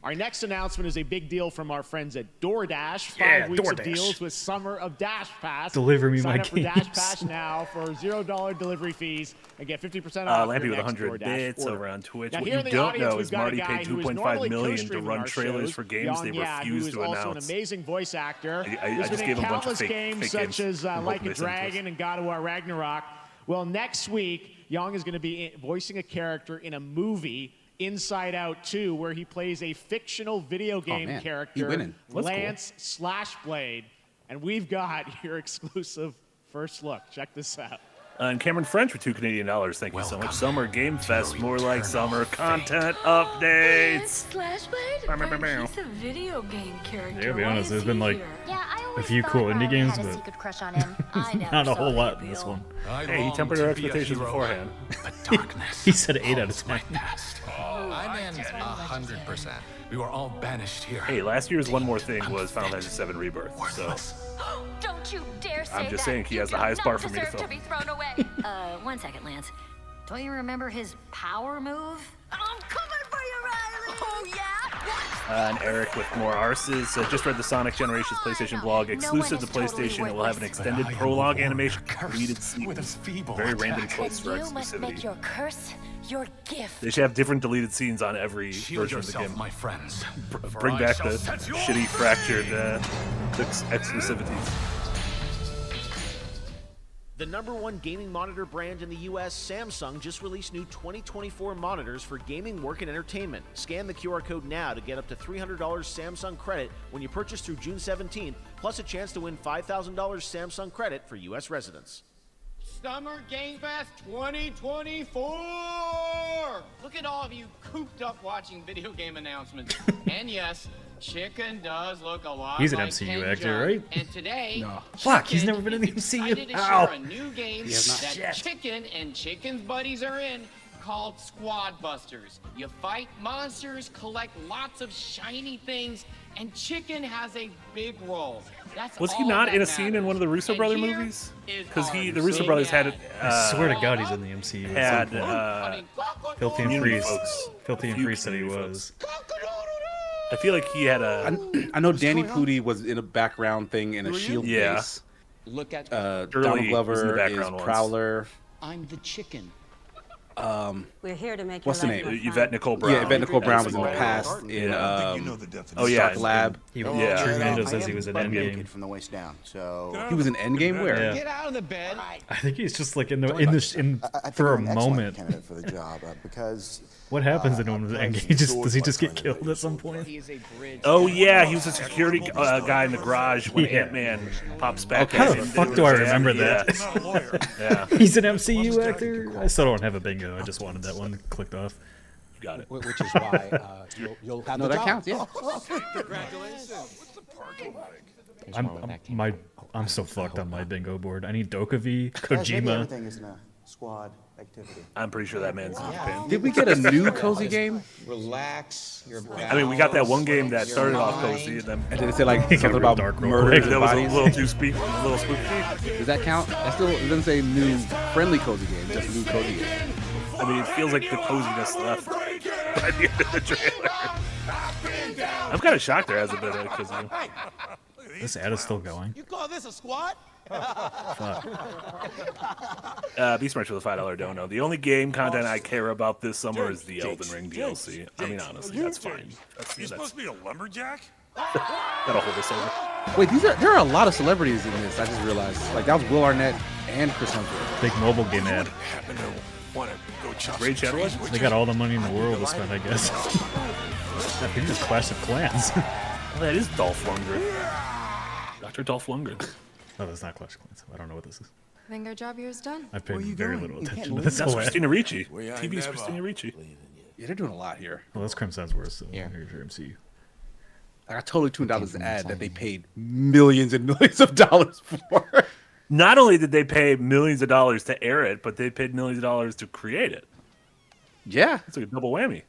Our next announcement is a big deal from our friends at DoorDash. 5 Yeah, weeks DoorDash. of deals with Summer of Dash Pass. Deliver me Sign my up for Dash games. Pass now for $0 delivery fees and get 50% off. Lampy your with next 100 DoorDash bits order. over on Twitch. Now, What here you in the don't audience, know we've is got a Marty guy paid who is $2.5 normally million to co-streaming run our trailers shows, for games they Young Yad, who refuse is to also an announce. amazing voice actor. I He's just been gave in him a bunch of countless fake games games such as and Like hopefully a they send it to us. Dragon and God of War Ragnarok. Well, next week, Young is going to be voicing a character in a movie, Inside Out 2, where he plays a fictional video game man, he character, winning. That's Lance Slashblade. And we've got your exclusive first look. Check this out. And Cameron French for $2 Canadian. Thank you so much. Summer Game Fest, more like summer content updates. Flashblade? He's a video game character. Yeah, to be Why honest, is there's he been like here? a few cool indie games, had a but secret crush on him. I never not a saw whole the lot in this one. Hey, he tempered our expectations beforehand. He said 8 out of 10. I'm in 100%. We were all banished here. Hey, last year's One More Thing was Final Fantasy VII Rebirth, so Don't you dare say I'm just that. saying he has the You do highest not bar for me to deserve fill. be thrown away. 1 second, Lance. Don't you remember his power move? I'm coming for you, Riley. Oh yeah. and Eric with more arses. Just read the Sonic Generations PlayStation blog. Exclusive to PlayStation, it will have an extended prologue animation, deleted scenes. Very random choice for You must make exclusivity. your curse your gift. They should have different deleted scenes on every Shield version of the yourself, game. my friends. Bring back the shitty fractured exclusivity. The #1 gaming monitor brand in the US, Samsung, just released new 2024 monitors for gaming, work, and entertainment. Scan the QR code now to get up to $300 Samsung credit when you purchase through June 17th, plus a chance to win $5,000 Samsung credit for US residents. Summer Game Fest 2024! Look at all of you cooped up watching video game announcements. And yes, Chicken does look a lot He's an like MCU Ken actor, Jeong. right? And today, No. Fuck, he's Chicken never been in the is MCU. excited to Ow. share a new game He has not. that Shit. Chicken and Chicken's buddies are in called Squad Busters. You fight monsters, collect lots of shiny things, and Chicken has a big role. That's Was he all not that in a scene in one of the Russo And Brother here movies? is Because our the Russo big Brothers had ad. it. I swear to God, he's in the MCU. at some Had point. Filthy and community Freeze. folks. Filthy and Few Freeze said he community was. I feel like he had a. I know Danny Pudi was in a background thing in a Shield base. Look at Donald was in the Glover is background once. Prowler. I'm the Chicken. We're here to make What's your the life name? more fun. Yvette Nicole Brown. Yeah, Yvette Nicole Brown was in the Yeah. past in Oh yeah, Dark Lab. Tremendo says he was in I am Endgame. naked from the waist down, so He was in Endgame. Where? Yeah. Get out of the bed. I think he's just like in I for a think I'm an excellent moment. candidate for the job because What happens in one of the Endgame? Does he just get killed at some point? Oh yeah, he was a security guy in the garage when Yeah. Ant-Man pops back. How in. the fuck do I remember Yeah. that? Yeah. He's an MCU actor. I still don't have a bingo. I just wanted that one clicked off. You got it. Which is why you'll have the job. Counts. Yeah. I'm so fucked on my bingo board. I need Dokavi, Guys, maybe Kojima. everything is in a squad activity. I'm pretty sure that man's in Japan. Did we get a new cozy game? Relax your I mean, we got that one game that started off cozy, and then And did it say like something about murder that and was a bodies? little too a little spooky. Does that count? It doesn't say new friendly cozy game, just new cozy game. I mean, it feels like the coziness left by the end of the trailer. I'm kind of shocked there hasn't been a cozy game. This ad is still going. You call this a squad? Beastmarch with a $5 dono. The only game content I care about this summer is the Elden Ring DLC. I mean, honestly, that's fine. You're supposed to be a lumberjack? That'll hold us over. Wait, there are a lot of celebrities in this. I just realized. Like that was Will Arnett and Chris Hemsworth. Big mobile game ad. Raid Shadow Legends? They got all the money in the world to spend, I guess. I think it's Clash of Clans. Well, that is Dolph Lundgren. Dr. Dolph Lundgren. Oh, that's not Clash of Clans. I don't know what this is. I think our job here is done. I've paid very little attention to That's this whole ad. Christina Ricci. TV's Christina Ricci. Yeah, they're doing a lot here. Well, that's Crimson's worse. So here's your MCU. I totally tuned out this ad that they paid millions and millions of dollars for. Not only did they pay millions of dollars to air it, but they paid millions of dollars to create it. Yeah. It's like a double whammy.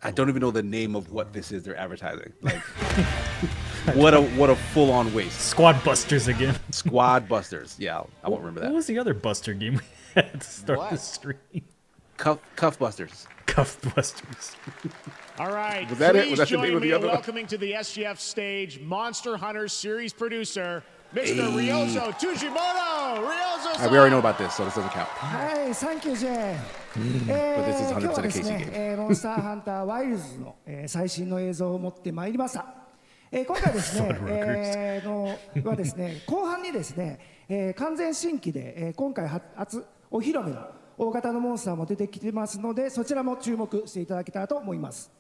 I don't even know the name of what this is they're advertising. Like, what a full on waste. Squad Busters again. Squad Busters. Yeah, I won't remember that. What was the other Buster game we had to start the stream? Cuff Busters. Cuff Busters. All right. Was that it? Please Was that the join name of the me in other one? welcoming to the SGF stage Monster Hunter series producer, Mr. Ryozo Tujimoto. Ryozo-san. We already know about this, so this doesn't count. はい、サンキュー J。 But this is 100% 今日は a です Casey ね game.、モンスターハンターワイルズの、最新の映像を持ってまいりました。今回ですね、はですね、後半にですね、完全新規で、今回初お披露目の大型のモンスターも出てきてますので、そちらも注目していただけたらと思います。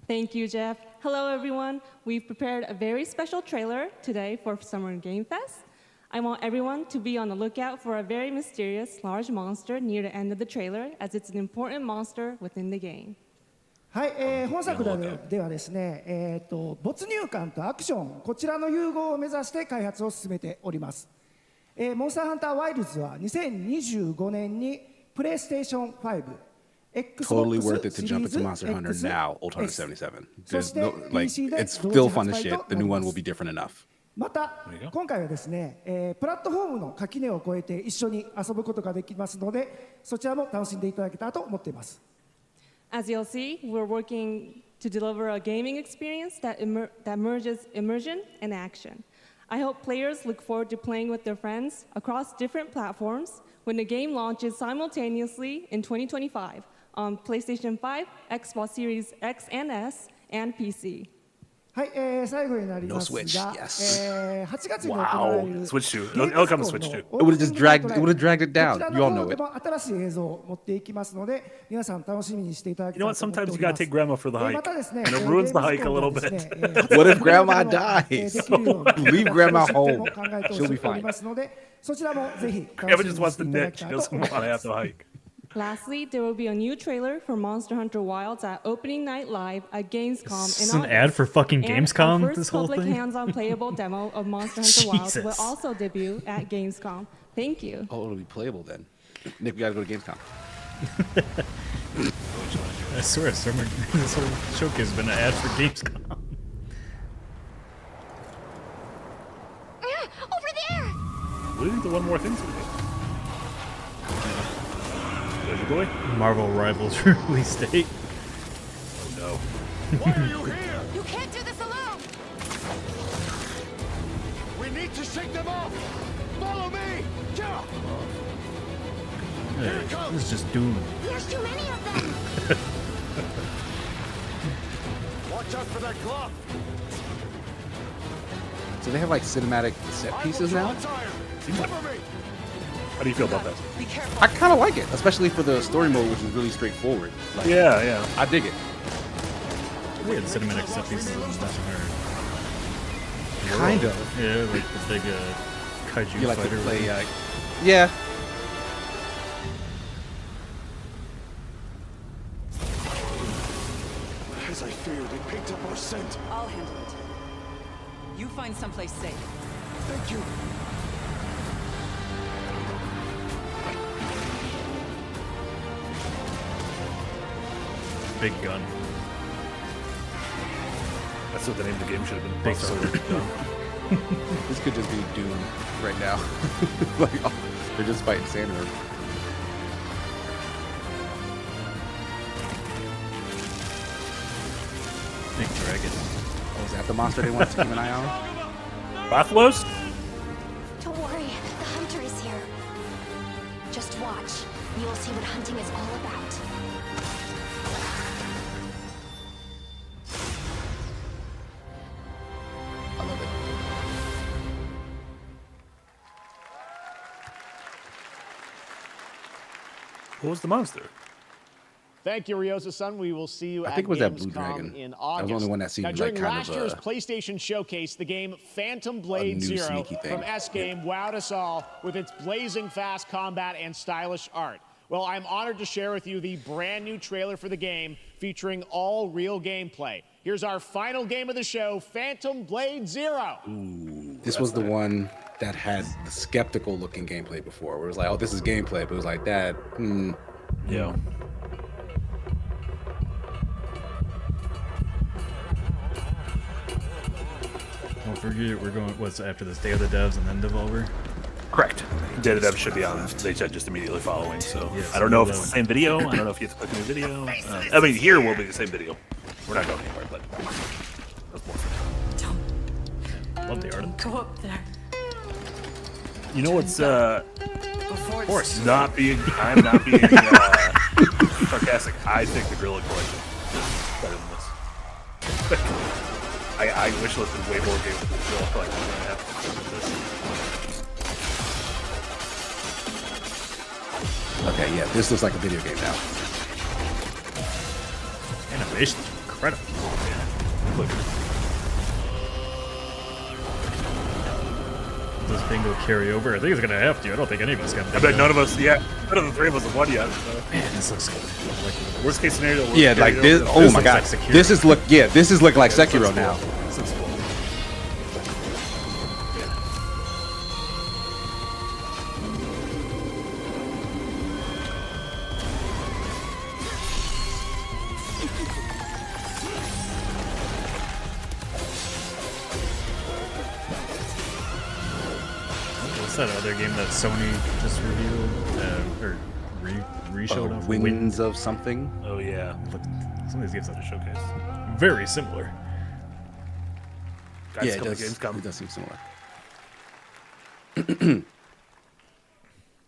Thank you, Jeff. Hello, everyone. We've prepared a very special trailer today for Summer Game Fest. I want everyone to be on the lookout for a very mysterious large monster near the end of the trailer, as it's an important monster within the game. はい、本作ではですね、没入感とアクション、こちらの融合を目指して開発を進めております。モンスターハンターワイルズは2025年にプレイステーション5、Totally worth it to jump into Monster Hunter now, Old Hunter 77. There's no, like, it's still fun as shit. The new one will be different enough. また今回はですね、プラットフォームの垣根を越えて一緒に遊ぶことができますので、そちらも楽しんでいただけたらと思っています。As you'll see, we're working to deliver a gaming experience that merges immersion and action. I hope players look forward to playing with their friends across different platforms when the game launches simultaneously in 2025 on PlayStation 5, Xbox Series X and S, and PC. はい、最後になりますが、 No switch, yes. 8月に行われる Wow. Switch to. ゲーム It'll ス come コ to ンの Switch to. It would have just dragged. It would have dragged it こ down. ちら You の all 方 know で it. も新しい映像を持っていきますので、皆さん楽しみにしていただき You た know い what? と思ってお Sometimes り you ま gotta す。 take grandma for the ま hike. たですね、 And it ruins the ゲーム hike ス a コン little でですね bit. What if grandma で dies? きるように Leave grandma システム home. を考えて She'll be おり fine. ますので、そちらもぜひ Grandma 楽し just みに wants して to いただ niche. きた She いと doesn't 思い want to ま have す。 to hike. Lastly, there will be a new trailer for Monster Hunter Wilds at Opening Night Live at Gamescom This is in an ad for fucking And Gamescom, our first this whole public thing? hands-on playable demo of Monster Hunter Wilds will Jesus. also debut at Gamescom. Thank you. Oh, it'll be playable then. Nick, we gotta go to Gamescom. I swear, this whole showcase has been an ad for Gamescom. Over there! Leading to one more thing today. There's your boy. Marvel Rivals release date. Oh no. Why are you here? You can't do this alone! We need to shake them off. Follow me. Yeah. Hey, this is just Dune. There's too many of them! Watch out for that glove. So they have like cinematic set pieces now. How do you feel about that? I kind of like it, especially for the story mode, which is really straightforward. Like, Yeah. I dig it. We had cinematic set pieces in Monster Hunter. Kind of. Yeah, like the big kaiju You like to fighter. play, yeah. As I feared, it picked up our scent. I'll handle it. You find someplace safe. Thank you. Big gun. That's what the name of the game should have been. Big Buff sword. This could just be Dune right now. Like, oh, they're just fighting Sandworm. Big dragon. Oh, is that the monster they want to keep an eye on? Rathalos? Don't worry, the hunter is here. Just watch. You'll see what hunting is all about. I love it. What was the monster? Thank you, Ryosa-san. We will see you I at think it was that blue Gamescom dragon. in That August. was the only one that seemed now, like during kind last of year's a PlayStation Showcase, the game Phantom Blade new Zero sneaky thing. from S-Game wowed us all with its blazing fast combat and stylish art. Well, I'm honored to share with you the brand new trailer for the game featuring all real gameplay. Here's our final game of the show, Phantom Blade Zero. This was the one that had the skeptical looking gameplay before, where it was like, oh, this is gameplay, but it was like that. Yeah. Don't forget, we're going. What's after this? Day of the Devs and then Devolver. Correct. Data Dev should be on. They said just immediately following. So Yes, I don't know if it's the same video. I don't know if you have to click a new video. I mean, here will be the same video. We're not going anywhere, but that's more fun. Love the art. Go up there. You know what's Before of course not being. I'm not being sarcastic. I think the Gorilla Collection is better than this. I wish listed way more games with the Gorilla Collection than I have with this. Okay, yeah, this looks like a video game now. Animation, incredible. Look. Does bingo carry over? I think it's gonna have to. I don't think any of us got. I bet none of us. Yeah, none of the three of us have won yet. So. Man, this looks good. Like, worst case scenario. Worst Yeah, like this. Oh This my looks god, like Sekiro. this is look. Yeah, this is looking like Sekiro now. This looks cool. What's that other game that Sony just revealed or re-showed off? Winds of something. Oh yeah. Look, some of these games At a showcase. very similar. Guys, Yeah, it come to does. Gamescom. It does seem similar.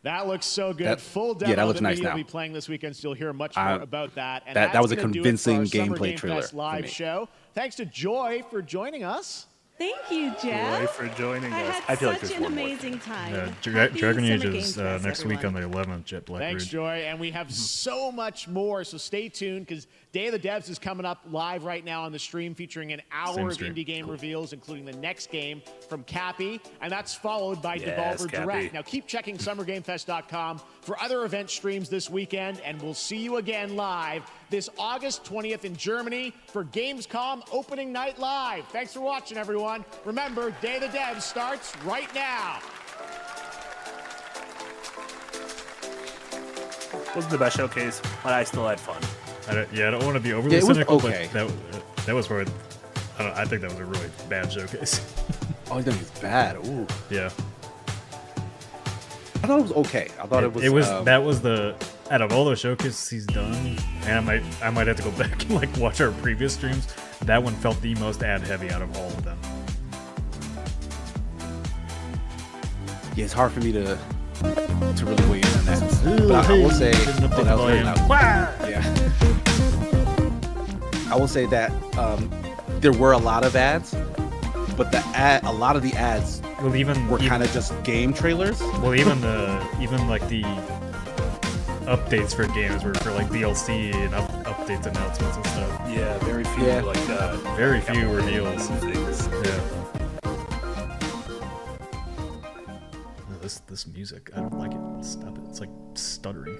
That looks so good. Full demo that looks that nice we'll now. be playing this weekend, so you'll hear much more about that. And that was a that's gonna do it convincing for our Summer gameplay Game trailer Fest for live me. show. Thanks to Joy for joining us. Thank you, Jeff. Joy for joining us. I I feel had like such there's an one more amazing time. Dragon Happy Age Summer is Game Fest, next week on everyone. the 11th at Black Thanks, Ridge. Joy. And we have so much more, so stay tuned because Day of the Devs is coming up live right now on the stream featuring an hour Same of stream. indie game reveals, including the next game from Cappy, and that's followed by Yes, Devolver Cappy. Direct. Now keep checking SummerGameFest.com for other event streams this weekend, and we'll see you again live this August 20th in Germany for Gamescom Opening Night Live. Thanks for watching, everyone. Remember, Day of the Devs starts right now. Wasn't the best showcase, but I still had fun. I don't want to be overly Yeah, it was cynical, okay. but that was probably. I think that was a really bad showcase. Oh, you think it's bad? Ooh. Yeah. I thought it was okay. I thought it was. That was the out of all the showcases he's done, and I might have to go back and like watch our previous streams. That one felt the most ad heavy out of all of them. Yeah, it's hard for me to really weigh in on that. But I will say, Didn't update the volume. Yeah. I will say that there were a lot of ads, but a lot of the ads were kind of just game trailers. Well, even like the updates for games were for like DLC and updates announcements and stuff. Yeah, very few very few reveals. Things. Yeah. This music, I don't like it. Stop it. It's like stuttering.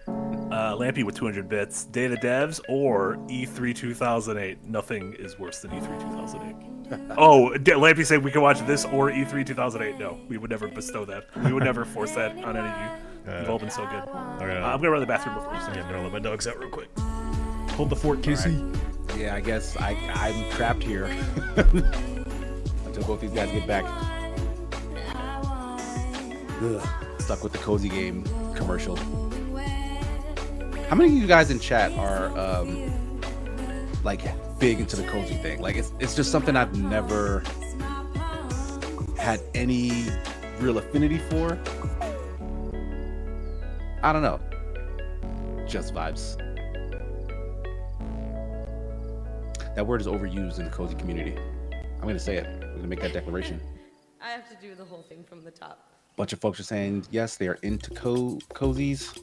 Lampy with 200 bits. Day of the Devs or E3 2008. Nothing is worse than E3 2008. Oh, Lampy said we can watch this or E3 2008. No, we would never bestow that. We would never force that on any of you. You've all been so good. I'm gonna run to the bathroom before you say. Yeah, I'm gonna let my dogs out real quick. Hold the fort, Casey. Right. Yeah, I guess I'm trapped here until both these guys get back. Ugh, stuck with the cozy game commercial. How many of you guys in chat are like big into the cozy thing? Like it's just something I've never had any real affinity for. I don't know. Just vibes. That word is overused in the cozy community. I'm gonna say it. I'm gonna make that declaration. I have to do the whole thing from the top. Bunch of folks are saying yes, they are into cozies.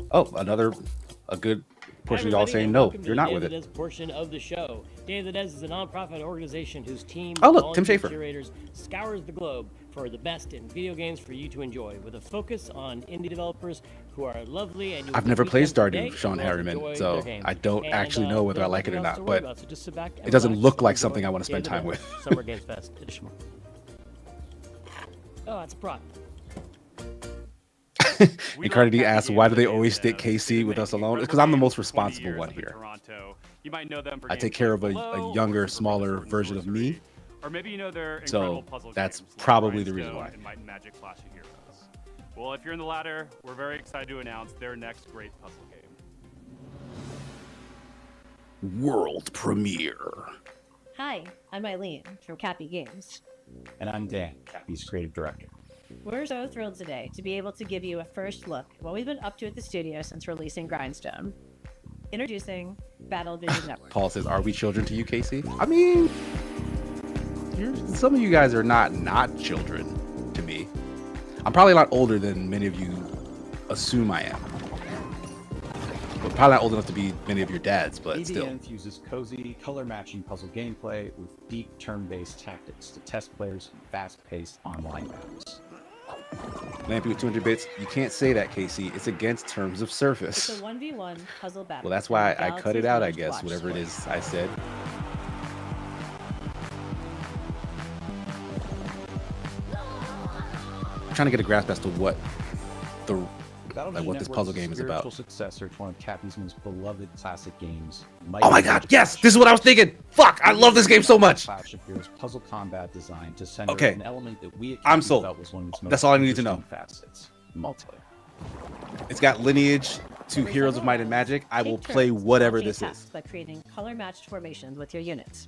Oh, a good portion of y'all saying no, you're not with it. Day of the Devs portion of the show. Day of the Devs is a nonprofit organization whose team Oh, look, of Tim volunteer Schafer. curators scours the globe for the best in video games for you to enjoy, with a focus on indie developers who are lovely and I've never played Stardew, Sean Harriman, so I don't actually know whether I like it or not, but it doesn't look like something I want to spend time with. Summer Games Fest edition. Oh, that's a prop. And Cardi D asks, why do they always stick KC with us alone? It's because I'm the most responsible one here. You might know them for I take care of a younger, smaller version of me. Or maybe you know their So incredible puzzle that's games, like probably the Grindstone reason why. and Might and Magic Flash of Heroes. Well, if you're in the latter, we're very excited to announce their next great puzzle game. World premiere. Hi, I'm Eileen from Cappy Games. And I'm Dan, Cappy's creative director. We're so thrilled today to be able to give you a first look at what we've been up to at the studio since releasing Grindstone. Introducing Battle Vision Network. Paul says, are we children to you, Casey? I mean, some of you guys are not children to me. I'm probably a lot older than many of you assume I am. But probably not old enough to be many of your dads, but still. EVN fuses cozy, color-matching puzzle gameplay with deep turn-based tactics to test players in fast-paced online battles. Lampy with 200 bits, you can't say that, Casey. It's against terms of service. It's a 1v1 puzzle battle. Well, that's why I cut it out, I Galaxy's guess, Watch whatever it Sport. is I said. I'm trying to get a grasp as to what this puzzle game is about. Spiritual successor to one of Cappy's most beloved classic games. Oh my god, yes! This is what I was thinking! Fuck! I love this game so much! Flash of Heroes puzzle combat design to center Okay. an element that we at I'm Cappy sold. felt was one of its most That's all I need to know. interesting facets. Multiplayer. It's got lineage to Heroes of Might and Magic. I will Take play turns whatever launching this attacks is. by creating color-matched formations with your units.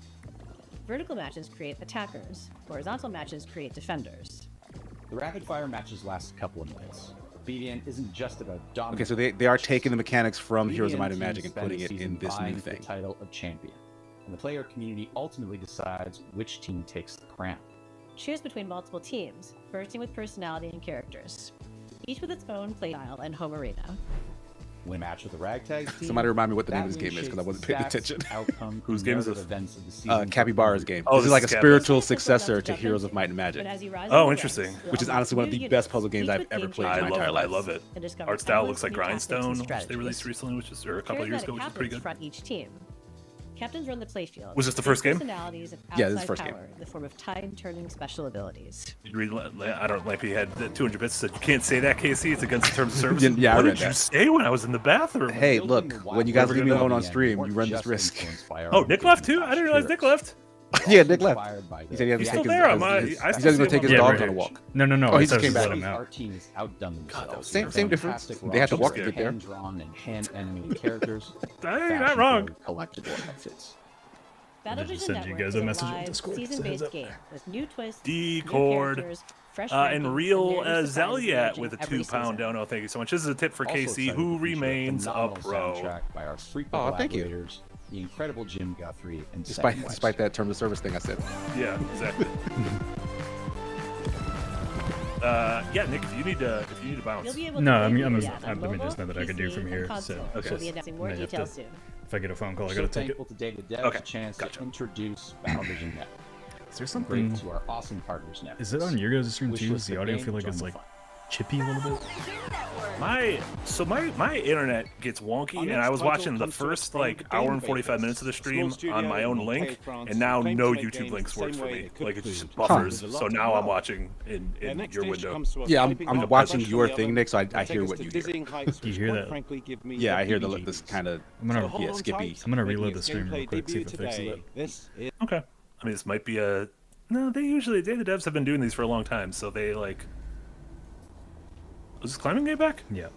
Vertical matches create attackers. Horizontal matches create defenders. The rapid-fire matches last a couple of minutes. BDN isn't just about dominance. Okay, so they are taking the mechanics from Heroes of Might and BDN Magic and spend putting the it in season this new vying for thing. the title of champion, and the player community ultimately decides which team takes the crown. Choose between multiple teams, bursting with personality and characters, each with its own playstyle and home arena. Win a match with the Ragtag team. Somebody remind me what the name of that this game is, win 'cause I wasn't shapes paying the attention. stats, outcome, Whose and game is narrative this? events of the season. Capybara's game. Oh, This is like a Capybara. spiritual successor to Heroes of Might and Magic. But as you rise Oh, in the interesting. ranks, Which is you'll honestly one of unlock the new best units, puzzle games each I've with ever game played in my changing entire life. I love it. and discover Art style endless looks like new tactics and Grindstone, which they strategies. released recently, or a couple of years ago, which is pretty Captains good. front each team. Captains run the playfield. Was this the with first game? Personalities and Yeah, this is the outside first game. power in the form of time-turning special abilities. Did you read? I don't like he had the 200 bits said you can't say that, Casey. It's against the terms of service. Yeah, I what read did you that. say when I was in the bathroom? Hey, look, when you guys leave me alone on stream, you run this Just risk. influenced by our Oh, own Nick left games too. I didn't slash realize Nick heroes. left. Yeah, Nick left. Inspired by He said he has He's to still take there. his, I he said he's still going to take his see him dogs on on a the walk. No, Oh, he I just came back. let him out. Our team has outdone themselves. same with difference. fantastic They had to raw walk to teams, get there. hand-drawn and hand-animated characters. Hey, you're not wrong. Collectible outfits. Battle I just Vision sent you Network guys is a message on live, Discord, so heads season-based up. game with new twists, new Discord. characters, fresh And rankings, real narrative surprises Zeliat emerging with a every 2-pound season. dono. Thank you so much. This is a tip for Also Casey, excited who to feature remains a phenomenal pro. soundtrack by our frequent Oh, thank you. collaborators, the incredible Jim Guthrie and Despite that terms of service thing I said. Yeah, exactly. Yeah, Nick, if you need to bounce. You'll be able No, to I mean, play I'm Blue just, Yet on let me mobile, just know that I can do PC, from and here. console. So, We'll be announcing more I have to- details soon. If I get a phone call, I So gotta take it. thankful to Data Dev Okay, a chance gotcha. to introduce Battle Vision Network. Is there Great something? to our awesome partners now. Is it on your guys' stream too? Does Wishlist the the audio game, feel like join it's the like fun. chippy a little bit? My internet gets wonky, and I was watching the first like hour and 45 minutes of the stream on my own link, and now no YouTube links work for me. Like it just buffers. So now I'm watching in your window. Yeah, I'm watching your thing, Nick, so I hear what you hear. Do you hear that? Yeah, I hear this kind of skippy. I'm gonna reload the stream real quick, see if it fixes it. Okay. I mean, this might be a. No, they usually the devs have been doing these for a long time, so they like. Was this climbing game back? Yeah.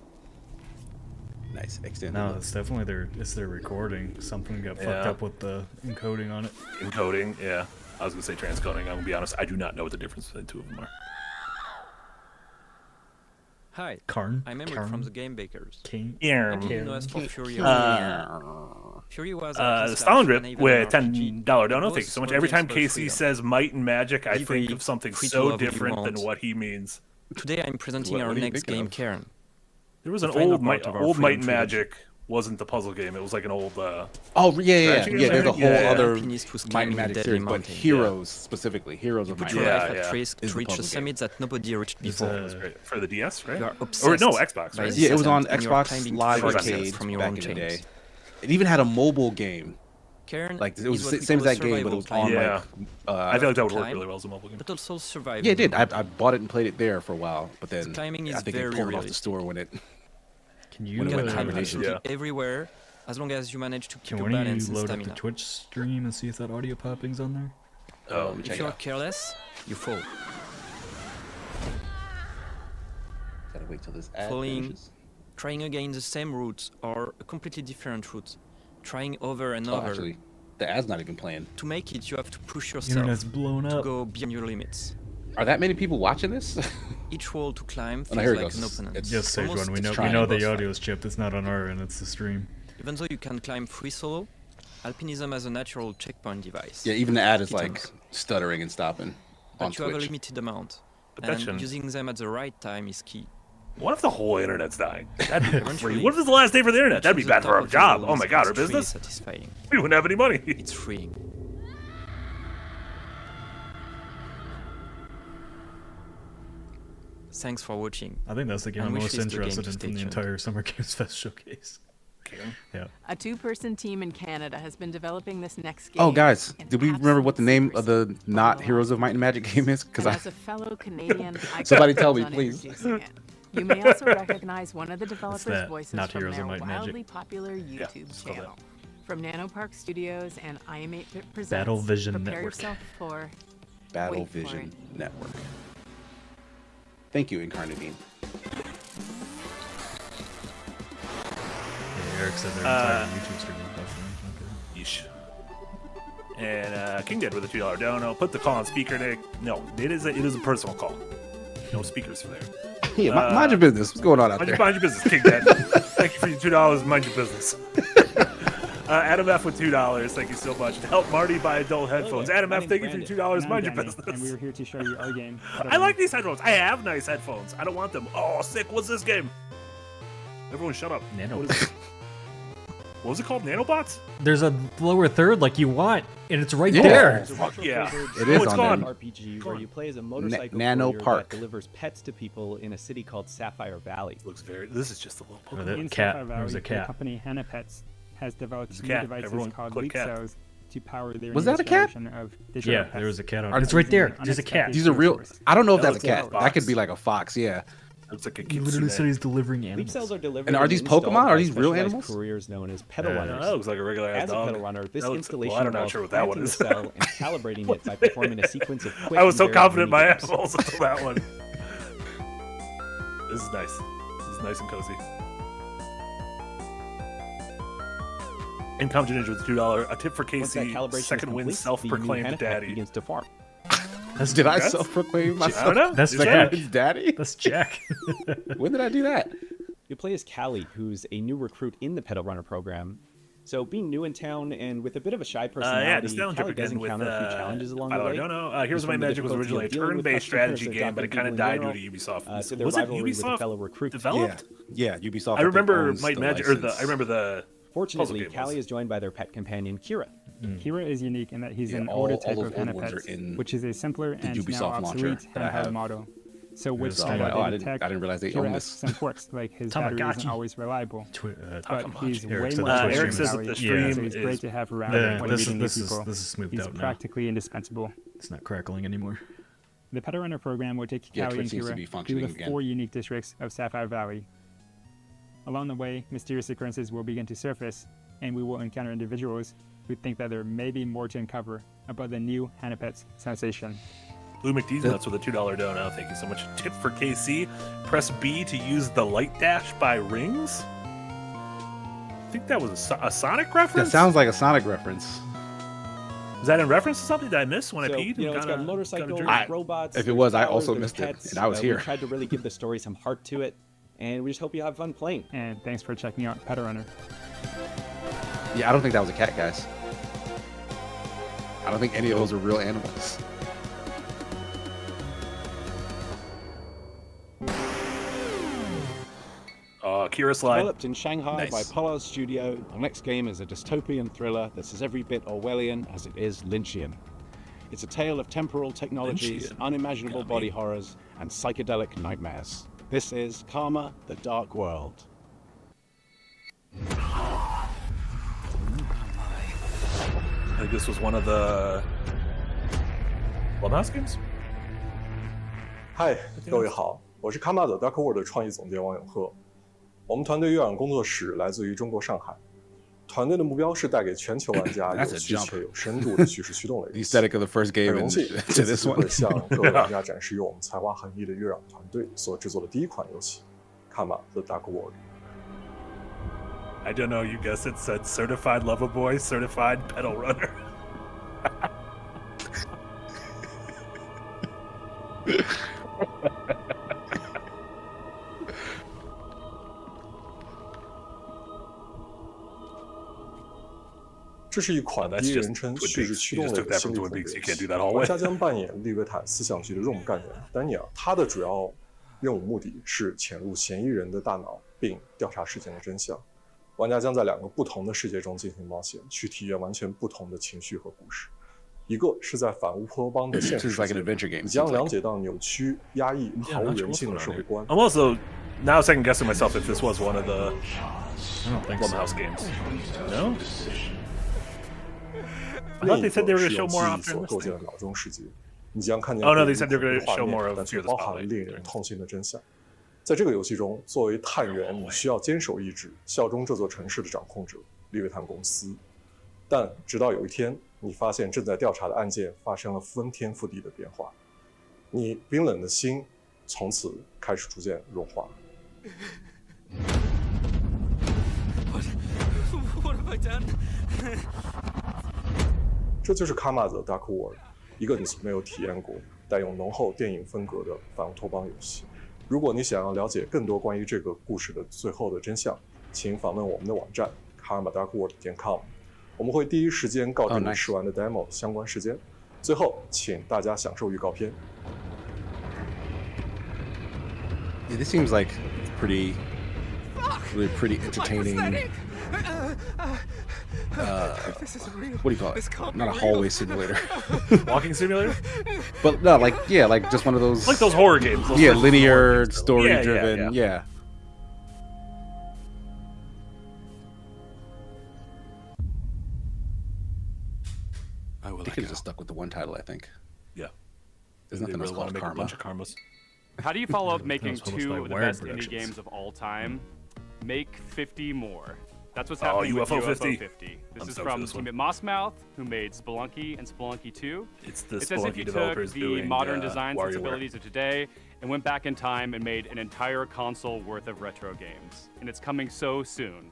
Nice. Extended. No, it's definitely their recording. Something got fucked Yeah. up with the encoding on it. Encoding, yeah. I was gonna say transcoding. I'm gonna be honest. I do not know what the difference between the two of them are. Hi, Karn? I'm Emric from the Game Bakers. Yeah. I'm giving us for Fury. Fury was Stalin Rip with $10 dono. Thank you so much. Every time Casey says might and magic, I think of something so different than what he means. Today I'm presenting our next game, Karen. There was an old Might and Magic. Wasn't the puzzle game? It was like an old. Oh yeah. There's a whole other Alpinist Might and Magic series, but Heroes specifically, Heroes of Might and Magic. Magic. At risk to reach a summit that nobody reached before. For the DS, right? You are Or no, obsessed Xbox, by right? this Yeah, it was on and you are Xbox climbing Live first Arcade from your back own in the day. chains. It even had a mobile game. Karen Like it was is what the we same as call a that game, but it was on survival like. I feel like that would work climb, really well as a mobile game. But also survival. Yeah, it did. I bought it and played it there for a while, but then climbing I is think they very pulled it off the realistic. store when it. Can you When it You went can to climb hibernation. absolutely everywhere as long as you manage to keep Can your one of balance you and load up the stamina. Twitch stream and see if that audio popping's on there? Oh, If you are careless, you fall. Gotta wait till this ad Falling, finishes. trying again the same route or a completely different route, trying over and Oh, over. actually, the ad's not even playing. To make it, you have to push Internet's yourself blown to up. go beyond your limits. Are that many people watching this? Each wall to climb Oh, feels no, here it like goes. an opponent. It's Yes, Sage almost One. We know triangle the stuff. audio's chipped. It's not on our end. It's the stream. Even though you can climb free solo, alpinism has a natural checkpoint device. Yeah, even the ad is It like turns. stuttering and stopping on But you have a Twitch. limited amount, But that and shouldn't- using them at the right time is key. What if the whole internet's dying? That'd be Eventually, free. What if it's the last day for the internet? That'd be reaching bad the for top our of the job. wall Oh is my god, our extremely business? satisfying. We wouldn't have any money. It's freeing. Thanks for watching. I think that's the game And I'm wish most list the game interested to in stay from the tuned. entire Summer Games Fest showcase. Yeah. A two-person team in Canada has been developing this next game. Oh, guys, in did we remember what the name of the not Heroes of Might and Magic game is? Because And I as a fellow Canadian, I somebody can't tell me, on please. introducing it. You may also recognize one of the developers' that, voices not from Heroes of their Might and Magic. wildly popular YouTube it's called channel. From Nanopark Studios and IM8 Presents, Battle Vision prepare Network. yourself for Battle wait for Vision it. Network. Thank you, Incarnadine. Yeah, Eric said their entire YouTube stream was buffering. Yeesh. And King Dead with a $2 dono. Put the call on speaker, Nick. No, it is a personal call. No speakers for there. Yeah, mind your business. What's going on out there? Mind your business, King Dad. Thank you for your $2. Mind your business. Adam F with $2. Thank you so much. To help Marty buy adult headphones. Adam F, thank you for your $2. Mind your business. And we were here to show you our game. I like these headphones. I have nice headphones. I don't want them. Oh, sick. What's this game? Everyone shut up. What was it called? Nanobots? There's a lower third like you want, and it's right there. Yeah. It is it's on gone. there. RPG where you play as a motorcycle Nano courier Park. that delivers pets to people in a city called Sapphire Valley. Looks very. This is just a little Pokemon. that In cat. Sapphire There was Valley, a cat. the company Hannah Pets has developed It's a new cat. devices Everyone called click leap cat. cells to power their Was new that a cat? generation of digital Yeah, pets. there was a cat on. It's right there. There's a cat. These are real. I don't know if That that's a looks like cat. a That fox. could be like a fox. Yeah. Looks like a He literally said he's delivering Leap animals. cells are delivered And are and these installed Pokemon? by Are these real specialized animals? Couriers known as pedal runners. That looks like a regular ass As dog. a pedal runner, this That looks- installation well, I'm not involves sure what that one planting the is. cell and calibrating it by performing a sequence of quick I was so and varied confident in my maneuvers. animals until that one. This is nice. This is nice and cozy. Income Ninja with $2. A tip for Once that Casey. calibration is Second win, complete, the new self-proclaimed Hannah Pet daddy. begins to farm. Did I Congrats. self-proclaim myself? I don't know. That's It's Jack. His daddy? That's Jack. When did I do that? You play as Callie, who's a new recruit in the pedal runner program. So being new in town and with a bit of a shy Yeah, personality, this down trip Callie does again with. encounter a few challenges along the I way. don't know. Here's From My the Magic was difficulty originally a of dealing with turn-based customers strategy that game, don't but it think kind of people in died general, due to Ubisoft. to their Was it rivalry with a Ubisoft fellow recruit. developed? Yeah, Ubisoft. I remember owns Might the Magic, or license. I remember the. Fortunately, puzzle game was. Callie is joined by their pet companion, Kira. Kira is unique in that he's Yeah, an all older those type of old Hannah ones are Pets, in which is a simpler the and Ubisoft now launcher obsolete that I have. handheld model. So with Oh, some I outdated didn't- tech, I didn't realize they Kira owned has this. some quirks, like his battery isn't Tamagotchi. always reliable. but Tamagotchi. he's way Eric's more on social Twitch Eric says than that the Callie, stream so he's is- great to have around Yeah, when this meeting new is people. smoothed He's out now. practically indispensable. It's not crackling anymore. The Pedal Runner program will take Yeah, Callie Twitch and seems to Kira be through functioning the again. 4 unique districts of Sapphire Valley. Along the way, mysterious occurrences will begin to surface, and we will encounter individuals who think that there may be more to uncover about the new Hannah Pets sensation. Blue McDee's nuts with a $2 dono. Thank you so much. Tip for KC: press B to use the light dash by Rings. I think that was a Sonic That reference. sounds like a Sonic reference. Is that in reference to something that I missed when I So, peed? you know, it's got Kinda- motorcycles, kinda drink? robots. If it there's was, I flowers, also there's missed it, pets. and I was here. We tried to really give the story some heart to it, and we just hope you have fun playing. And thanks for checking out Pedal Runner. Yeah, I don't think that was a cat, guys. I don't think any of those are real animals. Kira Slide. Developed in Shanghai Nice. by Palworld Studio, the next game is a dystopian thriller that's as every bit Orwellian as it is Lynchian. It's a tale of temporal technologies, Lynchian. unimaginable Got me. body horrors, and psychedelic nightmares. This is Karma: The Dark World. I think this was one of the Blumhouse games. 嗨，各位好，我是 Karma: The Dark World 的创意总监王永鹤。我们团队月壤工作室来自于中国上海，团队的目标是带给全球玩家有 That's a 趣 jump. 且有深度的叙事驱动类 The 游戏。 aesthetic of the first 很 game 荣 and 幸 to 这次 this 机 one. 会向各位玩家展示由我们才华横溢的月壤团队所制作的第一款游戏《Karma: The Dark World》。 I don't know. You guessed it. Said certified lover boy, certified pedal runner. That's 这是一款 That's 第一 just 人称 Twin 叙事 Peaks. 驱 You 动 just 类 took 的 that 心 from 理 Twin 恐怖 Peaks. 游 You can't 戏 do that all 玩 way. 家将扮演利维坦思想局的任务干员丹尼尔，他的主要任务目的是潜入嫌疑人的大脑，并调查事件的真相。玩家将在2个不同的世界中进行冒险，去体验完全不同的情绪和故事。一个是在反乌托邦的现实 This 世 is like an 界， adventure game. 你将了解到扭曲、压抑、毫无人性的社会观。 I'm also now second guessing myself if this was one of the I don't think so. Blumhouse games. No. I thought they said they were going to show more 另一个 after 是用 this 记忆所构建 thing. 的脑中世界，你将看见 Oh, no, they 恐 said they're 怖 gonna 画 show more 面 of 但却 Fear the 包含 Spotlight. 令人痛心的真相。在这个游戏中，作为探员，你需要坚守意志，效忠这座城市的掌控者利维坦公司。但直到有一天，你发现正在调查的案件发生了翻天覆地的变化，你冰冷的心从此开始逐渐融化。 What have I done? 这就是 Karma: The Dark World， 一个你从没有体验过，带有浓厚电影风格的反乌托邦游戏。如果你想要了解更多关于这个故事的最后的真相，请访问我们的网站 karmadarkworld.com， 我们会第一时间告知你试玩的 demo 相关时间。最后，请大家享受预告片。Yeah, this seems like pretty entertaining. What do you call it? Not a hallway simulator. Walking simulator? But no, like just one of those. Like those horror games. Those linear, story-driven. Yeah. They could have just stuck with the one title, I think. Yeah. There's nothing else called Karma. A bunch of Karmas. How do you follow up making That was published 2 by of the Wired best indie Productions. games of all time? Make 50 more. That's what's happening UFO with UFO 50. 50. This I'm is stoked for from this team one. at Mossmouth, who made Spelunky and Spelunky 2. It's the as if Spelunky you developers took the doing modern design WarioWare. sensibilities of today and went back in time and made an entire console worth of retro games. And it's coming so soon.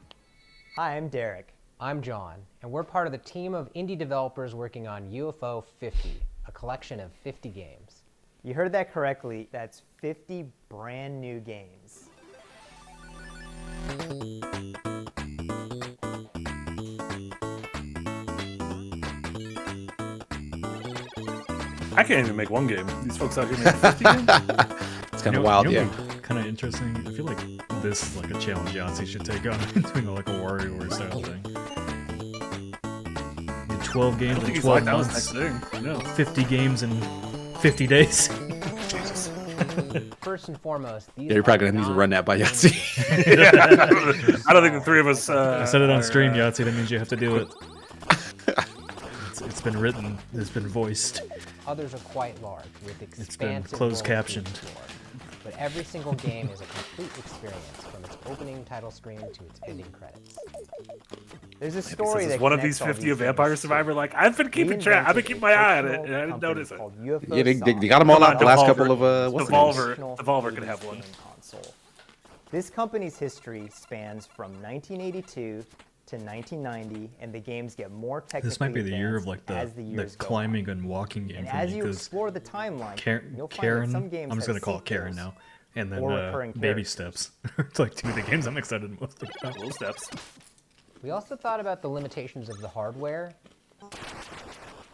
Hi, I'm Derek. I'm John, and we're part of the team of indie developers working on UFO 50, a collection of 50 games. You heard that correctly. That's 50 brand new games. I can't even make one game. These folks out here make 50 games? It's kind of wild, yeah. Kind of interesting. I feel like this is like a challenge Yahtzee should take on, doing like a WarioWare style thing. 12 games in 12 months. No. 50 games in 50 days. Jesus. First and foremost, these Yeah, you're probably gonna need to run that by Yahtzee. I don't think the three of us. I said it on stream, Yahtzee. That means you have to do it. It's been written. It's been voiced. Others are quite large, with expansive It's been closed world captioned. to explore. But every single game is a complete experience, from its opening title screen to its ending credits. There's a story Is that one of these 50 of Vampire Survivor. Like I've been keeping track. I've been keeping my eye on it, and I didn't notice it. Yeah, they got them all out the last couple of what's the names? Devolver could have one. Console. This company's history spans from 1982 to 1990, and the games get more technically This might be the year of advanced like as the the years go climbing and walking game And for as me you because explore the timeline, you'll find Karen, that some games I'm just have gonna call it Karen sequels now, and then or recurring Baby characters. Steps. It's like two of the games I'm excited most about. Little Steps. We also thought about the limitations of the hardware.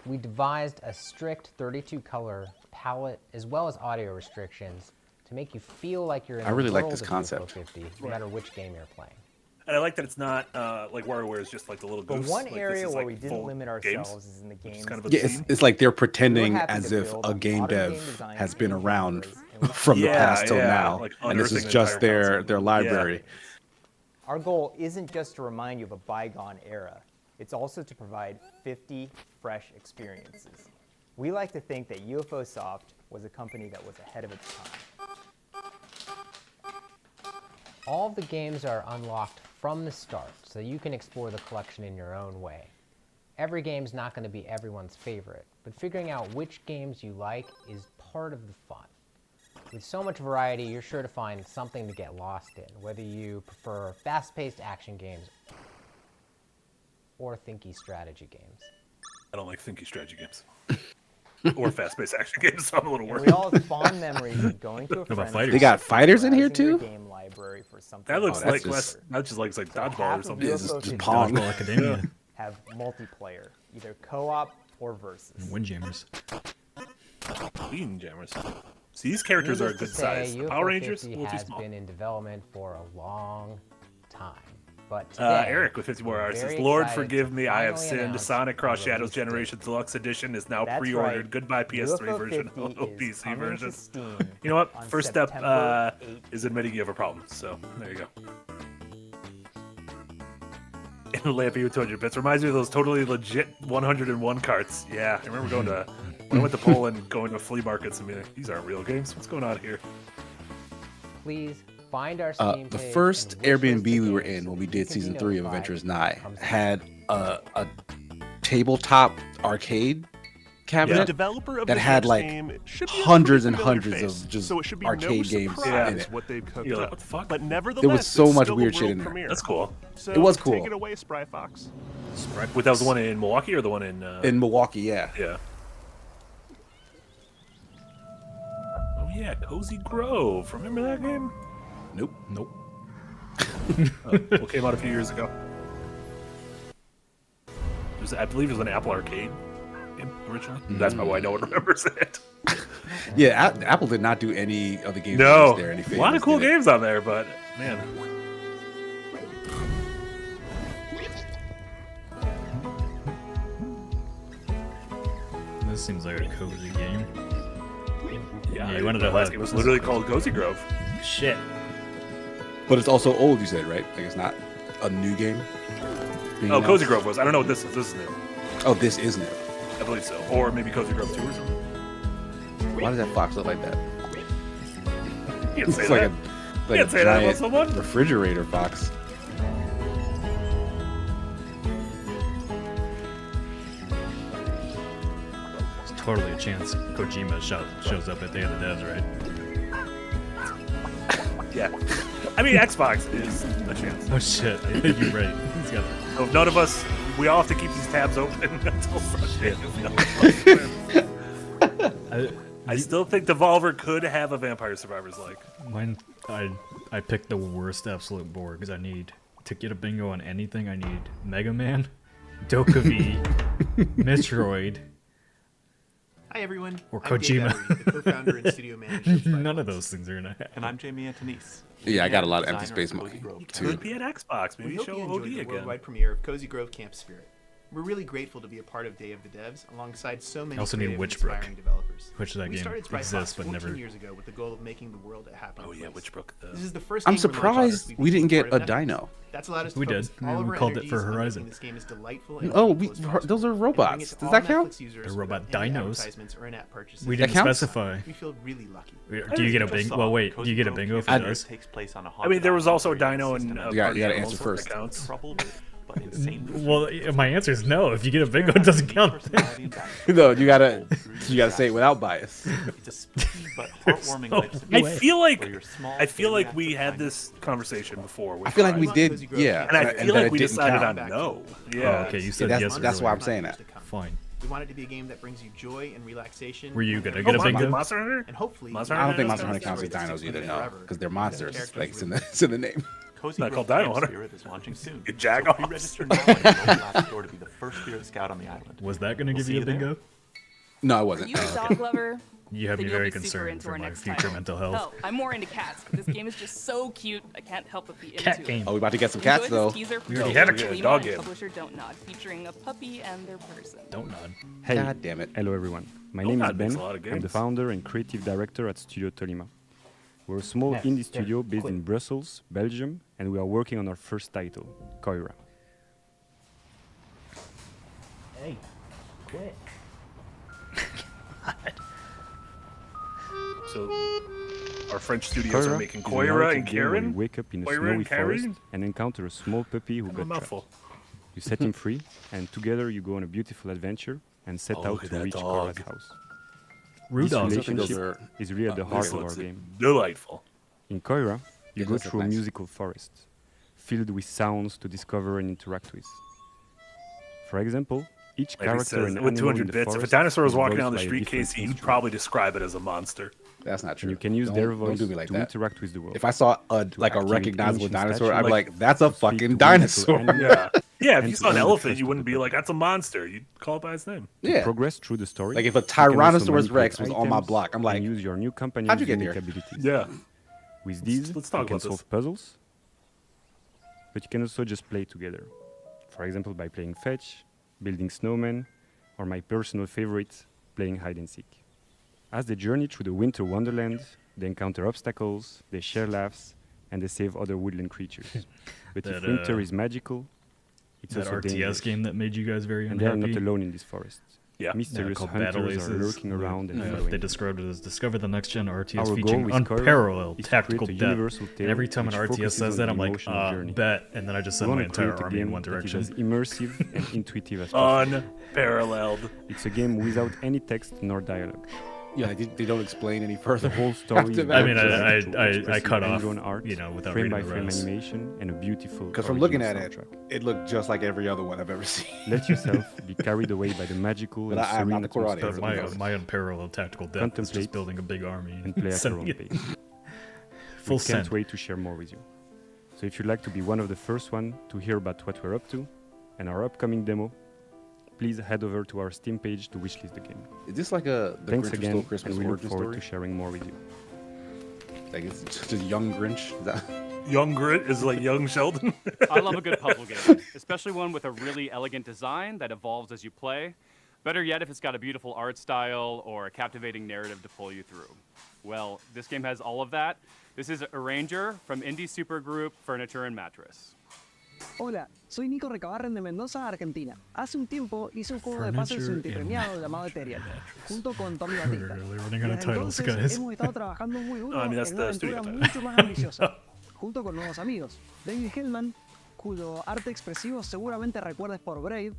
We devised a strict 32-color palette as well as audio restrictions to make you feel like you're in I the really like world this of concept. UFO 50, no matter which game you're playing. And I like that it's not like WarioWare is just like the little But goose. one Like, this area is, where like, we didn't full limit games. ourselves is in the games. Kind of Yeah, it's like they're pretending happy as to if build a on game modern dev game design has been and around libraries, from the Yeah, past till yeah, now, like and this is unearthing just entire their concept. library. Our goal isn't just to remind you of a bygone era. It's also to provide 50 fresh experiences. We like to think that UFO Soft was a company that was ahead of its time. All of the games are unlocked from the start, so you can explore the collection in your own way. Every game's not going to be everyone's favorite, but figuring out which games you like is part of the fun. With so much variety, you're sure to find something to get lost in, whether you prefer fast-paced action games or thinky strategy games. I don't like thinky strategy games. Or fast-paced action games, so I'm a little And worried. we all have fond memories of going to a What about friend's fighters? They got house, fighters in here browsing their too? game library for something That looks Oh, that's like just- less. That just looks like So dodgeball half or of something. UFO just 50 Pong. Dodgeball Academia. have multiplayer, either co-op or versus. Windjammers. Clean jammers. See, these characters are a Needless good to say, size. UFO Power Rangers, a 50 little too has small. been in development for a long time. But today, Eric with 50 more we're hours says, very "Lord, excited forgive to me, I have finally sinned. announce Sonic Cross the Shadows release date. Generation Deluxe Edition is now That's pre-ordered. right. Goodbye PS3 UFO version, 50 no is PC coming to version." Steam You know what? on First step September 8th. is admitting you have a problem. So there you go. And Lampy with 200 bits reminds me of those totally legit 101 carts. Yeah, I remember going to when I went to Poland, going to flea markets and being like, "These aren't real games. What's going on here?" please find our Steam The page first and wish list Airbnb the we were games in when so we you did can be season 3 of notified Adventures when 9 it comes out. had a tabletop arcade cabinet developer of that the had next like game should be a hundreds pretty and familiar hundreds face, of just so it should be arcade no games surprise in it. what they've cooked You're like, up. what the fuck? But nevertheless, There was so it's much still a weird shit world in there. premiere. That's cool. So It was cool. Take it away, Spry Fox. Wait, that was the one in Milwaukee or the one in? In Milwaukee, yeah. Yeah. Cozy Grove. Remember that game? Nope. What came out a few years ago? I believe it was an Apple Arcade game originally. That's probably why no one remembers it. Yeah, Apple did not do any of the games. No, there any a lot of cool games on there, but man. This seems like a cozy game. Yeah, you wanted the to last game was literally called Cozy Grove. Shit. But it's also old, you said, right? Like it's not a new game. Oh, Cozy Grove was. I don't know what this is. This is new. Oh, this is new. I believe so. Or maybe Cozy Grove 2 or something. Why does that fox look like that? You can't say It's that. like Can't a say that about giant someone. refrigerator fox. It's totally a chance Kojima shows up at Day of the Devs, right? Yeah. I mean, Xbox is a chance. Oh shit, you're right. He's got So if none of us, we all have to keep these tabs open until Sunday. I still think Devolver could have a Vampire Survivors like. Mine, I picked the worst absolute board because I need to get a bingo on anything. I need Mega Man, Dokkaebi, Metroid. Hi everyone. Or I'm Dave Kojima. Emery, the co-founder and studio manager of None of those things are gonna happen. And I'm Jamie Antonise. Yeah, I got a lot of empty space money too. Could be at Xbox. Maybe We hope show you OD enjoyed the again. worldwide premiere of Cozy Grove Camp Spirit. We're really grateful to be a part of Day of the Devs alongside so many I also need creative and Witchbrook, inspiring developers. which that we game started Sprite exists Fox but 14 never. years ago with the goal of making the world a happier place. Witchbrook. This is the first I'm game we're launching surprised since we didn't became get part a of Netflix. dino. That's allowed us to We focus did. all We of our called it energies for on making Horizon. This game as delightful and Oh, meaningful as those are possible, and bringing robots. it to Does all that count? Netflix users They're robot without any dinos. advertisements or in-app purchases. We didn't specify. We feel really lucky. Do you get a bingo? Well, wait. Do you get a bingo if it does? I mean, there was also a dino in. You gotta answer first. Counts. Well, my answer is no. If you get a bingo, it doesn't count. No, you gotta say it without bias. But I feel like we had this conversation before. I feel like we did, yeah. And I feel like we didn't decided count. on no. Oh, Yeah. okay, you said yes. That's why I'm saying that. Fine. We want it to be a game that brings you joy and relaxation. Were you gonna get a bingo? Monster Hunter? And hopefully, I don't think Monster Hunter counts as dinos either, no, because they're monsters. Like it's in the name. It's not called Dino Hunter. Spirit is launching soon. You jagoffs. So pre-register now and go to the last store to be the first Spirit Scout on the island. Was that gonna We'll give see you a you there. bingo? No, I wasn't. You a dog lover? You have Then me you'll very be super concerned into for our my next future title. mental health. Oh, I'm more into cats, but this game is just so cute. I can't help but be into Cat it. game. Oh, we about to get some Enjoy cats this though. teaser for We already Devolver had a Digital dog and game. Publisher Don't Nod, featuring a puppy and their person. Don't nod. Hey, God damn it. Hello everyone. My Oh, name is God, there's Ben. a lot of I'm the games. founder and creative director at Studio Tolima. We're a small Next. indie studio There, based quit. in Brussels, Belgium, and we are working on our first title, Koira. Hey, quit. So our French studios are making is a Koira narrative and game where Karen. you wake up in a Koira snowy and Karen? forest and encounter a small puppy who I'm a got trapped. mouthful. You set him free, and together you go on a beautiful adventure and set Oh, out look at to that reach dog. Kora's house. Rudolph. This I think those relationship are- is really at the heart of our Looks game. delightful. In Koira, you Yeah, go those look through a nice. musical forest, filled with sounds to discover and interact with. For example, each Like he character says, and with animal 200 in the bits, if a forest dinosaur was is walking voiced down the by a street, different Casey, you'd instrument. probably describe it as a monster. That's not true. And you can use Don't- their don't voice do me like to that. interact with the world. If I saw a To like a activate recognizable ancient dinosaur, statues, I'd be like like, "That's a to speak fucking to mythical dinosaur." animals, Yeah. Yeah, if and you to saw an earn the elephant, trust you of wouldn't the be like, that's a monster. You'd call it by his name. To Yeah. progress through the story. Like if a you can also Tyrannosaurus Rex manipulate was on my items block, I'm and like, use your new companion's how'd you get unique there? abilities. Yeah. With these, let's talk you can about this. solve puzzles, but you can also just play together. For example, by playing fetch, building snowmen, or my personal favorite, playing hide and seek. As they journey through the winter wonderland, they encounter obstacles, they share laughs, and they save other woodland creatures. But if That, winter is magical, it's That also RTS dangerous. game that made you guys very And they are unhappy. not alone in this forest. Yeah. Mysterious called Battle hunters are Aces. lurking around and They following. described it as discover the next gen RTS Our goal featuring with Koira unparalleled is to tactical create a depth. universal And tale every time an which RTS focuses says on that, the I'm like, emotional journey. bet, and then I just We send my wanna create entire a army in game one that direction. is as immersive and intuitive as possible. Unparalleled. It's a game without any text nor dialogue. Yeah, they don't explain any further. The whole story. I mean, I cut off, art, without frame reading by the frame rest. animation and a beautiful. Because from looking at it, it looked just like every other one I've ever seen. Let yourself be carried away by the magical But and I'm not serene the core atmosphere audience. of the My house. unparalleled tactical depth is just building a big army and play at your sending own it. pace. Full We can't send. wait to share more with you. So if you'd like to be one of the first one to hear about what we're up to and our upcoming demo, please head over to our Steam page to wishlist the game. Is this like the Thanks Grinch Who again, Stole Christmas and we look origin forward story? to sharing more with you. Like it's just a young Grinch. Is that... Young Grit is like young Sheldon. I love a good puzzle game, especially one with a really elegant design that evolves as you play. Better yet if it's got a beautiful art style or a captivating narrative to pull you through. Well, this game has all of that. This is Arranger from indie supergroup Furniture and Mattress. Hola, soy Nico Recabarren de Mendoza, Argentina. Hace un tiempo hice un juego de puzzles multipremiado llamado Ethereal, junto con Tommy Batista. Desde entonces hemos estado trabajando muy duro en una aventura mucho más ambiciosa, junto con nuevos amigos. David Hellman, cuyo arte expresivo seguramente recuerdes por Braid.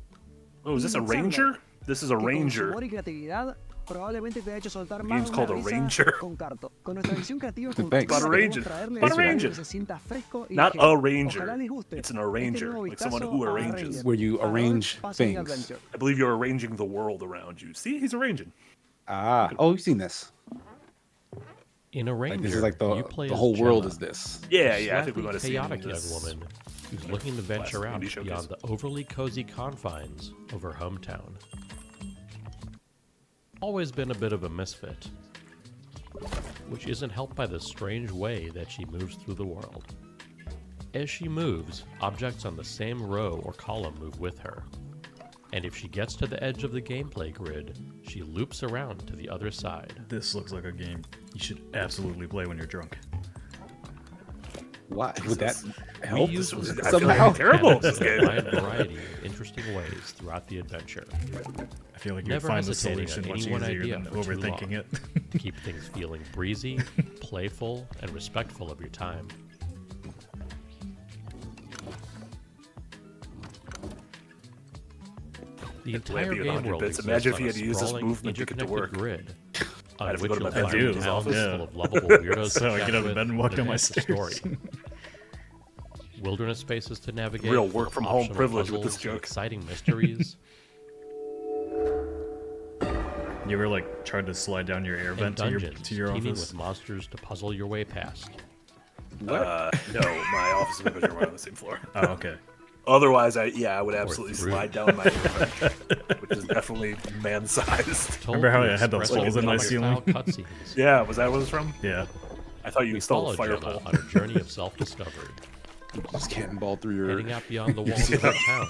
Oh, is this a Ranger? This is a Ranger. Con su humor y creatividad probablemente te ha hecho soltar The más game's de called una a risa Ranger. con Carto. Con nuestra visión creativa y Thanks. cultural About a queremos Ranger. traerles About a algo Ranger. que se sienta fresco y Not ligero. a Ranger. Ojalá les guste. It's an arranger, nuevo like someone vistazo who a arranges. Ranger. Where you arrange Puzzling things. Adventure. I believe you're arranging the world around you. See, he's arranging. Ah, oh, you've seen this. In Arranger, Like, this is like you play the as whole world Gemma, is this. Yeah, a yeah, I think we slightly might have seen chaotic this young woman who's looking to venture out beyond the overly cozy confines of her hometown. Always been a bit of a misfit, which isn't helped by the strange way that she moves through the world. As she moves, objects on the same row or column move with her. And if she gets to the edge of the gameplay grid, she loops around to the other side. This looks like a game you should absolutely play when you're drunk. Why would that We help? use I feel Somehow. like terrible. mechanics in a wide variety of interesting ways throughout the adventure. I feel like you'd Never find the hesitating solution on much any one easier idea than for too overthinking long it. to keep things feeling breezy, playful, and respectful of your time. The It's way entire beyond game 100 world bits. exists Imagine if on you a had to use this sprawling, movement to get to interconnected work. grid, I'd on have to which go to my you'll bedroom find to towns use full of lovable weirdos So I to get out of chat bed and with walk and down my enhance the stairs. story. Wilderness spaces to navigate, Real full work of from home optional privilege with this puzzles and joke. exciting mysteries. You ever like tried to slide down your air and vent to dungeons your teeming office? with monsters to puzzle your way past. No, my office and my bedroom are on the same floor. Oh, okay. Otherwise, I would absolutely through. slide down my air, which is definitely man-sized. Remember how I had those Expressive holes in my comic-style ceiling? cutscenes. Yeah, was that what it was from? Yeah. I thought you We installed a followed fire Gemma pole. on a journey of self-discovery. Just cannonball through your. Heading out beyond the walls of her town,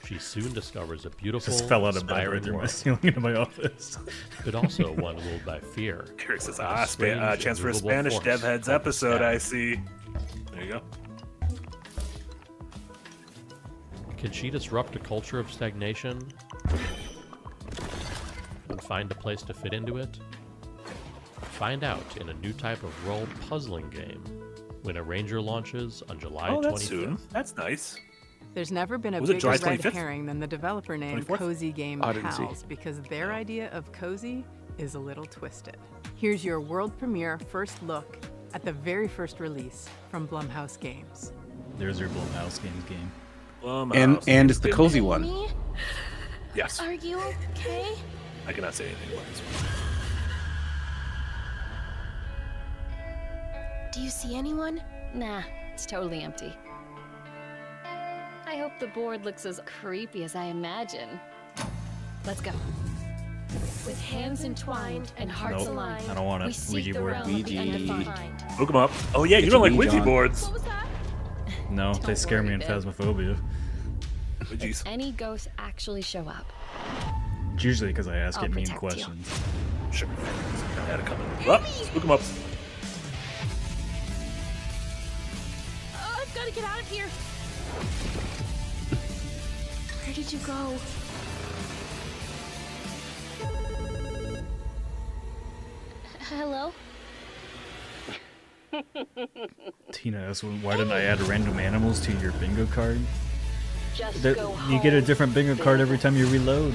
she soon discovers a beautiful, Just fell out of bed right inspiring through my world, ceiling into my office. but also one ruled by fear. Eric says, and a strange, chance for a immovable Spanish force Dev Heads called episode, staff. I see. There you go. Can she disrupt a culture of stagnation and find a place to fit into it? Find out in a new type of role puzzling game when Arranger launches on July 25th. That's soon. That's nice. There's never been a Was it bigger July red 25th? herring than the developer name 24th? Cozy Game I didn't see. Pals, because their idea of cozy is a little twisted. Here's your world premiere first look at the very first release from Blumhouse Games. There's your Blumhouse Games game. And it's the cozy one. Me? Yes. Are you okay? I cannot say anything about this one. Do you see anyone? Nah, it's totally empty. I hope the board looks as creepy as I imagine. Let's go. With hands entwined and hearts Nope, aligned, I don't want it. we seek Ouija the board. realm of the undefined. Hook 'em up. Oh yeah, you Get don't your like Ouija Ouija on. boards. What was that? No, they scare me in worry, babe. Phasmophobia. Jeez. Any ghosts actually show up? It's usually because I ask I'll it mean protect you. questions. Sure. I had it coming. Up, spook 'em up. Oh, I've got to get out of here. Where did you go? Hello? Tina asks, why didn't I add random animals to your bingo card? Just You get a different bingo card every time you reload.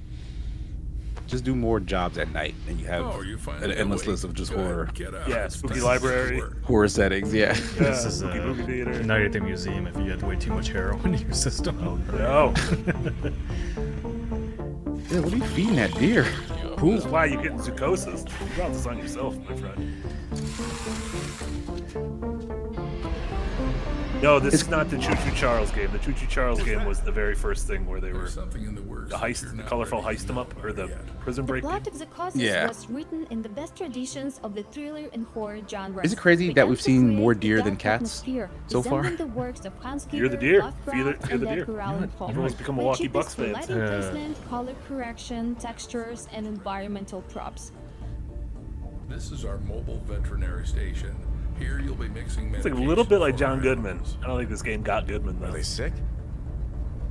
Just do more jobs at night, and you have an endless list of just horror. Yeah, spooky library. Horror settings, yeah. This is spooky movie theater. Night at the museum if you had way too much heroin in your system. Oh no. Yeah, what are you feeding that deer? That's why you get zoocosis. You brought this on yourself, my friend. No, this is not the Choo Choo Charles game. The Choo Choo Charles game was the very first thing where they were the heist, the colorful heist them up, or the prison break. The plot of Zoocosis was written in the best traditions of the thriller and horror genres. Is it crazy that we've seen more deer than cats so far? The works of Fear the deer. Fear the deer. Everyone's become Milwaukee Bucks fans. Placement, color correction, textures, and environmental props. This is our mobile veterinary station. Here you'll be mixing it's like a little bit like John Goodman. I don't think this game got Goodman though. Are they sick?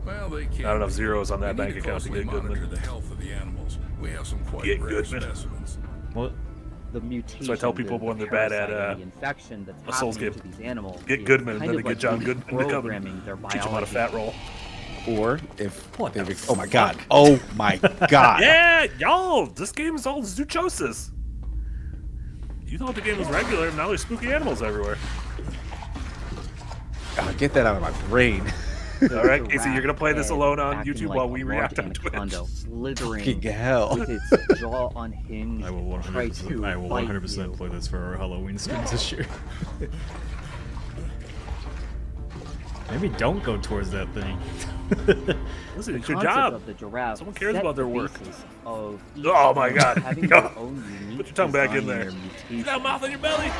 Well, they can't. Not enough zeros on that bank account to get monitor Goodman. the health of the animals. We have some quite Get rare Goodman. specimens. What? The mutation, so I tell people when they're bad at the infection that's a Souls game, to these animals get Goodman, and kind then of they get John Goodman to come programming their teach them how to fat roll. Or if oh my god, oh my god. Yeah, y'all, this game is all zoochosis. You thought the game was regular, and now there's spooky animals everywhere. God, get that out of my brain. All right, Casey, you're gonna play this alone on YouTube while we react on Twitch. Slithering hell. with its jaw unhinged. I will 100% play this for our Halloween streams this year. Maybe don't go towards that thing. Listen, it's your job. Of the giraffe Someone cares about their work. Of Oh my god. having No. their own unique Put your tongue back in design there. and You mutation. got a mouth on your belly.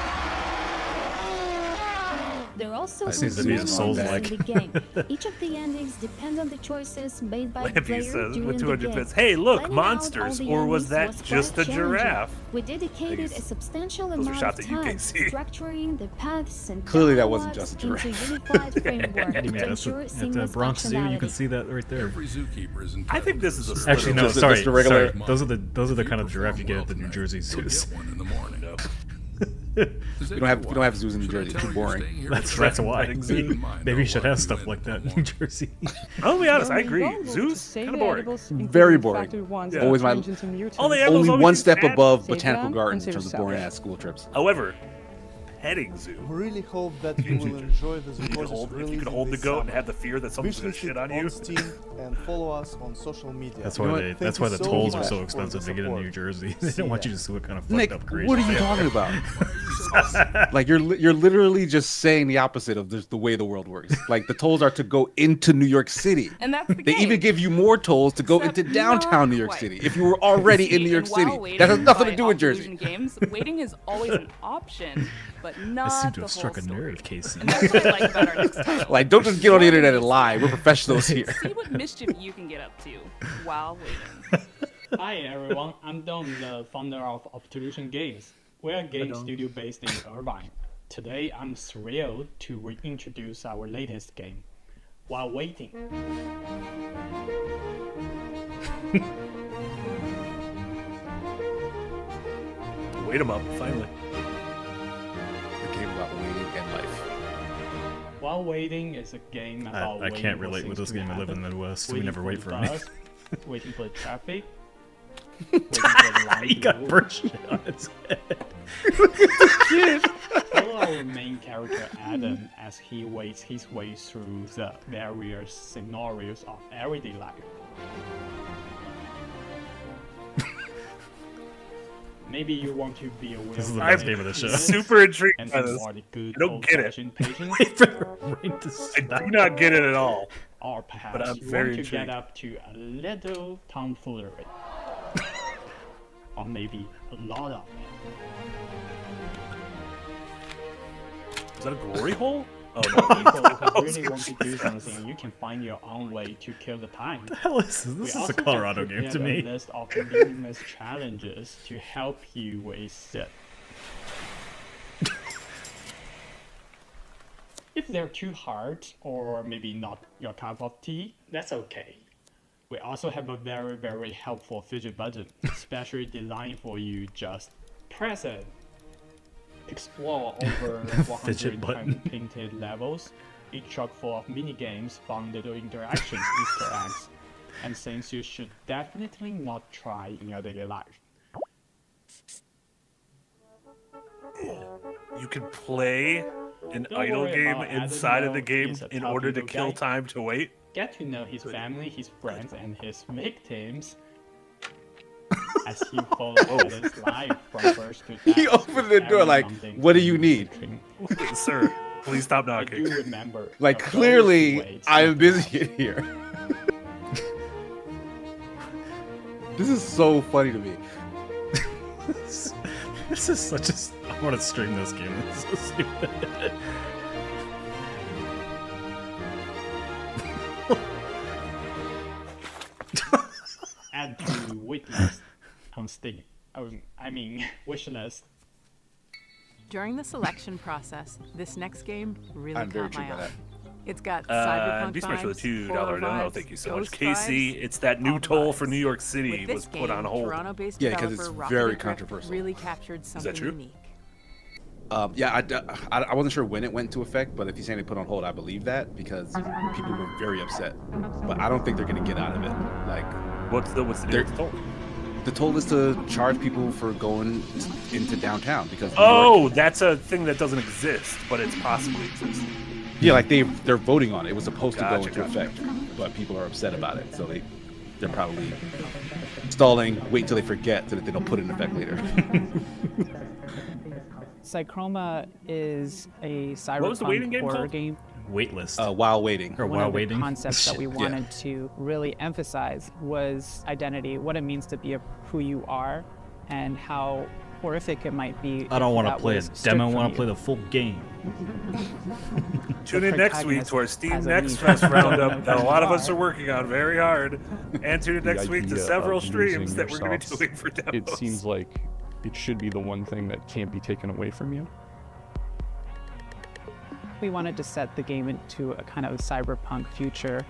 There are also That seems to be a endings in Souls-like. the game. Each of the endings depend on the choices made by the Lampy player says during with the 200 game. bits. Hey, look, Planning out all monsters. the Or was endings that quite just a challenging. giraffe? We dedicated a substantial Those are amount shots of at you, time Casey. structuring the paths and Clearly that wasn't dialogues just a giraffe. into unified framework Andy, to man, that's ensure at seamless Bronx Zoo. You can functionality. see that right there. Every zookeeper is I think this is a Actually, no, Just sorry, the regular- sorry. Those are the kind of giraffe you get at the New Jersey zoos. one in the morning. No. We don't have zoos in New Jersey. It's too boring. That's why. Maybe you should have stuff like that in New Jersey. I'll be honest, I agree. Zoos, kind of boring. Very boring. Yeah. Always my All the animals only always one do step bad. above Save botanical them gardens and in terms of save boring yourself. ass school trips. However, petting zoo. We really hope that you will enjoy the You could hold, if you could hold the goat and have the fear that someone's gonna shit on you. Steam and follow us on social media. That's why that's why the tolls are so expensive to get in New Jersey. They don't want you to do what kind of fucked Nick, up crazy what are you shit. talking about? Like you're literally just saying the opposite of the way the world works. Like the tolls are to go into New York City. And that's the They game. even give you more tolls to go into downtown New York City if you were already in New York And while City. waiting That has nothing by to do with Jersey. Illusion Games, waiting is always an option, but not I seem to the have struck a whole story. nerve, Casey. And that's what I like about our next title. Like don't just get on the internet and lie. We're professionals here. See what mischief you can get up to while waiting. Hi everyone, I'm Don, the founder of Obtrusion Games. We're a game studio based in Irvine. Today I'm thrilled to reintroduce our latest game, While Waiting. Wait 'em up, finally. The game about waiting and life. While Waiting is a game about I can't waiting for relate with things this game. to I live in the happen, Midwest. We waiting never for wait the for anything. bus, waiting for the traffic, waiting for the line He to got move. bird shit on his head. Follow our main character Adam as he waits his way through the various scenarios of everyday life. Maybe you want to be aware This is the of best the game of the show. Super intrigued and by this. embody good I don't get it. old-fashioned patience. Wait for the rain to I do not get it at all. Or perhaps But I'm you very want to intrigued. get up to a little tomfoolery. Or maybe a lot of it. Is that a glory hole? Oh People no. who really want to do something, you can find your own way to kill the time. What the hell is this? We This is also a Colorado have game to prepared me. a list of meaningless challenges to help you with it. If they're too hard or maybe not your cup of tea, that's okay. We also have a very, very helpful fidget button, especially designed for you. Just press it. Explore over Fidget 100 button. hand-painted levels, each chock full of mini games, fun little interactions, Easter eggs, and things you should definitely not try in your daily life. You can play an Don't idle worry game about adding inside of the no, game he's a in tough order to little kill guy. time to wait. Get to know his family, his friends, and his victims as he follows his life from birth to death. He opened the door like, what do you need? Sir, please stop knocking. Do remember, Like, clearly, I'm busy in here. This is so funny to me. This is such a... I want to stream this game. It's so stupid. Add to witness on Steam. I mean, wish list. During the selection process, this next game really I'm very caught my intrigued by eye. that. It's got cyberpunk Beast Smash for the vibes, $2 horror dono. vibes, Thank you so much, ghost Casey. vibes, It's that new all toll for vibes. New York City With this was put game, on hold. Toronto-based Yeah, 'cause developer it's Rocket very Direct controversial. really captured something true? unique. Yeah, I wasn't sure when it went into effect, but if he's saying they put on hold, I believe that because people were very upset. But I don't think they're gonna get out of it. Like, what's the deal with the toll? The toll is to charge people for going into downtown because. Oh, that's a thing that doesn't exist, but it's possibly exists. Yeah, like they're voting on it. It was supposed to go Gotcha, into gotcha. effect, but people are upset about it, so they're probably stalling, wait until they forget so that they don't put it in effect later. Cychroma is a What was the waiting cyberpunk game horror called? game. Waitlist. While waiting. Or One while of the waiting. concepts that we Yeah. wanted to really emphasize was identity, what it means to be who you are, and how horrific it might be. I don't want want to play a demo. I want to play the full game. Tune in next week to our Steam Next Fest roundup that a lot of us are working on very hard. And tune in next week to several streams that we're going to be doing for demos. It seems like it should be the one thing that can't be taken away from you. We wanted to set the game into a kind of cyberpunk future.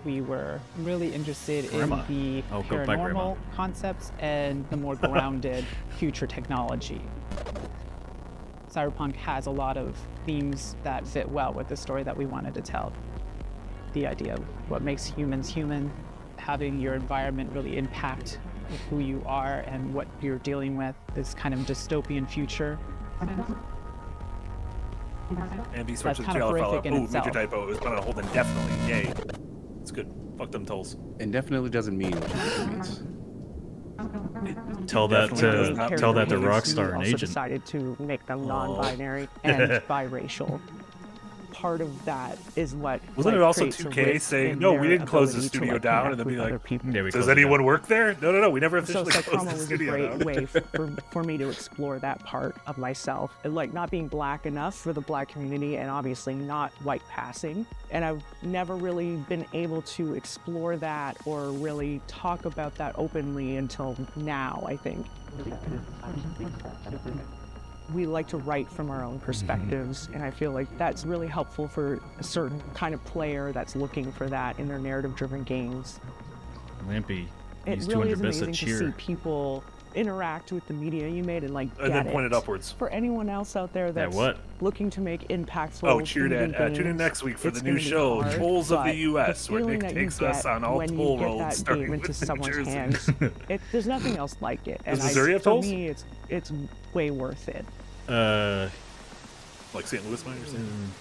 We were really interested in Grandma. the Oh, go by Grandma. paranormal concepts and the more grounded future technology. Cyberpunk has a lot of themes that fit well with the story that we wanted to tell. The idea of what makes humans human, having your environment really impact who you are and what you're dealing with, this kind of dystopian future. And Beast That's Smash kind of follow horrific up. in Ooh, itself. major typo. It was put on hold indefinitely. Yay. It's good. Fuck them tolls. Indefinitely doesn't mean what you think it means. Tell that to Rockstar and also Agent. decided to make them non-binary and biracial. Part of that is what Wasn't it also 2K saying, no, we didn't close the studio down, and then be like, does anyone work there? No, we never So officially closed Cychroma the was a studio great down. way for me to explore that part of myself, and like not being black enough for the black community, and obviously not white passing. And I've never really been able to explore that or really talk about that openly until now, I think. We like to write from our own perspectives, and I feel like that's really helpful for a certain kind of player that's looking for that in their narrative-driven games. Lampy, It use really 200 is bits amazing of to cheer. see people interact with the media you made and like And get then point it upwards. For anyone else out there that's what? looking to make impactful Oh, cheer indie that. Tune in games, next week for it's the new gonna be show, hard, Tolls of but the U.S., the where feeling Nick that you takes us get on all when toll you get roads, that starting game into with New someone's Jersey. hands, there's nothing else like it. Does And Missouri have for tolls? me, it's way worth it. Like St. Louis mine or something?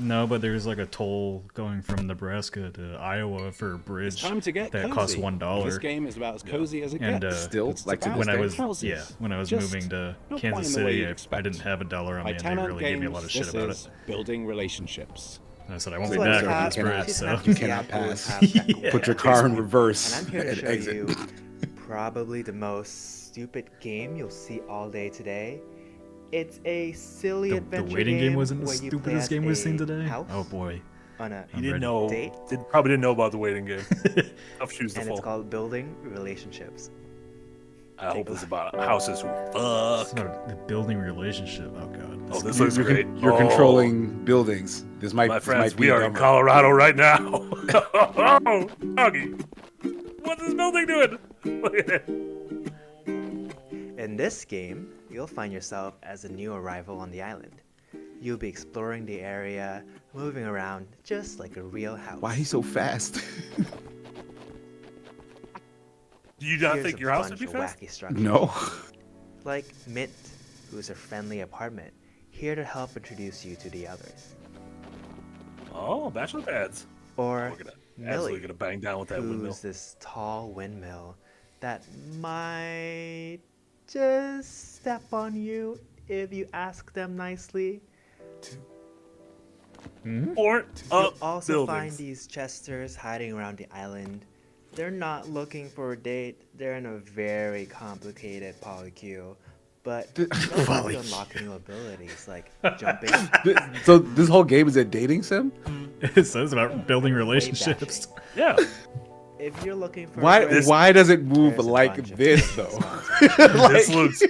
No, but there's like a toll going from Nebraska to Iowa for a bridge It's time to get that cozy. costs $1. This game is about as cozy as it and, gets. Still, It's like to about this when I day. was houses. when I was Just moving to not Kansas quite in the way City, you'd I expect. didn't have $1 on me, By and they Tenant really gave me a lot of Games, shit about this it. is building relationships. And I said I won't So be like back Cat, after this bridge, so You cannot pass. Put your car in reverse And I'm here to and show exit. you probably the most stupid game you'll see all day today. It's a silly The adventure waiting game wasn't the where you play stupidest as game we've a seen today. house Oh boy. on a He didn't know. date, Probably didn't know about the waiting game. Tough shoes to and fill. it's called Building Relationships. I hope it's about houses who It's fuck. about the building relationship. Oh god. Oh, this looks great. You're Oh. controlling buildings. This might, My this friends, might be we a are in number. Colorado right now. Oh, doggy. What's this building doing? Look at it. In this game, you'll find yourself as a new arrival on the island. You'll be exploring the area, moving around just like a real house. Why he's so fast? Do you not Here's think a your house bunch would be of fast? wacky structures. No. Like Mint, who's a friendly apartment, here to help introduce you to the others. Oh, bachelor pads. Or We're gonna Millie, absolutely gonna bang down with that who's windmill. this tall windmill that might just step on you if you ask them nicely. Or You'll also buildings. find these chesters hiding around the island. They're not looking for a date. They're in a very complicated polycule. But they'll help you unlock new abilities like jumping. So this whole game is a dating sim? It says about building relationships. Yeah. If you're looking for Why does it move like this though? This looks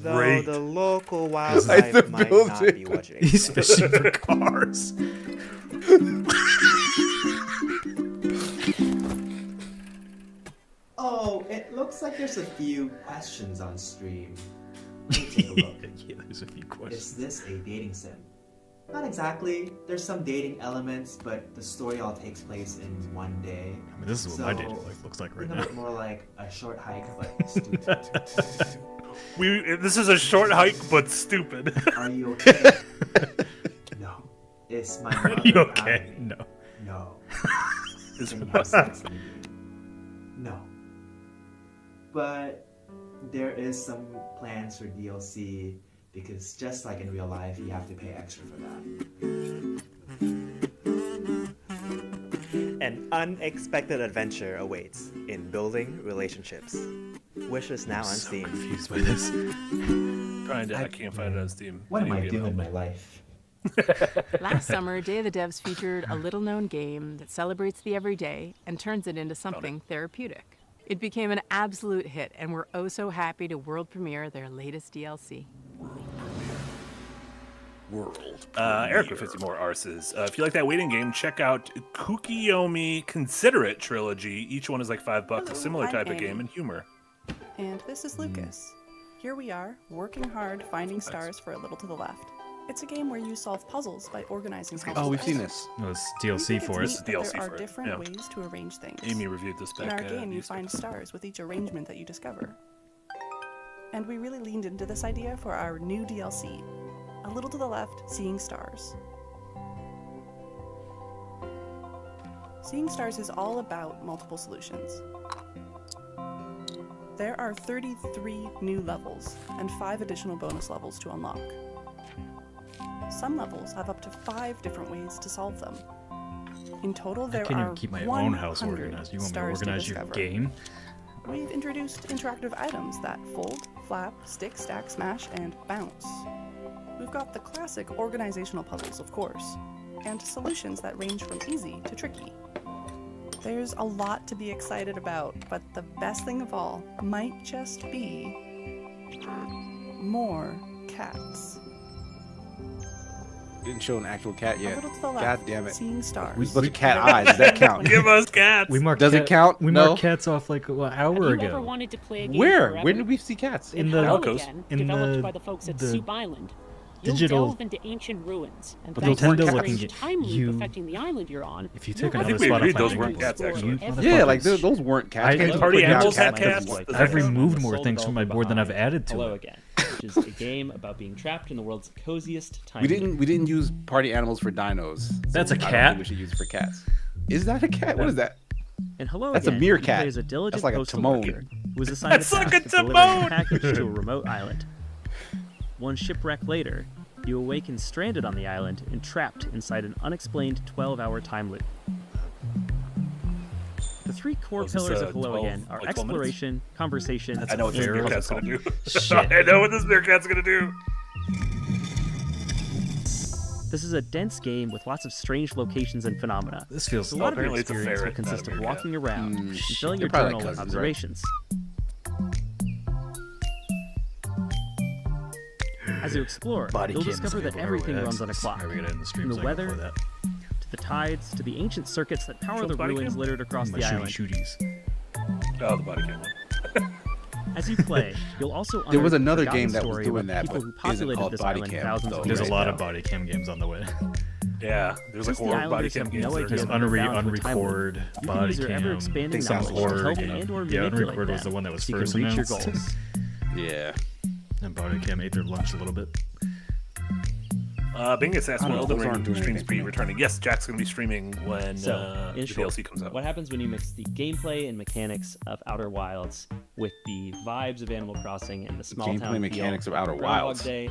Though great. the local Like the wildlife might not be building. what you He's expect. fishing for cars. Oh, it looks like there's a few questions on stream. Let me take a look. Yeah, there's a few Is questions. this a dating sim? Not exactly. There's some dating elements, but the story all takes place in one day. I mean, this is what my dating life looks like right think now. of it more like a short hike, but stupid. This is a short hike, but stupid. Are you okay? No. Is my Are mother you proud okay? of me? No. No. Is Can you what? have sex with me? No. But there is some plans for DLC because just like in real life, you have to pay extra for that. An unexpected adventure awaits in building relationships. Wishes now on Steam. Confused by this. I can't find it on Steam. What am I Video doing game. in my life? Last summer, Day of the Devs featured a little-known game that celebrates the everyday and turns it into something therapeutic. It became an absolute hit, and we're oh so happy to world premiere their latest DLC. Eric with 50 more arses. If you like that waiting game, check out Kukiyomi Considerate Trilogy. Each one is like $5. A similar I'm type of Amy. game and humor. And this is Lucas. Here we are, working hard, finding stars for A Little to the Left. It's a game where you solve puzzles by organizing puzzles. Oh, we've seen this. No, it's DLC for it. There are different ways to arrange things. Amy reviewed this In back. our game, you find stars with each arrangement that you discover. And we really leaned into this idea for our new DLC, A Little to the Left, Seeing Stars. Seeing Stars is all about multiple solutions. There are 33 new levels and 5 additional bonus levels to unlock. Some levels have up to 5 different ways to solve them. In total, there I can't are even keep my own house 100 organized. You want me to stars organize your discover. game? We've introduced interactive items that fold, flap, stick, stack, smash, and bounce. We've got the classic organizational puzzles, of course, and solutions that range from easy to tricky. There's a lot to be excited about, but the best thing of all might just be more cats. Didn't show an actual cat A yet. little to the God left, damn it. Seeing stars. We supposed to cat eyes. Does that count? Give us cats. We marked Does it count? We No. marked cats off like an hour Have you ago. ever wanted to play a game Where? forever? When did we see cats? In the Hello Alcos. Again, In developed the- by the folks at the Soup Island. You'll digital- delve into ancient ruins, and But thanks those to the Nintendo strange looking- time loop you- affecting the island you're on, If you you'll took have another to spot find off those my weren't Xbox, cats, actually. you Yeah, like motherfuckers. those weren't cats. I- You can't Party put animals cats have because cats. it's like- That's I've right. removed more things from my board than I've added to Hello it. Again, which is a game about being trapped in the world's coziest time. We didn't use party animals for dinos. That's a I don't cat. think we should use it for cats. Is that a cat? What is that? And Hello That's a Again, meerkat. you play as a diligent That's like a postal Timon. worker who was assigned That's the like task a of delivering Timon. a package to a remote island. One shipwreck later, you awaken stranded on the island and trapped inside an unexplained 12-hour time loop. The 3 core Was this, pillars of 12 Hello Again are like 12 minutes? exploration, conversation, I know what this and meerkat's puzzle gonna do. Shit. I know what this meerkat's gonna do. This is a dense game with lots of strange locations and phenomena. This feels- So a lot of your apparently it's a experience will ferret, not a consist of meerkat. walking around and filling they're your probably journal with cousins, right? observations. As you explore, Body you'll cam discover is that available everything everywhere. runs on a clock. Maybe we get it in the stream From the so I can weather play that. to the tides to the ancient circuits that power Show the the body ruins cam? littered across My the shooty island. shooties. Oh, the body cam one. As you play, you'll also There was unearth another forgotten game that was story doing about that, people but who isn't populated called this Body island Cam, thousands though. of There's a years lot ago. of body cam games on the way. Yeah, there's like Since the horror body Islanders cam have games. no there. idea There's what they're bound for time Unrecord, loop, you can body use your cam, ever-expanding some knowledge to horror help game. and or Yeah, manipulate Unrecord was them the one that was so you first can reach your announced. goals. Yeah. And body cam ate their lunch a little bit. Being asked when Elden those aren't Ring doing streams anything for be me. returning. Yes, Jack's going to be streaming when So, the in short, DLC comes out. what happens when you mix the gameplay and mechanics of Outer Wilds with the vibes of Animal Crossing and the small Gameplay town mechanics feel of Outer Groundhog Wilds. Day?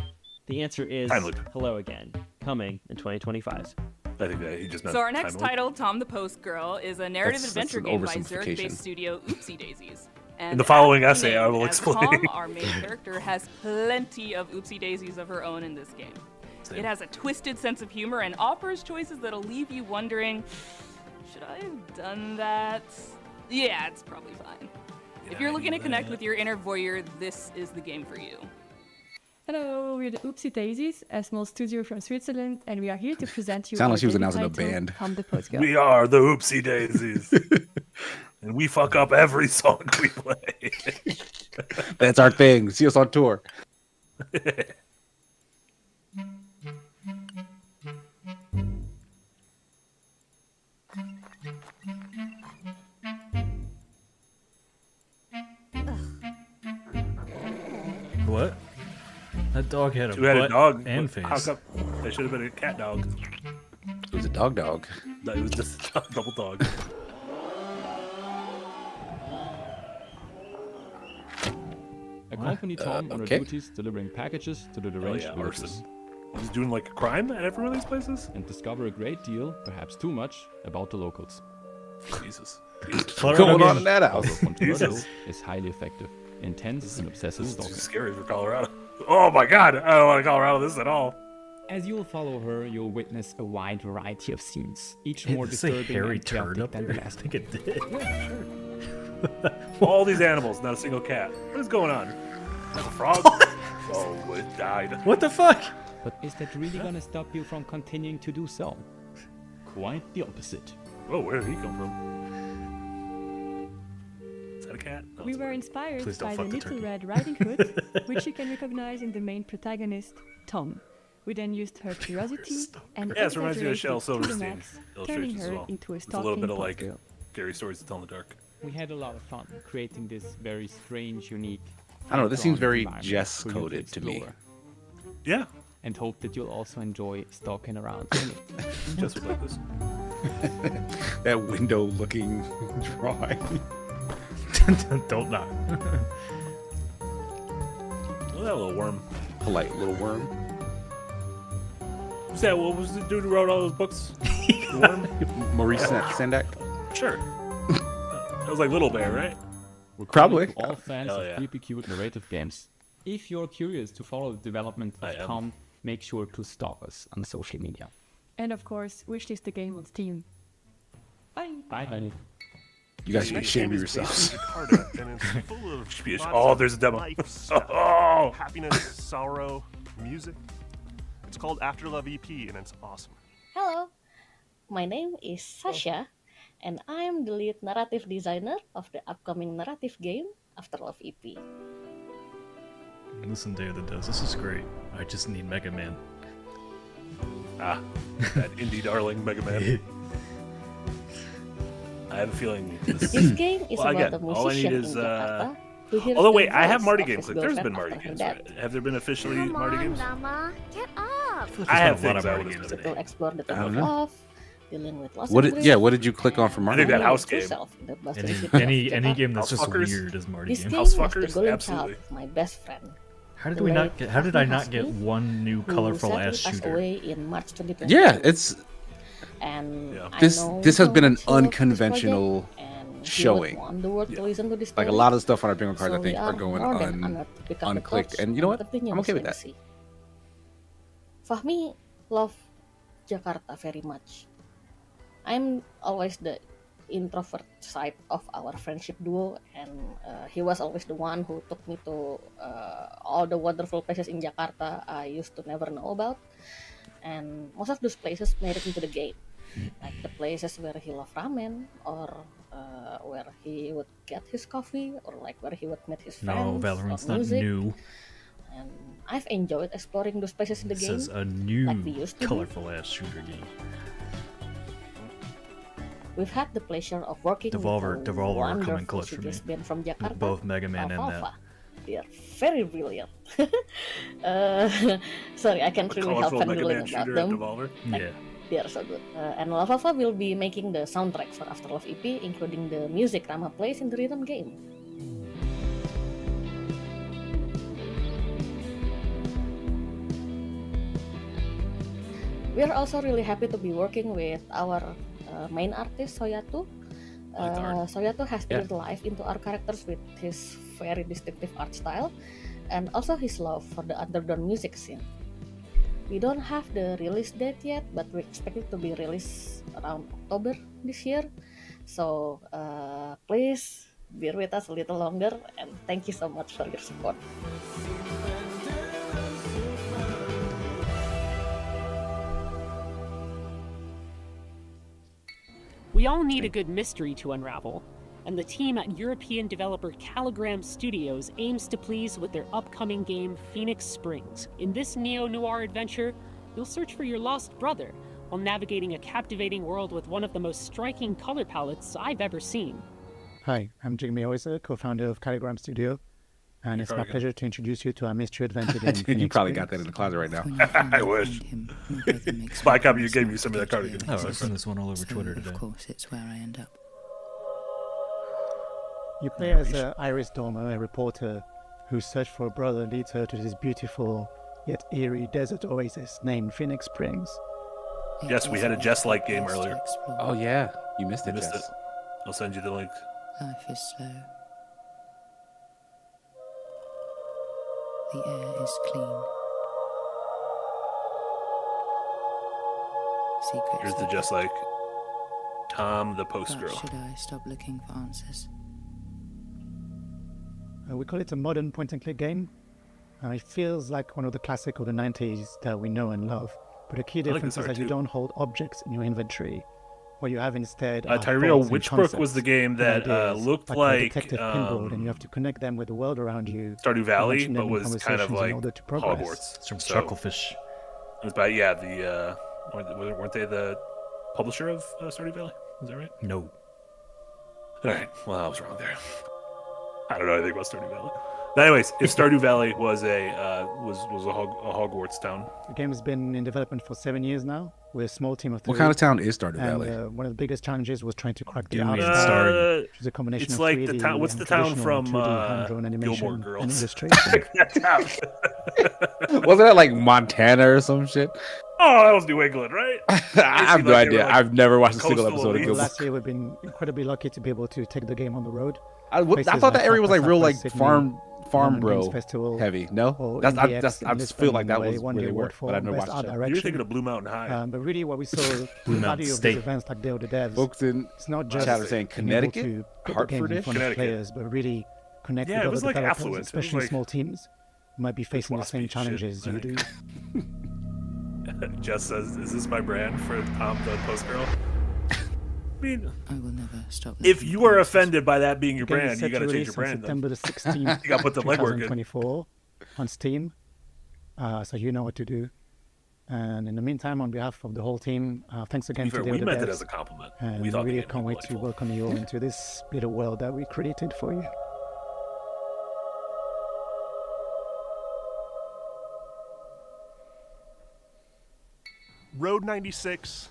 The answer is Time loop. hello again, coming in 2025 I think that he just meant So our next time loop. title, Tom the Post Girl, is a narrative That's adventure an game by oversimplification. Zurich-based studio Oopsie Daisies. And In the following as essay, I will named, as explain. Tom, our main character, has plenty of oopsie daisies of her own in this game. Same. It has a twisted sense of humor and offers choices that'll leave you wondering, should I have done that? Yeah, it's probably fine. If you're looking to connect with your inner voyeur, this is the game for you. Hello, we're the Oopsie Daisies, a small studio from Switzerland, and we are here to present you Sound our like she was debut announcing a title, band. Tom the Post Girl. We are the Oopsie Daisies. And we fuck up every song we play. That's our thing. See us on tour. What? That dog had a Two-headed butt dog and How face. come? That should have been a cat dog. It was a dog. No, it was just a double dog. Accompany Tom on her okay. duties delivering packages to the deranged yeah, villages. arson. He's doing like a crime at every one of these places? And discover a great deal, perhaps too much, about the locals. Jesus. What's going on in that house? Although Controversial Jesus. is highly effective, intense and obsessive This is too stalking. scary for Colorado. Oh my god, I don't want to Colorado this at all. As you'll follow her, you'll witness a wide variety of scenes, each Did more it say disturbing hairy and turd chaotic up than there? the I last. think it did. Yeah, sure. All these animals, not a single cat. What is going on? That's a frog? Oh, it died. What the fuck? But is that really gonna stop you from continuing to do so? Quite the opposite. Oh, where did he come from? Is that a cat? No, We it's were a- inspired Please don't by the fuck the Little turkey. Red Riding Hood, which you can recognize in the main protagonist, Tom. We then used her curiosity and Yeah, this reminds me of Shel exaggeration to the Silverstein's max, turning illustrations as her well. into a It's a little stalking bit of pop like girl. scary stories to tell in the dark. We had a lot of fun creating this very strange, unique. I don't know, this seems very environment Jess for you to coded to me. explore. Yeah. And hope that you'll also enjoy stalking around. Jess would like this. That window-looking drawing. Don't knock. Oh, that little worm. Polite little worm. Who's that? What was the dude who wrote all those books? The worm? Maurice Sendak. Sure. That was like Little Bear, right? We're Probably. calling to all fans Hell of yeah. creepy cute narrative games. If you're curious to follow the development of Tom, make sure to stalk us on social media. And of course, wishlist the game on Steam. Bye. Bye. You guys should be Next ashamed game of is based yourselves. in Jakarta, and it's full of Should be ashamed. lots Oh, of there's a demo. life stuff, Oh. happiness, sorrow, music. It's called After Love EP, and it's awesome. Hello, my name is Sasha, and I'm the lead narrative designer of the upcoming narrative game After Love E EP. Listen, Day of the Devs, this is great. I just need Mega Man. Ah, that indie darling Mega Man. I have a feeling this game is well, about again, a all I need musician is. in Jakarta who hears Although the wait, I have voice Marty of games. his Like, there's been girlfriend Marty after games, her right? death. Have there been officially Marty games? Dama, get up! I have There's things a lot I of would Marty have To explore the I theme don't of know. love, dealing with loss What and did, grief, yeah, what did you click on for Marty? think that and house finding game. yourself in the bustling Any city of any Jakarta. game that's just Housefuckers? weird is Marty This game. game was the Housefuckers? golden Absolutely. child of my best friend. How did the we not late get? How did I Ahmad not get Hasmi, one new who colorful sadly ass passed shooter? away in March 2020. Yeah, it's And I this know this has how been an much he loved this unconventional project, and he would showing. want the world to listen to this Like a story. lot of stuff on our bingo cards, So I think, we are going more than honored to pick up the unclicked. torch And you know what? continue I'm okay this with that. legacy. Fahmi loved Jakarta very much. I'm always the introvert side of our friendship duo, and he was always the one who took me to all the wonderful places in Jakarta I used to never know about. And most of those places made it into the game, like the places where he loved ramen, or where he would get his coffee, or like where he would meet his No, friends, Valorant's or not music, new. and I've enjoyed exploring those spaces in the game. This is a new like we used to do. colorful ass shooter game. We've had the pleasure of working Devolver with a come in wonderful clutch for me. CGS band from Jakarta, Both Mega Man and Alfalfa. that. They are very brilliant. Sorry, I can't really help fangirling about them. Yeah. They are so good. And Alfalfa will be making the soundtrack for Afterlife EP, including the music Rama plays in the rhythm game. We are also really happy to be working with our main artist, Soyato. Soyato has breathed life into our characters with his very distinctive art style and also his love for the underground music scene. We don't have the release date yet, but we expect it to be released around October this year. So please bear with us a little longer, and thank you so much for your support. We all need a good mystery to unravel, and the team at European developer Caligram Studios aims to please with their upcoming game Phoenix Springs. In this neo-noir adventure, you'll search for your lost brother while navigating a captivating world with one of the most striking color palettes I've ever seen. Hi, I'm Jigme Oisa, co-founder of Caligram Studio, and it's my pleasure to introduce you to our mystery adventure game. Dude, you probably got that in the closet right now. I wish. Spy copy, you gave me some of that cardigan. Oh, I sent this one all over Twitter today. Of course, it's where I end up. You play as Iris Dormer, a reporter whose search for a brother leads her to this beautiful yet eerie desert oasis named Phoenix Springs. Yes, we had a Jess-like game earlier. Oh yeah, you missed it. Jess. I'll send you the link. Life is slow. The air is clean. Secrets. Here's the Jess-like Tom, the post girl. Should I stop looking for answers? We call it a modern point-and-click game. It feels like one of the classic of the 90s that we know and love. But the key difference is that you don't hold objects in your inventory. What you have instead are Tyrell thoughts and Witchbrook concepts was the game that and looked a like detective pinboard, and you have to connect them with the world around you. Stardew Valley, and but was kind of conversations in like order to progress. Hogwarts. It's from Chucklefish. It was by weren't they the publisher of Stardew Valley? Is that right? No. All right. Well, I was wrong there. I don't know anything about Stardew Valley. But anyways, if Stardew Valley was a Hogwarts town. The game has been in development for 7 years now. We're a small team of 3. What kind of town is Stardew Valley? One of the biggest challenges was trying to crack the Dune, art style, which is a combination it's of like 3D the town. What's the and town traditional from 2D hand-drawn animation Gilmore and Girls? illustration. That town. Wasn't that like Montana or some shit? Oh, that was New England, right? I have no idea. Like I've never watched a single episode of Well, Gilmore. last year we've been incredibly lucky to be able to take the game on the road. I thought that area was like real, like farm bro heavy. No, I just feel like that was where they were, but I never watched it. You're thinking of Blue Mountain High. But really, what we saw the value of these events like Day of the Devs. Folks in it's not just chat are saying Connecticut, being able to put the game in front of players, but really connect with other developers, especially small teams who might be facing the same challenges you do. Jess says, "Is this my brand for Tom the Post Girl?" I mean, I will never stop. If you are offended by that being your brand, you got to change your brand. September the 16th, you got to put the legwork in. 2024 on Steam, so you know what to do. And in the meantime, on behalf of the whole team, thanks again for we meant it as a compliment. And we thought really can't wait to welcome you all into this little world that we created for you. Road 96,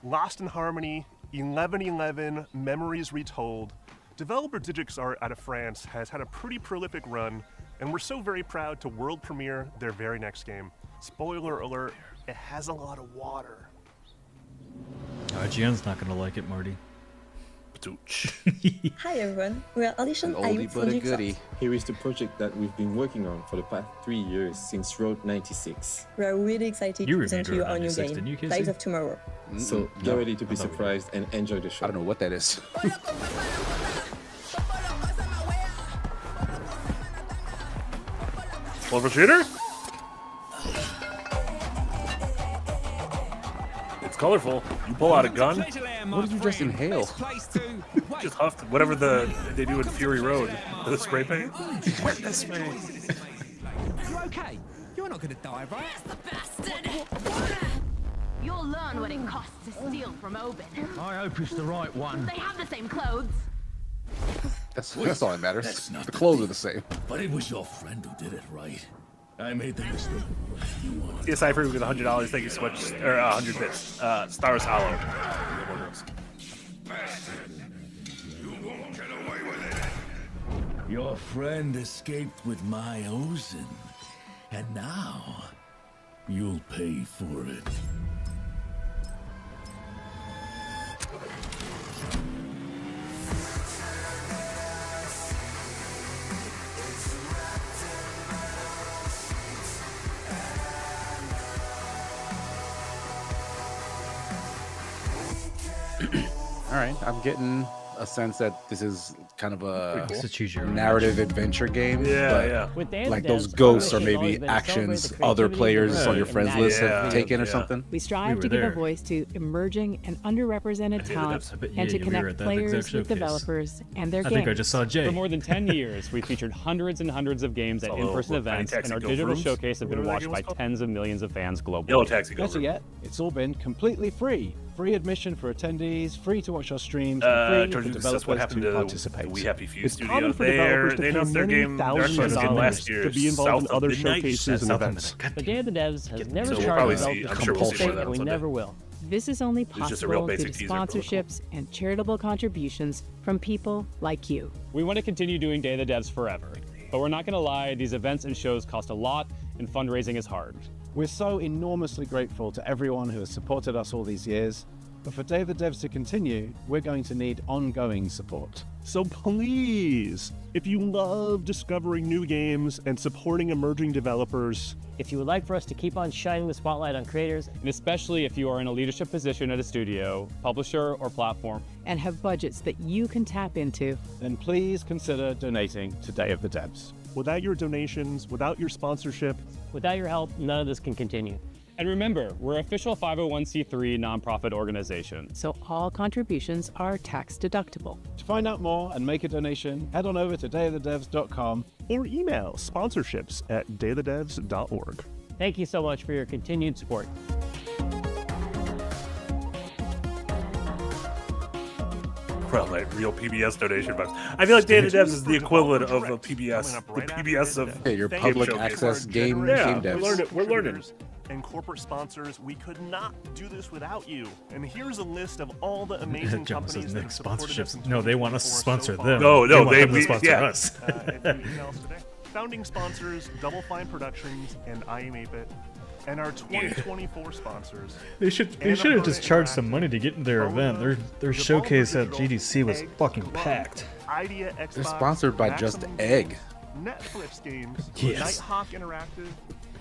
Lost in Harmony, 1111, Memories Retold. Devolver Digital out of France has had a pretty prolific run, and we're so very proud to world premiere their very next game. Spoiler alert, it has a lot of water. IGN's not going to like it, Marty. Hi everyone, we are Audition Ayub from Jigsaw. Here is the project that we've been working on for the past 3 years since Road 96. We are really excited to present to you our new game, Lives of Tomorrow. So get ready to be surprised and enjoy the show. I don't know what that is. Clover shooter? It's colorful. You pull out a gun. What did you just inhale? Just huffed whatever they do in Fury Road. The spray paint. Witness me. okay? You're not gonna die, right? You'll learn what it costs to steal from Oben. I hope it's the right one. They have the same clothes. That's all that matters. That's not the clothes are the same. But it was your friend who did it, right? I made the mistake. Yeah, Cypher, we get $100. Thank you so much. Or 100 bits. Stars Hollow. You won't get away with it. Your friend escaped with my Ozen. And now, you'll pay for it. All right, I'm getting a sense that this is kind of a It's a choose your own narrative adventure game. Yeah, but yeah. like those ghosts or maybe actions other players on your friends list have taken or something. We strive to give a voice to emerging and underrepresented talent and to connect players with developers and their I games. think I just saw Jay. For more than 10 years, we've featured hundreds and hundreds of games at in-person events, and our digital showcase have been watched by tens of millions of fans globally. Yellow Taxi Better yet, it's all been completely free. Free admission for attendees, free to watch our streams, George and free for Lucas, that's what developers happened to to participate. the We Happy Few It's studio. common for developers to They pay announced their many game, their thousands first of game dollars last year. to be involved in South of other the Night. showcases and South of events. the Night. The Day of the Devs has never So we'll charged probably developers see- I'm sure we'll see compulsion, that and we someday. never will. This is only It's just a real possible due basic to teaser for the sponsorships and charitable contributions from people like you. We want to continue doing Day of the Devs forever, but we're not going to lie, these events and shows cost a lot, and fundraising is hard. We're so enormously grateful to everyone who has supported us all these years, but for Day of the Devs to continue, we're going to need ongoing support. So please, if you love discovering new games and supporting emerging developers, If you would like for us to keep on shining the spotlight on creators, And especially if you are in a leadership position at a studio, publisher, or platform, and have budgets that you can tap into, then please consider donating to Day of the Devs. without your donations, without your sponsorship, without your help, none of this can continue. And remember, we're an official 501c3 nonprofit organization. So all contributions are tax deductible. To find out more and make a donation, head on over to dayofthedevs.com or email sponsorships@dayofthedevs.org. Thank you so much for your continued support. Well, like real PBS donation box. I feel like Day of the Devs is the equivalent of a PBS. The PBS of your game public showcase. access game devs. We're learning. And corporate sponsors, we could not do this without you. And here's a list of all the amazing John companies says that Nick have supported us in sponsorships. No, they want us to sponsor them. No, they want they them to sponsor yeah. us. If you email us today. Founding sponsors, Double Fine Productions and I Am 8-Bit. And our 2024 sponsors. They should have just charged some money to get in their event. Their showcase at GDC was fucking packed. Idea Xbox, They're sponsored by Just Egg. Netflix games, Yes. Nighthawk Interactive,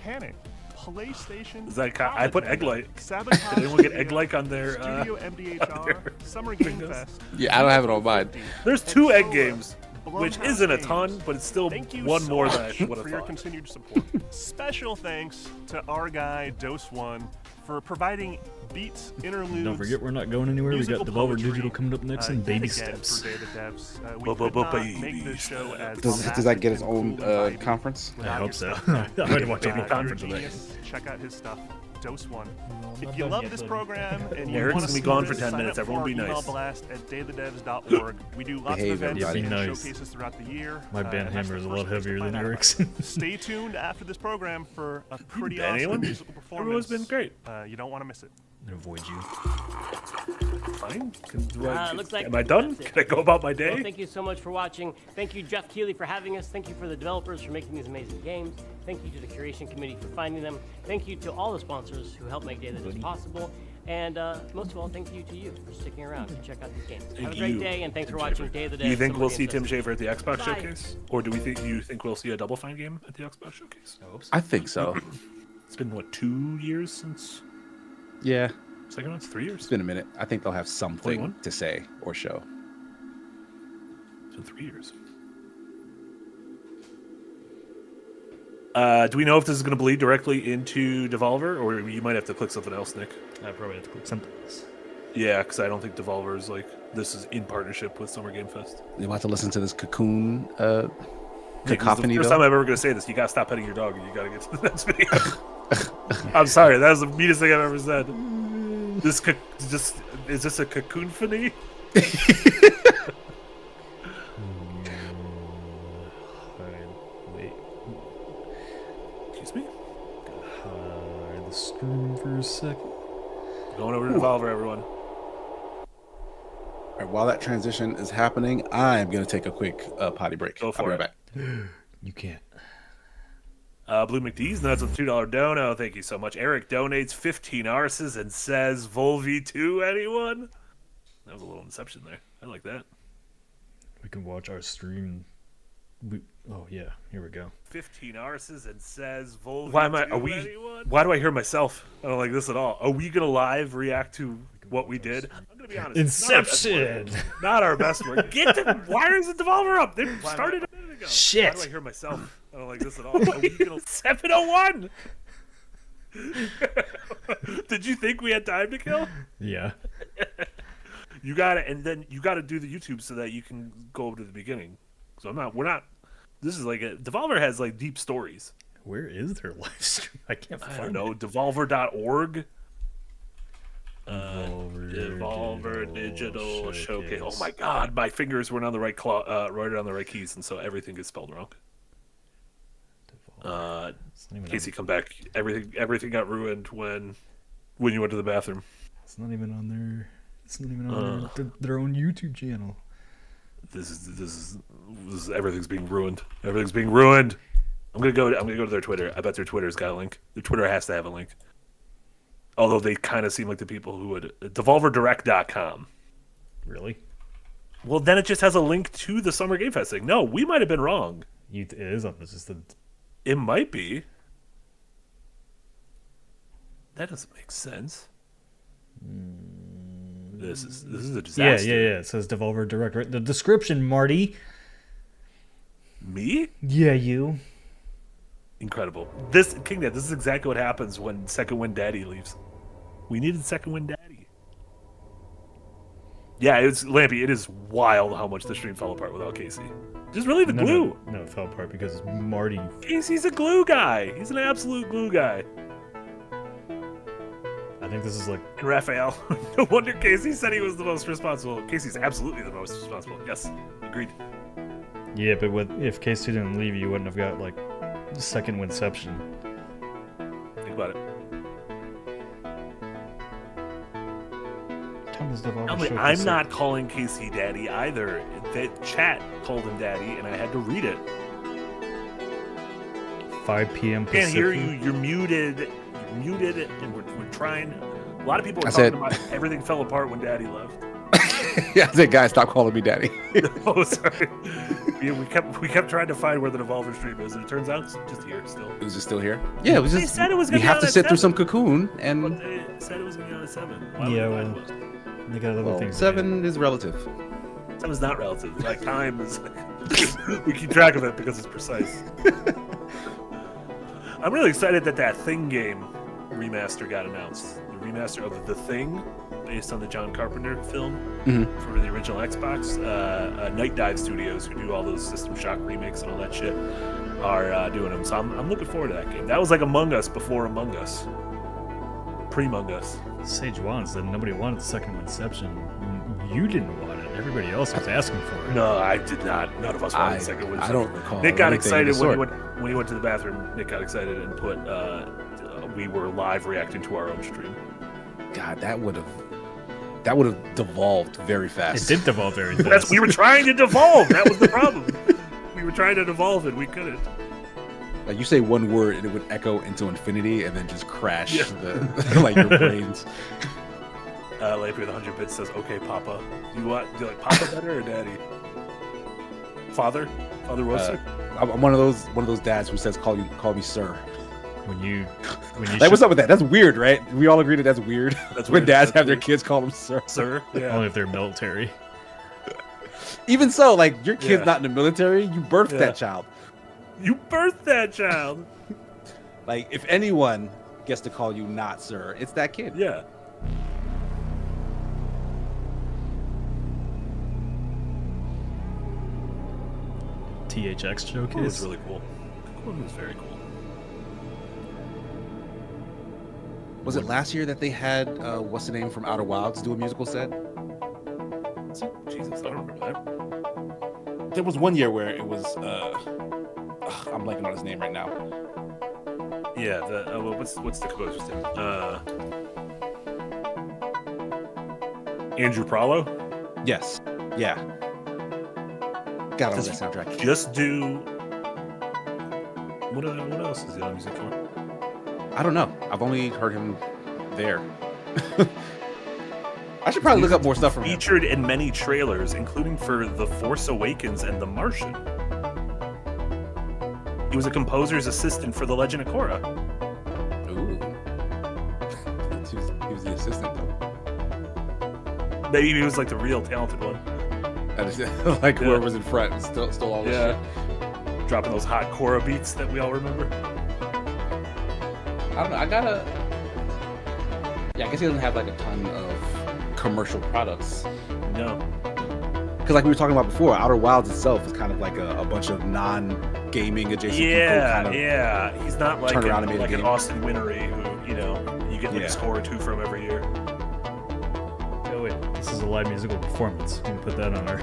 Panic, PlayStation. Is that I put egg light. Did Sabotage anyone get egg like on their Studio MDHR, Summer Game Fest. Yeah, I don't have it on mine. There's 2 egg games, which Blumhouse isn't a Games. ton, but it's still Thank you one so more than I much would have for your thought. continued support. Special thanks to our guy Dose One for providing beats, interludes. Don't forget, we're not going anywhere. We got musical Devolver poetry, Digital coming up next and yet baby again steps. for Day of the Devs. We could not make this show as Does that get its own conference? I hope so. without I your might watch a support. conference You're of a that. genius. Check out his stuff. Dose One. not If you done love yet, this buddy. program and you Eric's want gonna to be gone for sign 10 up minutes. for Everyone our be email nice. blast at dayofthedevs.org. We do lots Behave, of events everybody. and Be nice. showcases throughout the year. My band that's hammer is a the lot first place to heavier than find out about Eric's. it. Stay tuned after this program for a pretty been awesome anyone? musical performance. Everyone's been great. You don't want to miss it. I'm gonna avoid you. Fine. Looks like Am I done? that's it. Can I go about my day? Well, thank you so much for watching. Thank you, Jeff Keighley, for having us. Thank you for the developers for making these amazing games. Thank you to the curation committee for finding them. Thank you to all the sponsors who helped make Day of the Devs possible. And most of all, thank you to you for sticking around to check out these games. Have a great you, day, and thanks Tim for watching Schafer. Day of the Devs. Do you think Summer we'll Game see Tim Fest. Schafer at the Xbox Bye. Showcase? Or do you think we'll see a Double Fine game at the Xbox Showcase? I hope so. I think so. It's been, 2 years since? Yeah. Second one? 3 years? It's been a minute. I think they'll have something 21? to say or show. It's been 3 years. Do we know if this is going to bleed directly into Devolver, or you might have to click something else, Nick? I probably have to click something else. Yeah, because I don't think Devolver is this is in partnership with Summer Game Fest. You'll have to listen to this Cocoon cacophony. First time I'm ever gonna say this. You gotta stop petting your dog, and you gotta get to the next video. I'm sorry, that was the meanest thing I've ever said. Is this a cacophony? Wait. Excuse me? Hide the screen for a second. Going over to Devolver, everyone. All right, while that transition is happening, I'm going to take a quick potty break. Go for I'll be it. right back. You can't. Blue McDee's nuts with $2 dono. Thank you so much. Eric donates 15 arses and says, Volvi 2, anyone? That was a little inception there. I like that. We can watch our stream. Oh, yeah. Here we go. 15 arses and says, Volvi 2, anyone? Why do I hear myself? I don't like this at all. Are we going to live react to what we did? I'm going to be honest. Inception! Not our best work. Get the wires and Devolver up. They started a minute ago. Shit. Why do I hear myself? I don't like this at all. 701! Did you think we had time to kill? Yeah. You got it, and then you got to do the YouTube so that you can go over to the beginning. So we're not. This is like Devolver has like deep stories. Where is their live stream? I can't find it. I don't know. Devolver.org. Devolver Digital Showcase. Oh my God, my fingers weren't on the right right on the right keys, and so everything is spelled wrong. Casey, come back. Everything got ruined when you went to the bathroom. It's not even on their. It's not even on their own YouTube channel. This is everything's being ruined. Everything's being ruined. I'm gonna go to their Twitter. I bet their Twitter's got a link. Their Twitter has to have a link. Although they kind of seem like the people who would DevolverDirect.com. Really? Well, then it just has a link to the Summer Game Fest thing. No, we might have been wrong. It is on this. It might be. That doesn't make sense. This is a disaster. Yeah. It says Devolver Direct. Right? The description, Marty. Me? Yeah, you. Incredible. This is exactly what happens when Second Wind Daddy leaves. We needed Second Wind Daddy. Yeah, it's Lampy. It is wild how much the stream fell apart without Casey. Just really the glue. No, it fell apart because Marty. Casey's a glue guy. He's an absolute glue guy. I think this is like Raphael. No wonder Casey said he was the most responsible. Casey's absolutely the most responsible. Yes, agreed. Yeah, but if Casey didn't leave, you wouldn't have got like second Winception. Think about it. I'm not calling Casey Daddy either. The chat called him Daddy, and I had to read it. 5 p.m. Pacific. Can't hear you. You're muted. You're muted, and we're trying. A lot of people are talking about everything fell apart when Daddy left. Yeah, I said, guys, stop calling me Daddy. Oh, sorry. Yeah, we kept trying to find where the Devolver stream is, and it turns out it's just here still. It was just still here? Yeah, it was just. They said it was going to be on at 7. You have to sit through some cocoon, and. But they said it was going to be on at 7. Yeah, well, they got other things. 7 is relative. 7 is not relative. Like time is. We keep track of it because it's precise. I'm really excited that Thing game remaster got announced. The remaster of The Thing, based on the John Carpenter film for the original Xbox. Night Dive Studios, who do all those System Shock remakes and all that shit, are doing them. So I'm looking forward to that game. That was like Among Us before Among Us. Pre-Among Us. Sage Wan said nobody wanted the second Inception. You didn't want it. Everybody else was asking for it. No, I did not. None of us wanted the second Inception. I don't recall. Nick got excited when he went to the bathroom. Nick got excited and put we were live reacting to our own stream. God, that would have devolved very fast. It did devolve very fast. We were trying to devolve. That was the problem. We were trying to devolve and we couldn't. Like you say one word and it would echo into infinity and then just crash like your brains. Lampy with 100 bits says, "Okay, Papa. Do you like Papa better or Daddy? Father Wilson." I'm one of those dads who says, "Call me sir." When you like, what's up with that? That's weird, right? We all agree that that's weird. That's when weird. dads have their kids call them sir. Sir, yeah. Only if they're military. Even so, like your kid's not in the military. You birthed that child. You birthed that child. Like if anyone gets to call you not sir, it's that kid. Yeah. THX showcase. It was really cool. It was very cool. Was it last year that they had what's the name from Outer Wilds do a musical set? Jesus, I don't remember that. There was one year where it was I'm blanking on his name right now. Yeah, what's the composer's name? Andrew Prallo? Yes. Yeah. Got all that soundtrack. Just do. What else is he on music for? I don't know. I've only heard him there. I should probably look up more stuff from him. Featured in many trailers, including for The Force Awakens and The Martian. He was a composer's assistant for The Legend of Korra. Ooh. He was the assistant, though. Maybe he was like the real talented one. Like whoever was in front and stole all this shit. Dropping those hot Korra beats that we all remember. I don't know. Yeah, I guess he doesn't have like a ton of commercial products. No. Because like we were talking about before, Outer Wilds itself is kind of like a bunch of non-gaming adjacent people. Yeah. He's not like, an Austin Wintory who, you get like a score or two from every year. Oh wait, this is a live musical performance. You can put that on our...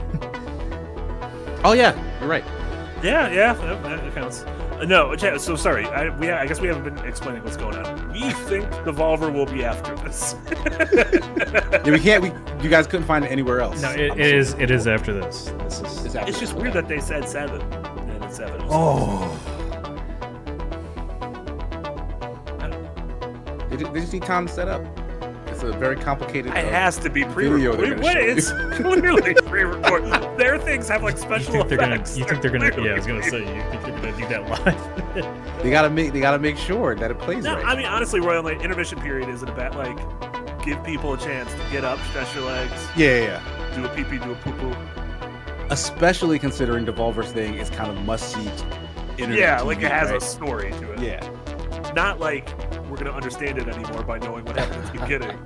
Oh yeah, you're right. Yeah, that counts. No, so sorry. I guess we haven't been explaining what's going on. We think Devolver will be after this. You guys couldn't find it anywhere else. No, it is after this. It's just weird that they said 7, and it's 7. Oh. They just need time to set up. It's a very complicated. It has to be pre-recorded. It's clearly pre-recorded. Their things have like special effects. You think they're gonna? Yeah, I was gonna say. You think they're gonna do that live? They gotta make sure that it plays right. I mean, honestly, Royal, like intermission period isn't about like give people a chance to get up, stretch your legs. Yeah. Do a pee-pee, do a poo-poo. Especially considering Devolver's thing is kind of must-see internet. Yeah, TV, like it has right? a story to it. Yeah. Not like we're gonna understand it anymore by knowing what happened at the beginning.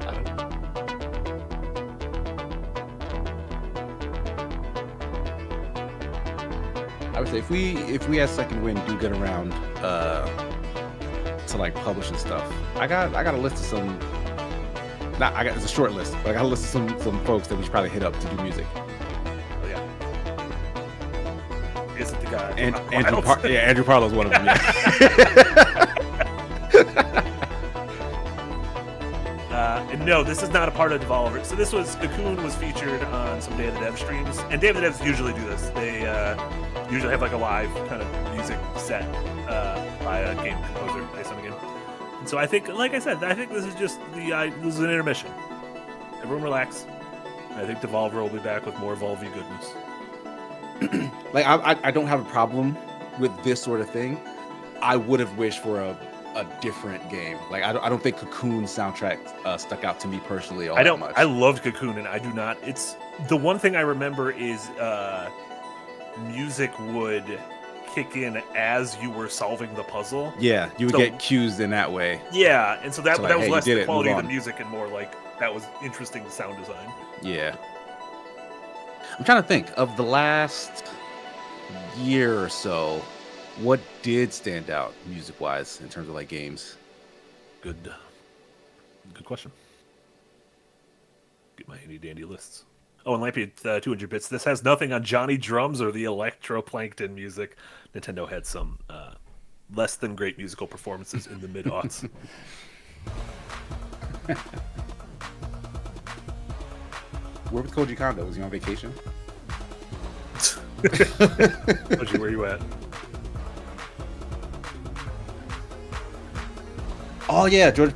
I would say if we as Second Wind do get around to like publishing stuff, I got a list of some. It's a short list, but I got a list of some folks that we should probably hit up to do music. Oh yeah. Is it the guy? Andrew Parlo's one of them. And no, this is not a part of Devolver. So Cocoon was featured on some Day of the Dev streams, and Day of the Devs usually do this. They usually have like a live kind of music set by a game composer based on a game. And so I think, like I said, this is just this is an intermission. Everyone relax. I think Devolver will be back with more Volvy goodness. Like I don't have a problem with this sort of thing. I would have wished for a different game. Like I don't think Cocoon's soundtrack stuck out to me personally all that much. I loved Cocoon, and I do not. It's the one thing I remember is music would kick in as you were solving the puzzle. Yeah, you would get cues in that way. Yeah, and so that was hey, less the quality of the on. music and more like that was interesting sound design. Yeah. I'm trying to think of the last year or so. What did stand out music-wise in terms of like games? Good question. Get my handy-dandy lists. Oh, and Lampy at 200 bits. This has nothing on Johnny Drums or the Electroplankton music. Nintendo had some less than great musical performances in the mid-aughts. Where was Koji Kondo? Was he on vacation? Koji, where you at? Oh yeah, George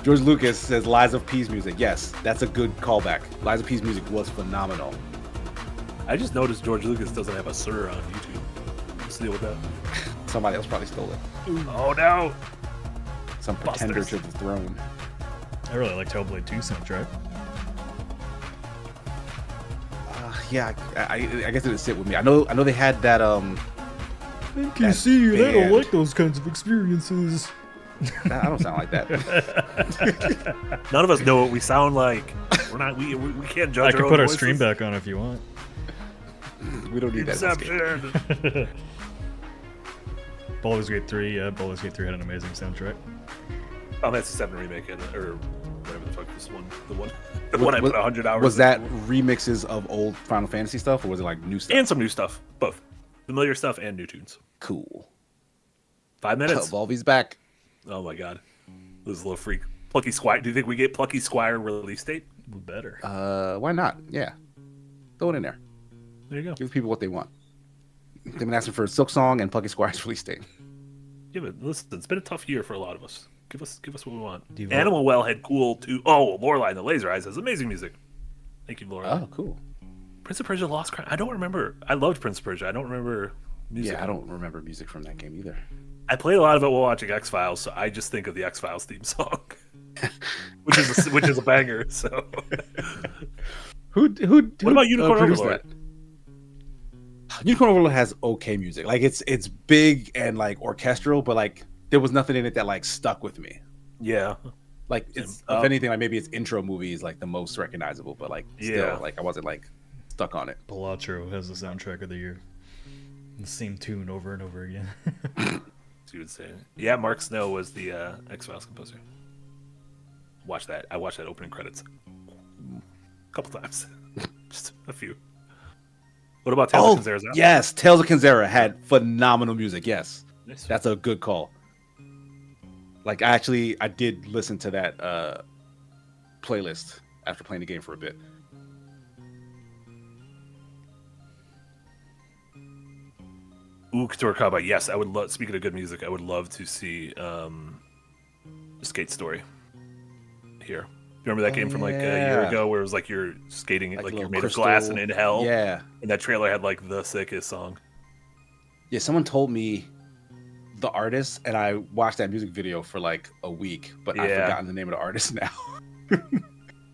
Lucas says Lies of P's music. Yes, that's a good callback. Lies of P's music was phenomenal. I just noticed George Lucas doesn't have a Sir on YouTube. Let's deal with that. Somebody else probably stole it. Oh no! Some pretender to the throne. I really liked Hellblade 2 soundtrack. Yeah, I guess it didn't sit with me. I know they had that NPC, they don't like those kinds of experiences. I don't sound like that. None of us know what we sound like. We're not. We can't judge. I can put our stream back on if you want. We don't need that. Inception. Baldur's Gate 3, yeah, Baldur's Gate 3 had an amazing soundtrack. Oh, that's the 7 remake, or whatever the fuck this one, the one I put 100 hours. Was that remixes of old Final Fantasy stuff, or was it like new stuff? And some new stuff, both familiar stuff and new tunes. Cool. 5 minutes. Volvy's back. Oh my god, this is a little freak. Plucky Squire. Do you think we get Plucky Squire release date? Better. Why not? Yeah, throw it in there. There you go. Give people what they want. They've been asking for a Silk Song and Plucky Squire's release date. Yeah, but listen, it's been a tough year for a lot of us. Give us what we want. Animal Well had cool too. Oh, Lorelei and the Laser Eyes has amazing music. Thank you, Lorelei. Oh, cool. Prince of Persia: Lost Crown. I don't remember. I loved Prince of Persia. I don't remember music. Yeah, I don't remember music from that game either. I played a lot of it while watching X-Files, so I just think of the X-Files theme song, which is a banger. So, who what about Unicorn Overlord? Unicorn Overlord has okay music. Like it's big and like orchestral, but like there was nothing in it that like stuck with me. Yeah. Like it's if anything, like maybe its intro movie is like the most recognizable, but like still like I wasn't like stuck on it. Palworld has the soundtrack of the year. The same tune over and over again. Dude, insane. Yeah, Mark Snow was the X-Files composer. Watch that. I watched that opening credits a couple times. Just a few. What about Tales of Kenzera's Out? Yes, Tales of Kenzera had phenomenal music. Yes, nice. That's a good call. Like I did listen to that playlist after playing the game for a bit. Ooh, Couture Kaba. Yes, I would love. Speaking of good music, I would love to see Skate Story here. You remember that game from like a year ago where it was like you're skating like you're made of glass and in hell? Yeah. And that trailer had like the sickest song. Yeah, someone told me the artist, and I watched that music video for like a week, but I've forgotten the name of the artist now.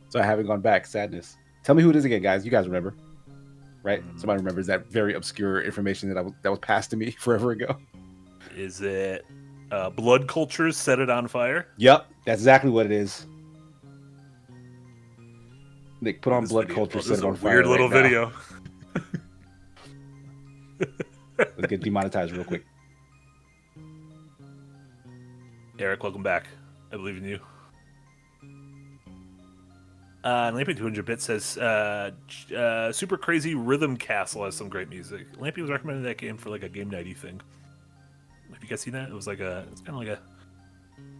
So I haven't gone back. Sadness. Tell me who it is again, guys. You guys remember? Right? Somebody remembers that very obscure information that was passed to me forever ago. Is it Blood Cultures Set It on Fire? Yep, that's exactly what it is. Nick, put on Blood Culture, Set It on Fire. Weird little video. Let's get demonetized real quick. Eric, welcome back. I believe in you. Lampy 200-bit says, Super Crazy Rhythm Castle has some great music. Lampy was recommending that game for like a game nighty thing. Have you guys seen that? It's kind of like a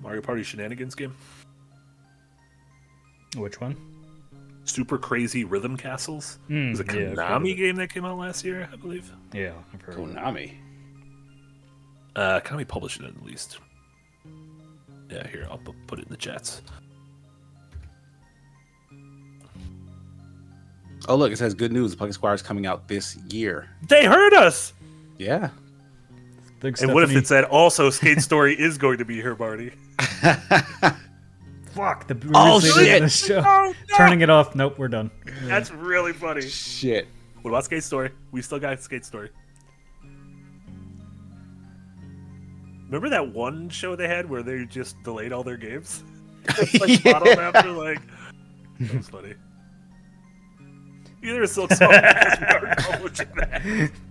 Mario Party shenanigans game. Which one? Super Crazy Rhythm Castles. It was a Konami game that came out last year, I believe. Yeah, I've heard Konami. Konami published it at least. Yeah, here, I'll put it in the chats. Oh, look, it says good news. Plucky Squire is coming out this year. They heard us! Yeah. And what if it said also Skate Story is going to be here, Marty? Fuck, the shit! The show. No. Turning it off. Nope, we're done. That's really funny. Shit. What about Skate Story? We still got Skate Story. Remember that one show they had where they just delayed all their games? It's like bottled after like. That was funny. Either a Silk Song or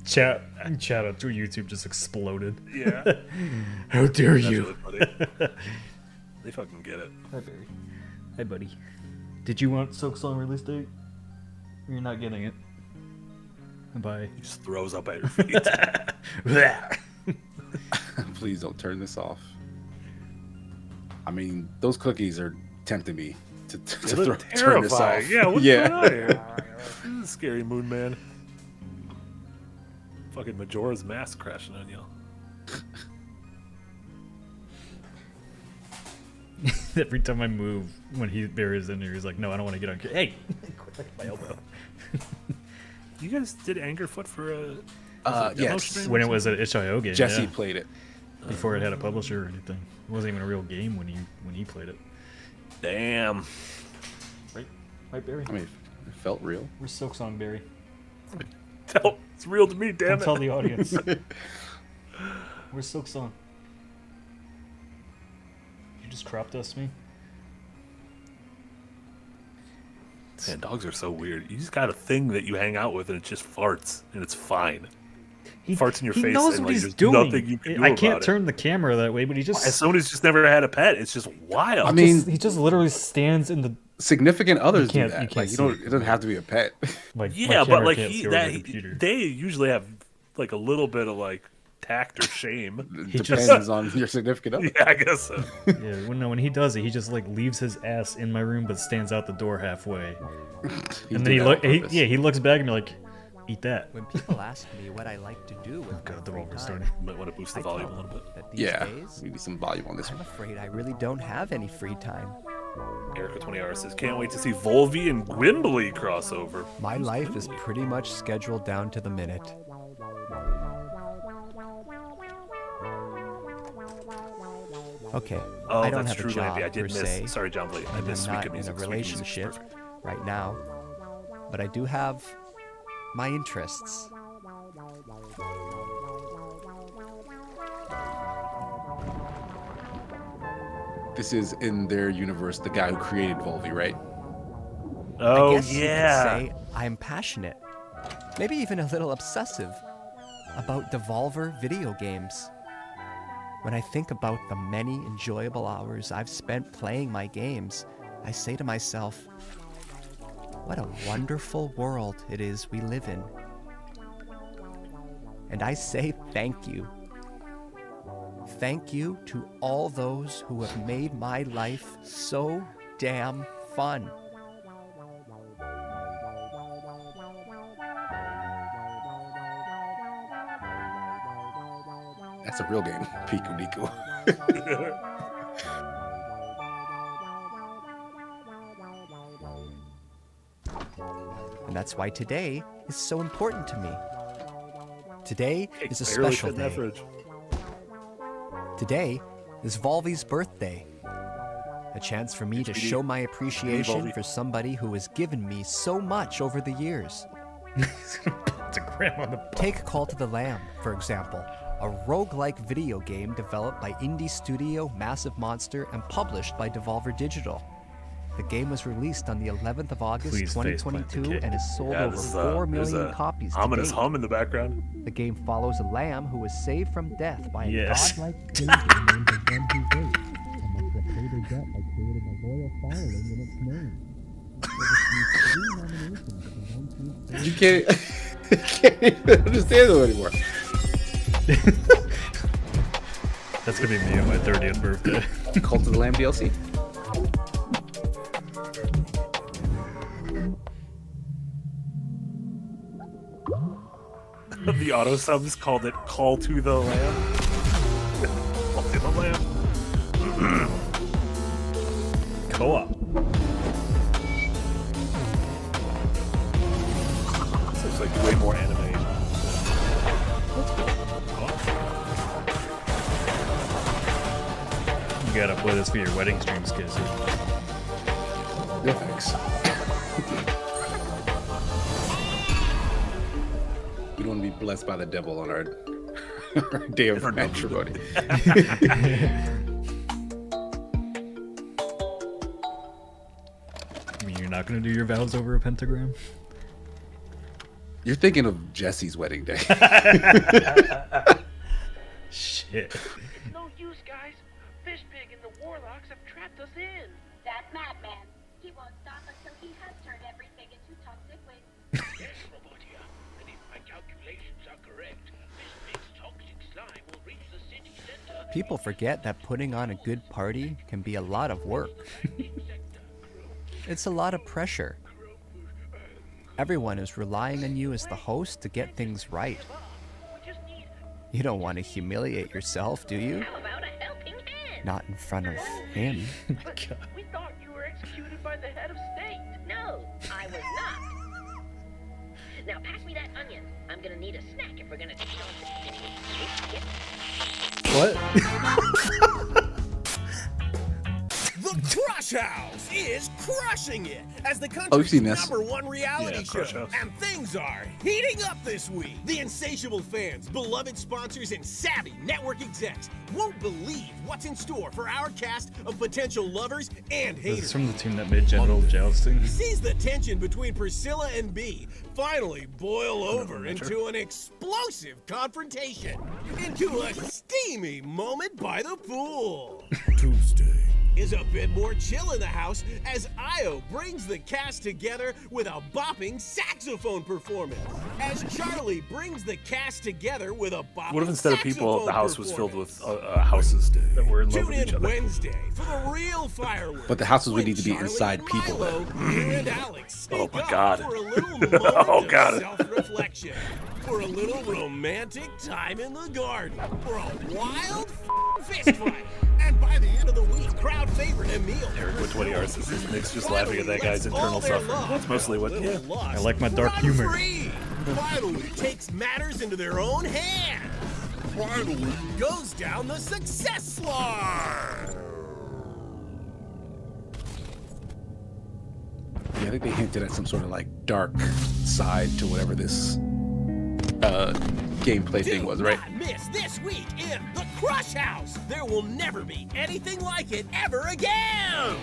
Chat on YouTube just exploded. Yeah. How dare That's you? Really funny. They fucking get it. Hi, Barry. Hi, buddy. Did you want Silk Song release date? You're not getting it. Bye. He just throws up at your feet. Please don't turn this off. I mean, those cookies are tempting me to turn this off. Yeah, what's going on here? This is a scary Moon Man. Fucking Majora's Mask crashing on you. Every time I move, when Barry's in here, he's like, "No, I don't want to get on." Hey, quit my elbow. You guys did Angerfoot for a yes, stream when it was an itch.io game. Jesse played it before it had a publisher or anything. It wasn't even a real game when he played it. Damn. Right, Barry. I mean, it felt real. Where's Silk Song, Barry? It's real to me, damn it. Tell the audience. Where's Silk Song? You just crop dust me? Man, dogs are so weird. You just got a thing that you hang out with, and it just farts, and it's fine. He farts in your face, knows and what he's there's doing. nothing you can do I about can't it. turn the camera that way, but he just. As someone who's just never had a pet, it's just wild. I mean, he just literally stands in the. Significant others do can't- that. you can't Like, see it doesn't have to be a pet. Like, Yeah, but like they usually have like a little bit of like tact or shame. He Depends just- on your significant other. Yeah, I guess so. Yeah, when he does it, he just like leaves his ass in my room, but stands out the door halfway. And then he looks back at me like, eat that. When people ask me what I like to do with my free time, Might want to boost the volume a little bit. that these Yeah, days, maybe some volume on this I'm one. afraid I really don't have any free time. Erica 20 hours says, can't wait to see Volvi and Gwimbly crossover. My life is pretty much scheduled down to the minute. Okay, Oh, I don't that's have true, a job Landy. I did per miss. se, Sorry, John Blake. I and missed I'm Week not of Music. in a Week of Music's relationship perfect. right now, but I do have my interests. This is in their universe, the guy who created Volvi, right? Oh, I guess yeah. you could say I'm passionate, maybe even a little obsessive, about Devolver video games. When I think about the many enjoyable hours I've spent playing my games, I say to myself, what a wonderful world it is we live in. And I say thank you. Thank you to all those who have made my life so damn fun. That's a real game. Piku Niku. And that's why today is so important to me. Today is a Barely special fit in that day. fridge. Today is Volvi's birthday. A chance for me to show my appreciation Volvi. for somebody who has given me so much over the years. It's a gram on the. Take Call to the Lamb, for example, a roguelike video game developed by indie studio Massive Monster and published by Devolver Digital. The game was released on the 11th of August, Please faceplant the 2022, kid. and has sold Yeah, over this is 4 there's million a copies to ominous date. hum in the background. The game follows a lamb who is saved from death by a Yes. godlike creature named the One Who Waits, and must repay the debt by creating a loyal following in its name. It received 3 nominations at the 19th You can't even understand them anymore. That's gonna be me on my 30th birthday. Cult of the Lamb DLC. The auto subs called it Call to the Lamb. Call to the Lamb. Co-op. This looks like way more anime. You gotta play this for your wedding streams, Casey. No thanks. We don't want to be blessed by the devil on our day of matrimony. I mean, you're not gonna do your vows over a pentagram? You're thinking of Jesse's wedding day. Shit. No use, guys. Fishpig and the Warlocks have trapped us in. That madman. He won't stop until he has turned everything into toxic waste. Yes, Robotia. And if my calculations are correct, Fishpig's toxic slime will reach the city center. People forget that putting on a good party can be a lot of work. It's a lot of pressure. Everyone is relying on you as the host to get things right. You don't want to humiliate yourself, do you? How about a helping hand? Not in front of him. We thought you were executed by the head of state. No, I was not. Now pass me that onion. I'm gonna need a snack if we're gonna take on the city. What? The crush Crush House is crushing it as the country's #1 reality show. And things are heating up this week. The insatiable fans, beloved sponsors, and savvy network execs won't believe what's in store for our cast of potential lovers and haters. This is from the team that made Genital Jousting. Sees the tension between Priscilla and B finally boil over into an explosive confrontation, into a steamy moment by the pool. Tuesday is a bit more chill in the house as Io brings the cast together with a bopping saxophone performance. As Charlie brings the cast together with a bopping What if instead of people, the house was filled with houses that were in love with each other? Wednesday for the real fireworks. But the houses would need to be inside people. And Alex Oh my God. for a little moment Oh of God. self-reflection, for a little romantic time in the garden, for a wild fist fight, and by the end of the week, crowd favorite Emil. Eric with 20 hours. Nick's just laughing at that guy's internal suffering. That's mostly what. Yeah. I like my dark humor. Finally takes matters into their own hands. Finally goes down the success slide. Yeah, I think they hinted at some sort of like dark side to whatever this gameplay thing was, right? Do not miss this week in the Crush House. There will never be anything like it ever again.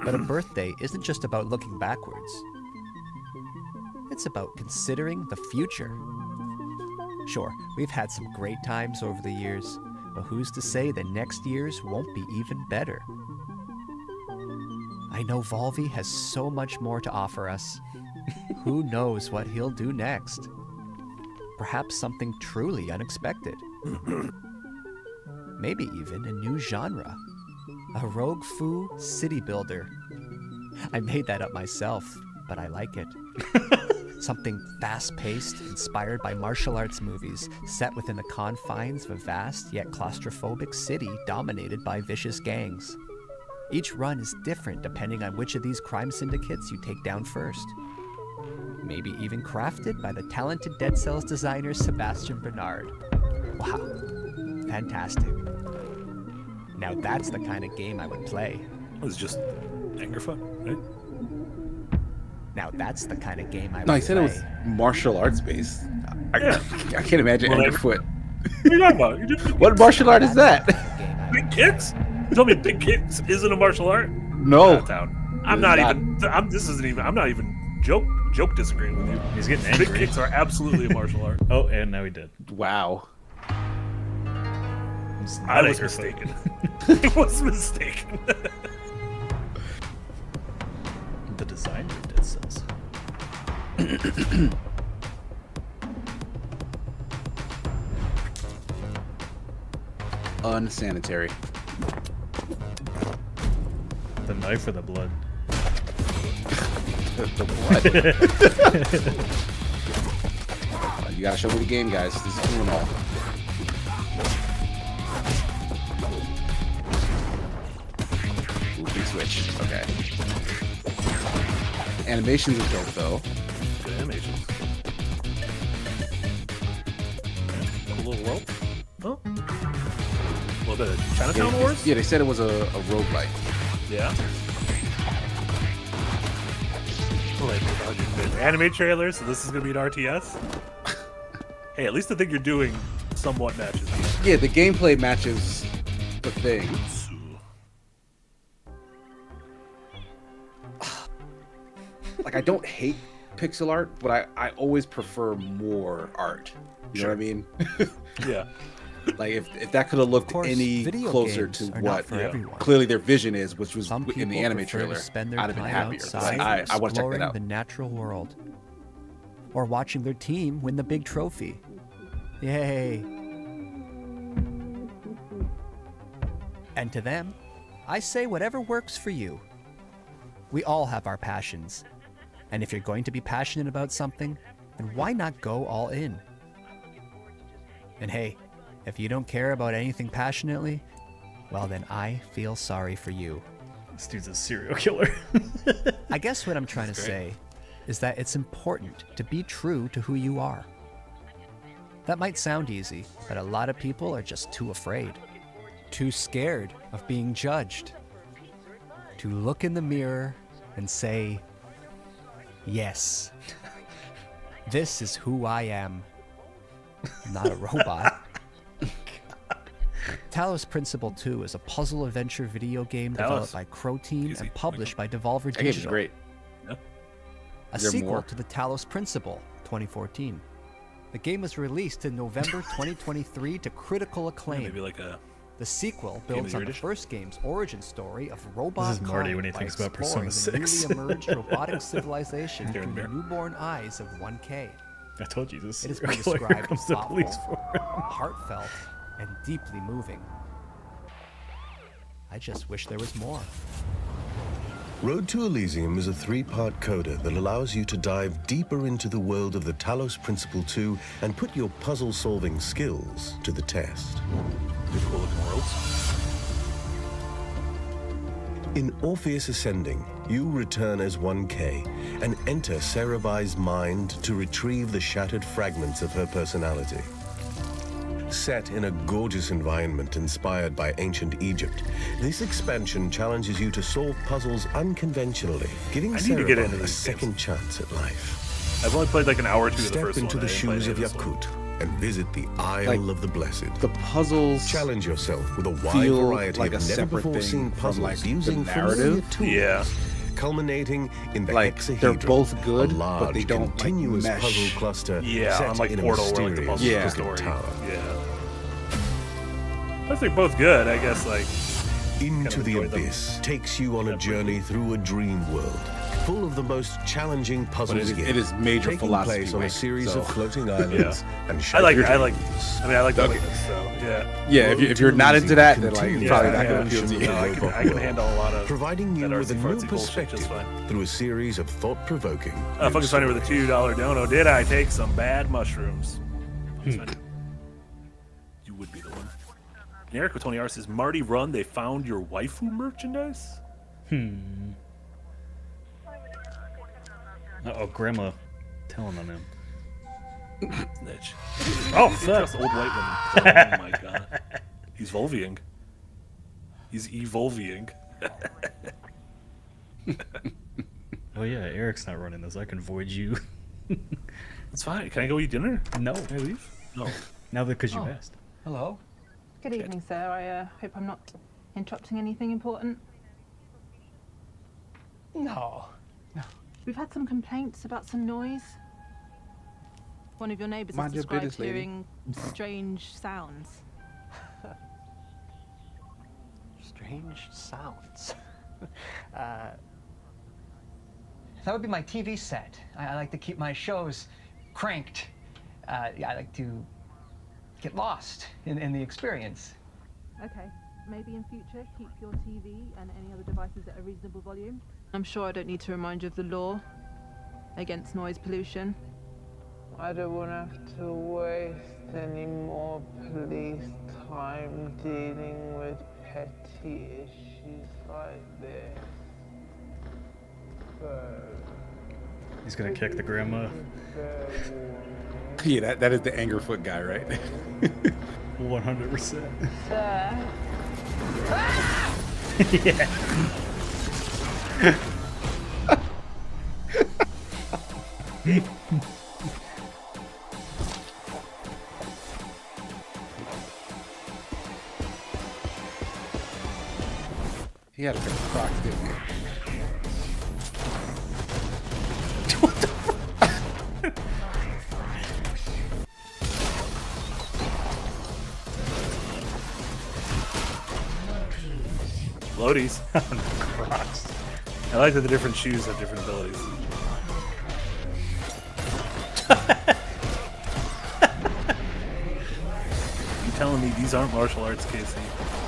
But a birthday isn't just about looking backwards. It's about considering the future. Sure, we've had some great times over the years, but who's to say that next year's won't be even better? I know Volvi has so much more to offer us. Who knows what he'll do next? Perhaps something truly unexpected. Maybe even a new genre. A rogue foo city builder. I made that up myself, but I like it. Something fast-paced, inspired by martial arts movies, set within the confines of a vast yet claustrophobic city dominated by vicious gangs. Each run is different depending on which of these crime syndicates you take down first. Maybe even crafted by the talented Dead Cells designer Sebastian Bernard. Wow, fantastic. Now that's the kind of game I would play. It was just Angerfoot, right? Now that's the kind of game I would play. No, he said it was martial arts based. I can't imagine Angerfoot. What are you talking about? What martial art is that? Big Kicks? You tell me Big Kicks isn't a martial art? No. I'm not even. This isn't even. I'm not even joke disagreeing with you. He's getting angry. Big Kicks are absolutely a martial art. Oh, and now he did. Wow. I was mistaken. I was mistaken. The designer of Dead Cells. Unsanitary. The knife or the blood? The blood. You gotta show me the game, guys. This is cool and all. Ooh, big switch. Okay. Animations are dope, though. Good animations. Cool little world. Oh. A little bit of Chinatown Wars? Yeah, they said it was a roguelike. Yeah. Anime trailer, so this is gonna be an RTS. Hey, at least I think you're doing somewhat matches. Yeah, the gameplay matches the thing. Like, I don't hate pixel art, but I always prefer more art. You know what I mean? Yeah. Like, if that could have looked any closer to what clearly their vision is, which was in the anime trailer, I'd have been happier. I want to check that out. The natural world, or watching their team win the big trophy. Yay! And to them, I say whatever works for you. We all have our passions, and if you're going to be passionate about something, then why not go all in? And hey, If you don't care about anything passionately, well then I feel sorry for you. This dude's a serial killer. I guess what I'm trying to say is that it's important to be true to who you are. That might sound easy, but a lot of people are just too afraid, too scared of being judged, to look in the mirror and say, yes, this is who I am, not a robot. Talos Principle 2 is a puzzle adventure video game developed by Crow Team and published by Devolver Digital. That game's great. A sequel to the Talos Principle, 2014. The game was released in November 2023 to critical acclaim. Maybe like a the sequel builds on the first game's origin story of robot This is Marty when he by thinks about exploring Persona the 6. newly emerged robotic civilization through the newborn eyes of 1K. I told you this. It has serial been killer described comes as to thoughtful, police for him. heartfelt, and deeply moving. I just wish there was more. Road to Elysium is a 3-part coda that allows you to dive deeper into the world of the Talos Principle 2 and put your puzzle-solving skills to the test. Cool looking worlds. In Orpheus Ascending, you return as 1K and enter Cerebai's mind to retrieve the shattered fragments of her personality. Set in a gorgeous environment inspired by ancient Egypt, this expansion challenges you to solve puzzles unconventionally, giving Cerebai a second chance at life. I've only played like an hour or two of the first Step into one. the shoes of Yakut and visit the Isle of the Blessed. The puzzles challenge yourself with a wide feel variety like a of separate never-before-seen thing from, puzzles like, using the narrative. familiar tools, culminating in the hexahedron, they're both good, a large, but they don't continuous like, mesh. puzzle cluster Yeah, set unlike in a Portal, where like the mysterious puzzle crystal story. tower. Yeah. I think both good. I guess like Into the enjoyed them. Abyss takes you on a journey through a dream world, full of the most challenging puzzles it yet. is major taking philosophy, place on a right? series So- of floating islands and I like shattered I like dreams. I like the Okay. witness, so yeah. Yeah, if you're not into that, then like Continue it's probably the not going to evolution appeal to of you. the I robot can world, handle a lot of providing you that with a artsy new fartsy bullshit just perspective fine. through a series of thought-provoking. Fucking funny with a $2 dono. Did I take some bad mushrooms? You would be the one. Eric with 20R says, Marty Run, they found your waifu merchandise? Uh-oh, Grandma telling on him. Snitch. Oh, He fuck. trusts old white women. Oh my god. He's Volvying. He's evolving. Oh yeah, Eric's not running this. I can void you. It's fine. Can I go eat dinner? No. Can I leave? No. Now that because you Oh. asked. Hello. Good evening, sir. I hope I'm not interrupting anything important. No. We've had some complaints about some noise. One of your neighbours has Mind your described business, lady. hearing strange sounds. Strange sounds. That would be my TV set. I like to keep my shows cranked. I like to get lost in the experience. Okay, maybe in future keep your TV and any other devices at a reasonable volume. I'm sure I don't need to remind you of the law against noise pollution. I don't want to have to waste any more police time dealing with petty issues like this. He's gonna kick the grandma. Yeah, that is the Angerfoot guy, right? 100%. Sir. Yeah. He had a pair of Crocs, didn't he? Floaties. Crocs. I like that the different shoes have different abilities. You telling me these aren't martial arts, Casey?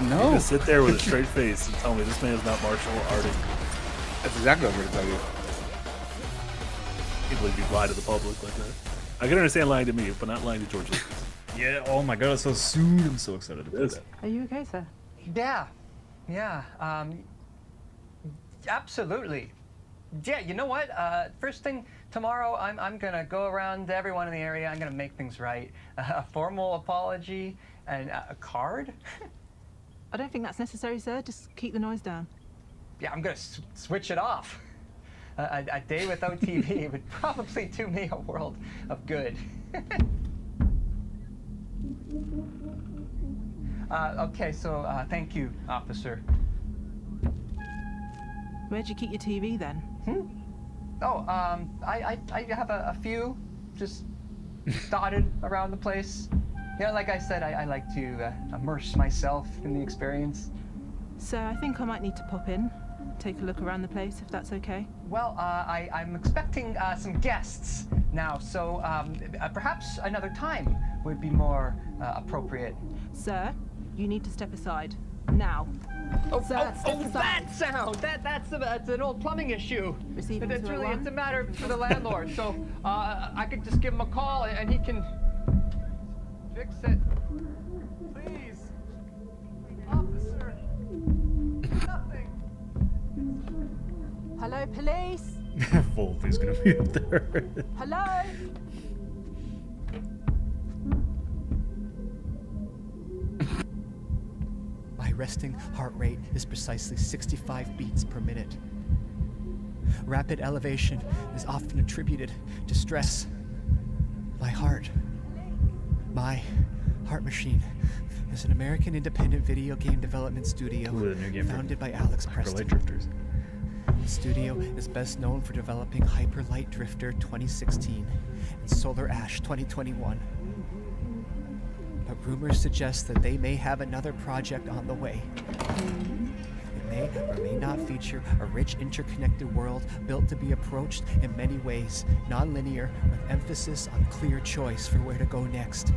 No. You just sit there with a straight face and tell me this man is not martial arting. That's exactly what I'm going to tell you. I can't believe you lie to the public like that. I can understand lying to me, but not lying to George Lucas. Yeah, oh my god, it's so soon. I'm so excited to play that. Are you okay, sir? Yeah, absolutely. Yeah, you know what? First thing tomorrow, I'm gonna go around to everyone in the area. I'm gonna make things right. A formal apology and a card. I don't think that's necessary, sir. Just keep the noise down. Yeah, I'm gonna switch it off. A day without TV would probably do me a world of good. Okay, so thank you, officer. Where'd you keep your TV then? Oh, I have a few just dotted around the place. You know, like I said, I like to immerse myself in the experience. So I think I might need to pop in, take a look around the place, if that's okay. Well, I'm expecting some guests now, so perhaps another time would be more appropriate. Sir, you need to step aside. Now. Sir, step aside. That sound! That's an old plumbing issue. Receiving It's really, 201? it's a matter for the landlord, so I could just give him a call and he can fix it. Please. Officer. Nothing. Hello, police? Wolfie's gonna be up there. Hello? My resting heart rate is precisely 65 beats per minute. Rapid elevation is often attributed to stress. My heart machine is an American independent video game development studio founded by Alex Preston. Drifters. The studio is best known for developing Hyper Light Drifter 2016 and Solar Ash 2021. But rumors suggest that they may have another project on the way. It may or may not feature a rich interconnected world built to be approached in many ways, non-linear, with emphasis on clear choice for where to go next.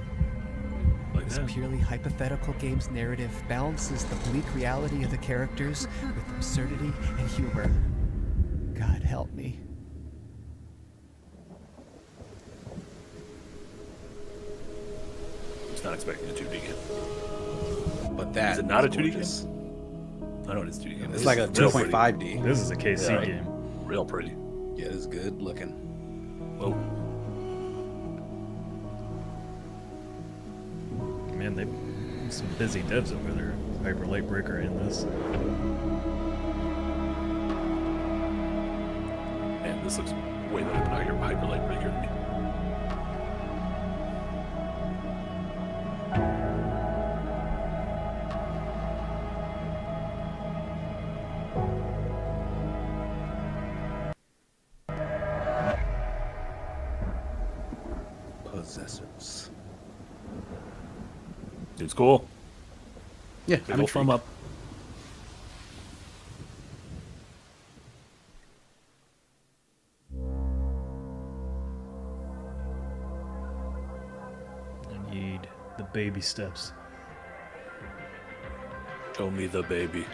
This purely hypothetical game's narrative balances the bleak reality of the characters with absurdity and humor. God help me. Not expecting a 2D game. But that is it not a 2D gorgeous. game? I know it is 2D game. It's like a 2.5D. This is a KC game. Real pretty. Yeah, it's good looking. Whoa. Man, they some busy devs over there. Hyper Light Breaker in this. Man, this looks way better than Hyper Light Breaker to me. Possessors. Dude's cool. Yeah, big old thumb up. I need the baby steps. Show me the baby.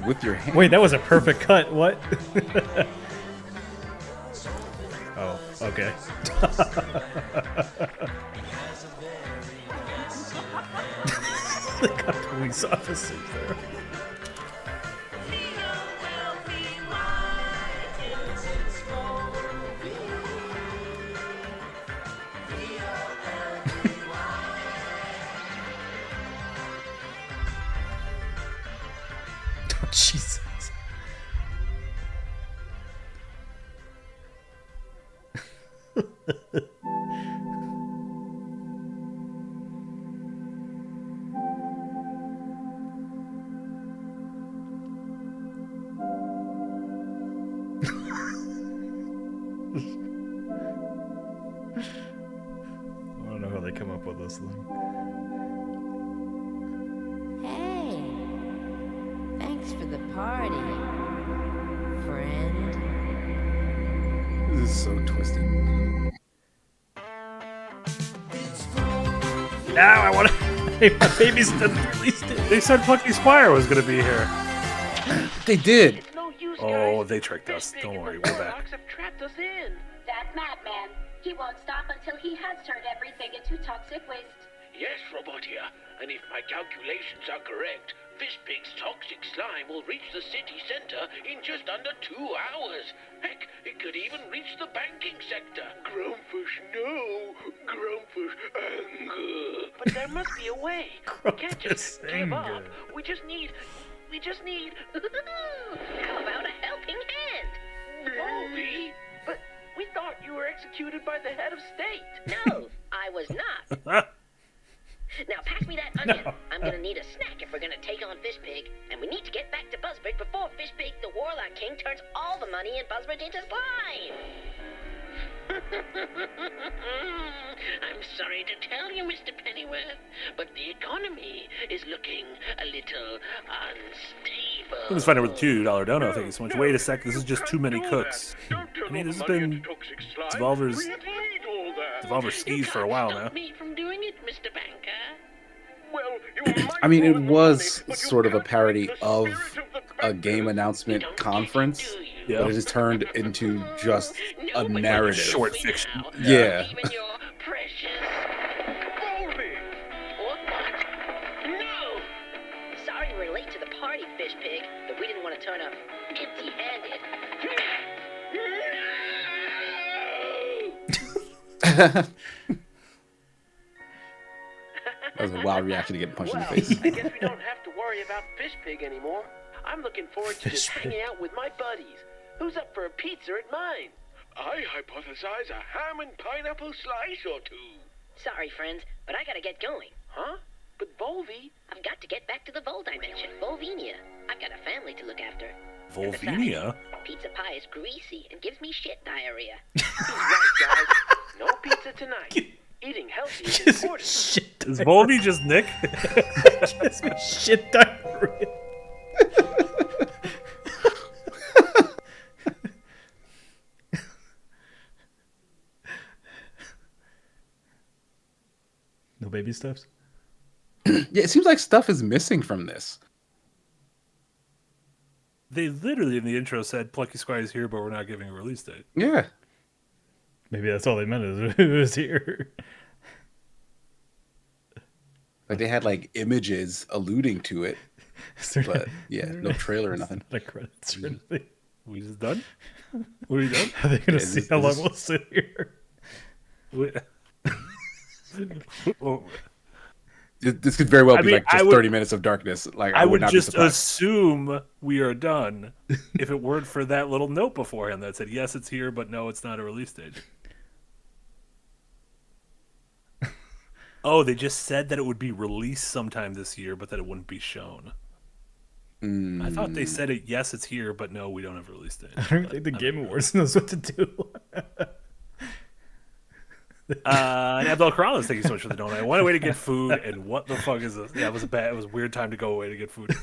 With your hand. Wait, that was a perfect cut. What? Oh, okay. They got police officers there. Oh, Jesus. I don't know how they come up with this thing. Hey, thanks for the party. friend. This is so twisted. Now I want to. My baby's released it. They said Plucky Squire was going to be here. They did. Oh, they tricked us. Don't worry, we're back. That madman. He won't stop until he has turned everything into toxic waste. Yes, Robotia, and if my calculations are correct, Fishpig's toxic slime will reach the city center in just under 2 hours. Heck, it could even reach the banking sector. Grumpfish, no. Grumpfish, anger. But there must be a way. We can't just give up. We just need... How about a helping hand? Movie? But we thought you were executed by the head of state. No, I was not. Now pass me that onion. No. I'm gonna need a snack if we're gonna take on Fishpig. And we need to get back to Buzzbridge before Fishpig, the Warlock King, turns all the money in Buzzbridge into slime. I'm sorry to tell you, Mr. Pennyworth, but the economy is looking a little unstable. Let's find out with the $2 dono. Thank you so much. Wait a sec. This is just too many cooks. I mean, this has been Devolver's skis for a while now. Me from doing it, Mr. Banker. I mean, it was sort of a parody of a game announcement conference, but it has turned into just a narrative. Short fiction. Yeah. Even your precious Volby. What? No! Sorry we're late to the party, Fishpig, but we didn't want to turn up empty-handed. That was a wild reaction to get punched in the face. I guess we don't have to worry about Fishpig anymore. I'm looking forward to just hanging out with my buddies. Who's up for a pizza at mine? I hypothesize a ham and pineapple slice or two. Sorry, friends, but I gotta get going. Huh? But Volvi? I've got to get back to the Vol dimension, Volvinia. I've got a family to look after. Volvinia? Pizza pie is greasy and gives me shit diarrhea. He's right, guys. No pizza tonight. Eating healthy is important. Shit. Is Volvi just Nick? Gives me shit diarrhea. No baby steps? Yeah, it seems like stuff is missing from this. They literally in the intro said Plucky Squire is here, but we're not giving a release date. Yeah. Maybe that's all they meant, is it was here. Like they had like images alluding to it. But yeah, no trailer or nothing. The credits or anything. We just done? We done? Are they gonna see how long we'll sit here? This could very well be like just 30 minutes of darkness. Like I would not just be surprised. assume we are done if it weren't for that little note beforehand that said, yes, it's here, but no, it's not a release date. Oh, they just said that it would be released sometime this year, but that it wouldn't be shown. I thought they said it, yes, it's here, but no, we don't have a release date. I don't think the Game Awards knows what to do. And Abdul Corrales, thank you so much for the donut. I went away to get food, and what the fuck is this? Yeah, it was a weird time to go away to get food.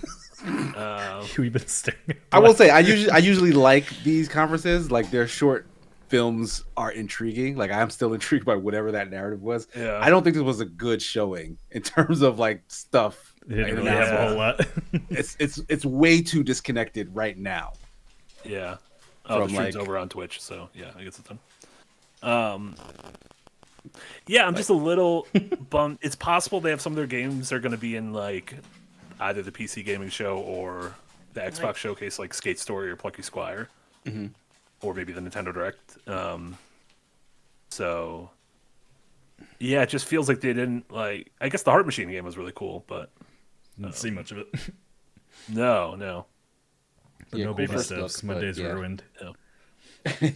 We've been staring. I will say I usually like these conferences. Like their short films are intriguing. Like I'm still intrigued by whatever that narrative was. Yeah. I don't think this was a good showing in terms of like stuff. They didn't really have a whole lot. it's way too disconnected right now. Yeah. Oh, the stream's over on Twitch, so yeah, I guess it's done. Yeah, I'm just a little bummed. It's possible they have some of their games are going to be in like either the PC gaming show or the Xbox showcase, like Skate Story or Plucky Squire, or maybe the Nintendo Direct. So yeah, it just feels like they didn't like. I guess the Heart Machine game was really cool, but didn't see much of it. No. But no baby steps. My day's ruined. No.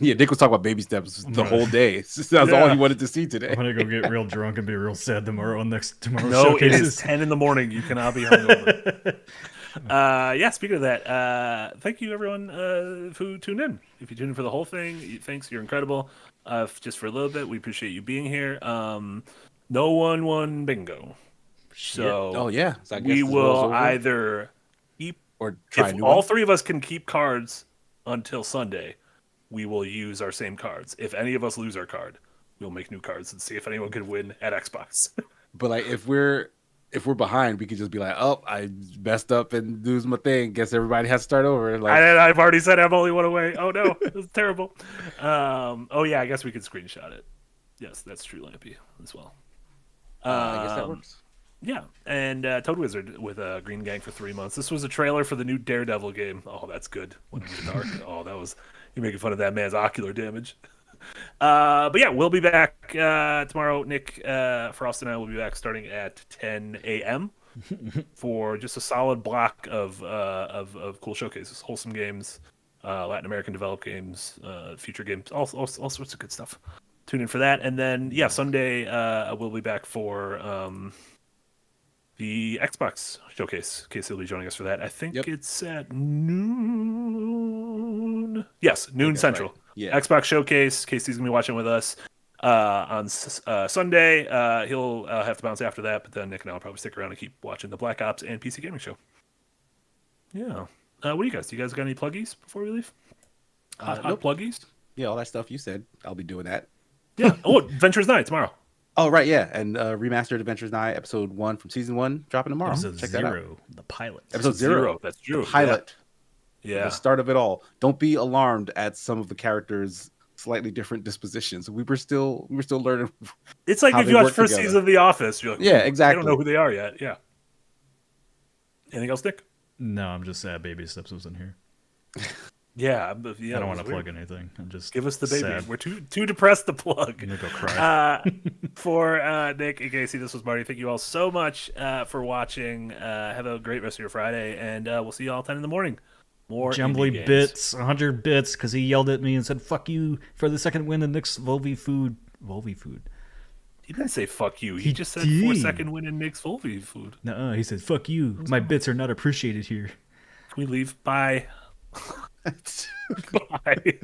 Yeah, Nick was talking about baby steps the whole day. That's all he wanted to see today. I'm gonna go get real drunk and be real sad tomorrow. Tomorrow's no, showcases. It is 10 in the morning. You cannot be hungover. Yeah, speaking of that, thank you everyone who tuned in. If you tuned in for the whole thing, thanks. You're incredible. Just for a little bit, we appreciate you being here. No one won bingo. So so we will either keep or try if all three of us can keep cards until Sunday, we will use our same cards. If any of us lose our card, we'll make new cards and see if anyone can win at Xbox. But like if we're behind, we could just be like, oh, I messed up and lose my thing. Guess everybody has to start over. Like, I've already said I'm only one away. Oh no, it's terrible. Oh yeah, I guess we could screenshot it. Yes, that's true, Lampy, as well. I guess that works. Yeah, and Toad Wizard with Green Gang for 3 months. This was a trailer for the new Daredevil game. Oh, that's good. When in the dark. Oh, that was, you're making fun of that man's ocular damage. But yeah, we'll be back tomorrow. Nick Frost and I will be back starting at 10 a.m. for just a solid block of cool showcases, wholesome games, Latin American developed games, future games, all sorts of good stuff. Tune in for that, and then yeah, Sunday we'll be back for the Xbox showcase. Casey will be joining us for that. I think it's at noon. Yes, noon Central. Right. Yeah. Xbox showcase. Casey's gonna be watching with us on Sunday. He'll have to bounce after that, but then Nick and I'll probably stick around and keep watching the Black Ops and PC Gaming Show. Yeah. What do you guys? Do you guys got any pluggies before we leave? No pluggies? Yeah, all that stuff you said. I'll be doing that. Yeah. Oh, Adventures Night tomorrow. Oh, right, yeah. And remastered Adventures Night, episode 1 from season 1, dropping tomorrow. Episode Check 0, that out. the pilot. Episode 0. That's true. The pilot. Yeah. The start of it all. Don't be alarmed at some of the characters' slightly different dispositions. We were still learning. It's like if you watch first season of The Office, you're like, yeah, exactly. I don't know who they are yet. Yeah. Anything else, Nick? No, I'm just sad Baby Steps was in here. Yeah, I don't want to plug anything. I'm just give us the baby. sad. We're too depressed to plug. I'm gonna go cry. For Nick and Casey, this was Marty. Thank you all so much for watching. Have a great rest of your Friday, and we'll see you all 10 in the morning. More Jumbly indie games. bits, 100 bits, because he yelled at me and said "fuck you" for the second win in Nick's Volvi food. He didn't say "fuck you." He just said did. 4-second win in Nick's Volvi food. No, he said "fuck you." My bits are not appreciated here. Can we leave? Bye. Bye.